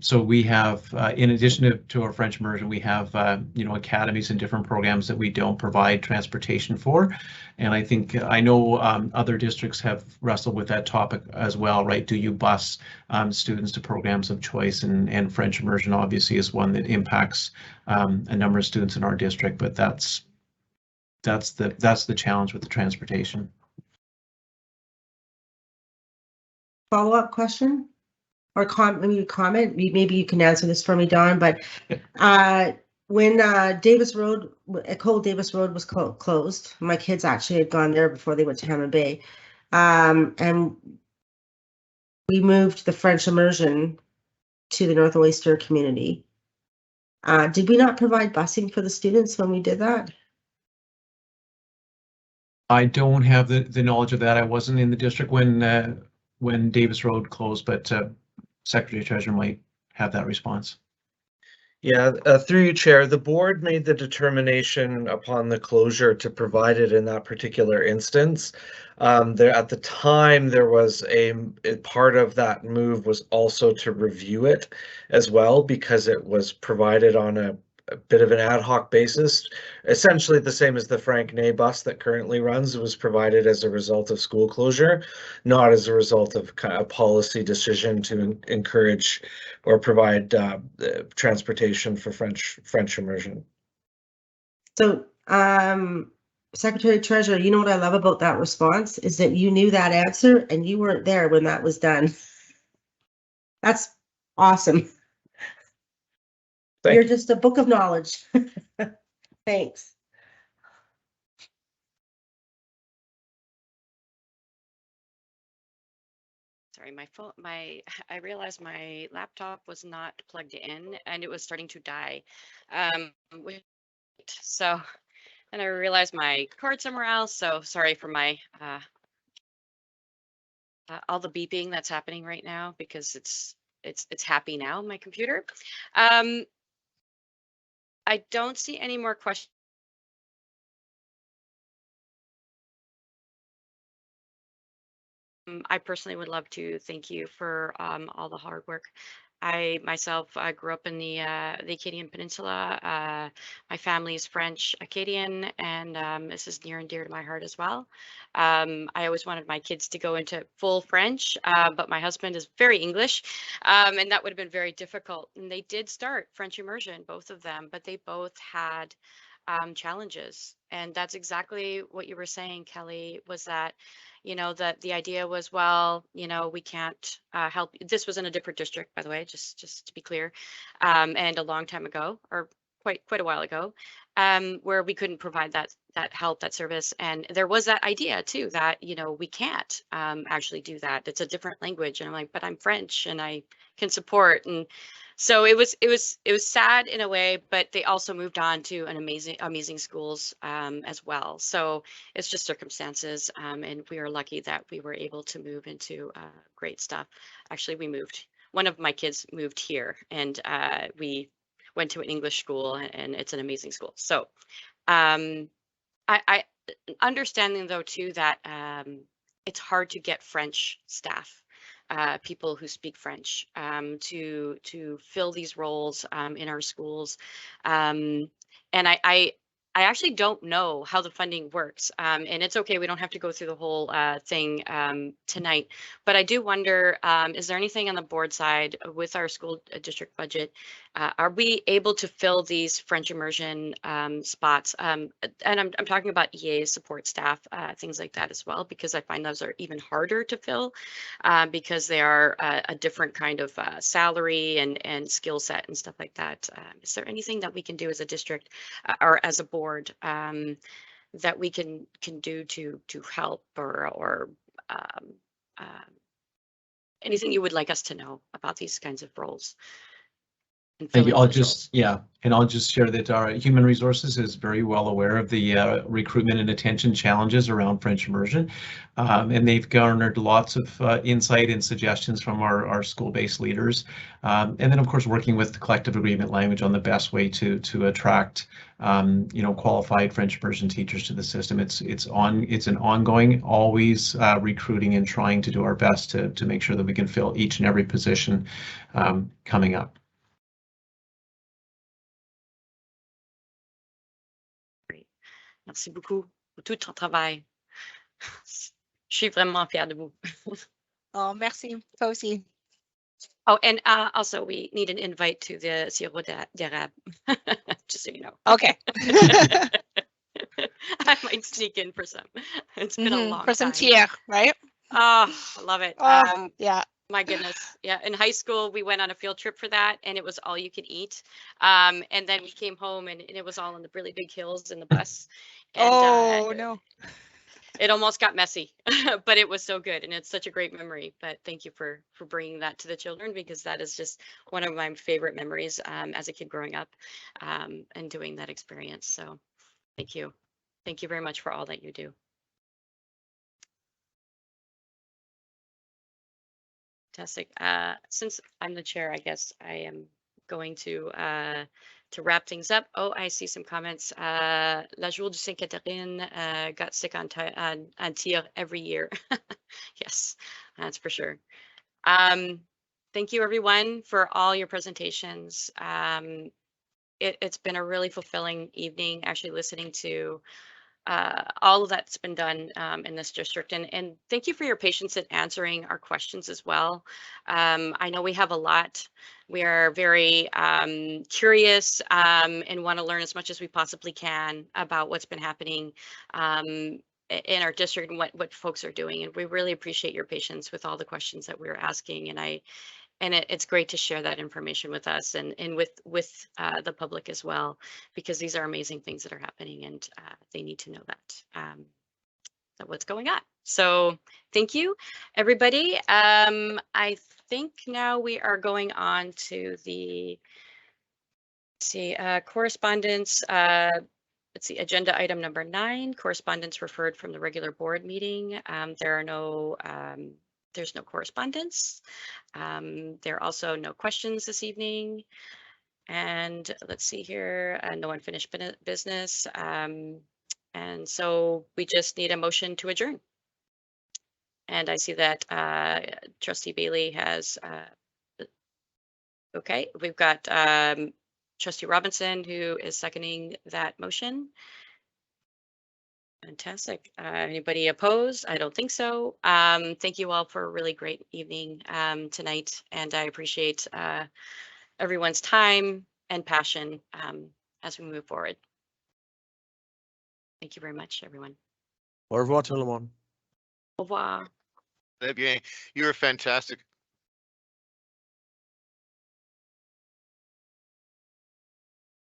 So we have, in addition to our French immersion, we have academies and different programs that we don't provide transportation for, and I know other districts have wrestled with that topic as well, right? Do you bus students to programs of choice, and French immersion obviously is one that impacts a number of students in our district, but that's the challenge with the transportation. Follow-up question or comment? Maybe you can answer this for me, Don, but when Davis Road, Cole Davis Road was closed, my kids actually had gone there before they went to Hammond Bay, and we moved the French immersion to the North Oyster community. Did we not provide busing for the students when we did that? I don't have the knowledge of that. I wasn't in the district when Davis Road closed, but Secretary Treasurer might have that response. Yeah, through you, Chair, the board made the determination upon the closure to provide it in that particular instance. There at the time, there was a part of that move was also to review it as well, because it was provided on a bit of an ad hoc basis, essentially the same as the Frank Ney bus that currently runs. It was provided as a result of school closure, not as a result of kind of policy decision to encourage or provide transportation for French immersion. So, Secretary Treasurer, you know what I love about that response is that you knew that answer and you weren't there when that was done. That's awesome. You're just a book of knowledge. Thanks. Sorry, my phone, I realized my laptop was not plugged in and it was starting to die. Wait, so, and I realized my card somewhere else. So sorry for my, all the beeping that's happening right now because it's happy now, my computer. I don't see any more questions. I personally would love to thank you for all the hard work. I myself grew up in the Acadian Peninsula. My family is French Acadian, and this is near and dear to my heart as well. I always wanted my kids to go into full French, but my husband is very English, and that would have been very difficult. And they did start French immersion, both of them, but they both had challenges. And that's exactly what you were saying, Kelly, was that, you know, that the idea was, well, you know, we can't help. This was in a different district, by the way, just to be clear, and a long time ago, or quite a while ago, where we couldn't provide that help, that service. And there was that idea too, that, you know, we can't actually do that. It's a different language. And I'm like, but I'm French and I can support. And so it was sad in a way, but they also moved on to an amazing schools as well. So it's just circumstances, and we are lucky that we were able to move into great stuff. Actually, one of my kids moved here, and we went to an English school, and it's an amazing school. So I understanding though too that it's hard to get French staff. People who speak French to fill these roles in our schools. And I actually don't know how the funding works, and it's okay. We don't have to go through the whole thing tonight, but I do wonder, is there anything on the board side with our school district budget? Are we able to fill these French immersion spots? And I'm talking about EA support staff, things like that as well, because I find those are even harder to fill because they are a different kind of salary and skill set and stuff like that. Is there anything that we can do as a district or as a board that we can do to help, or anything you would like us to know about these kinds of roles? Thank you. I'll just share that our human resources is very well aware of the recruitment and attention challenges around French immersion, and they've garnered lots of insight and suggestions from our school-based leaders, and then of course working with the collective agreement language on the best way to attract you know, qualified French immersion teachers to the system. It's an ongoing, always recruiting and trying to do our best to make sure that we can fill each and every position coming up. Merci beaucoup pour tout ton travail. Je suis vraiment fière de vous. Oh, merci. Toi aussi. Oh, and also we need an invite to the sirop d'érable, just so you know. Okay. I might sneak in for some. It's been a long for some time. tiers, right? Oh, I love it. Oh, yeah. My goodness. Yeah. In high school, we went on a field trip for that, and it was all you could eat. And then we came home, and it was all on the really big hills in the bus. And, no. It almost got messy, but it was so good, and it's such a great memory. But thank you for bringing that to the children, because that is just one of my favorite memories as a kid growing up and doing that experience. So thank you. Thank you very much for all that you do. Fantastic. Since I'm the chair, I guess I am going to wrap things up. Oh, I see some comments. La Jour du Sainte-Catherine got sick on tir every year. Yes, that's for sure. Thank you, everyone, for all your presentations. It's been a really fulfilling evening, actually listening to all of that's been done in this district. And thank you for your patience in answering our questions as well. I know we have a lot. We are very curious and want to learn as much as we possibly can about what's been happening in our district and what folks are doing. And we really appreciate your patience with all the questions that we were asking. And it's great to share that information with us and with the public as well, because these are amazing things that are happening, and they need to know that. what's going on. So thank you, everybody. I think now we are going on to the correspondence. Let's see, agenda item number 9, correspondence referred from the regular board meeting. There's no correspondence. There are also no questions this evening. And let's see here, no unfinished business. And so we just need a motion to adjourn. And I see that Trustee Bailey has, okay, we've got Trustee Robinson who is seconding that motion. Fantastic. Anybody opposed? I don't think so. Thank you all for a really great evening tonight, and I appreciate everyone's time and passion as we move forward. Thank you very much, everyone. Au revoir, tout le monde. Au revoir. You were fantastic.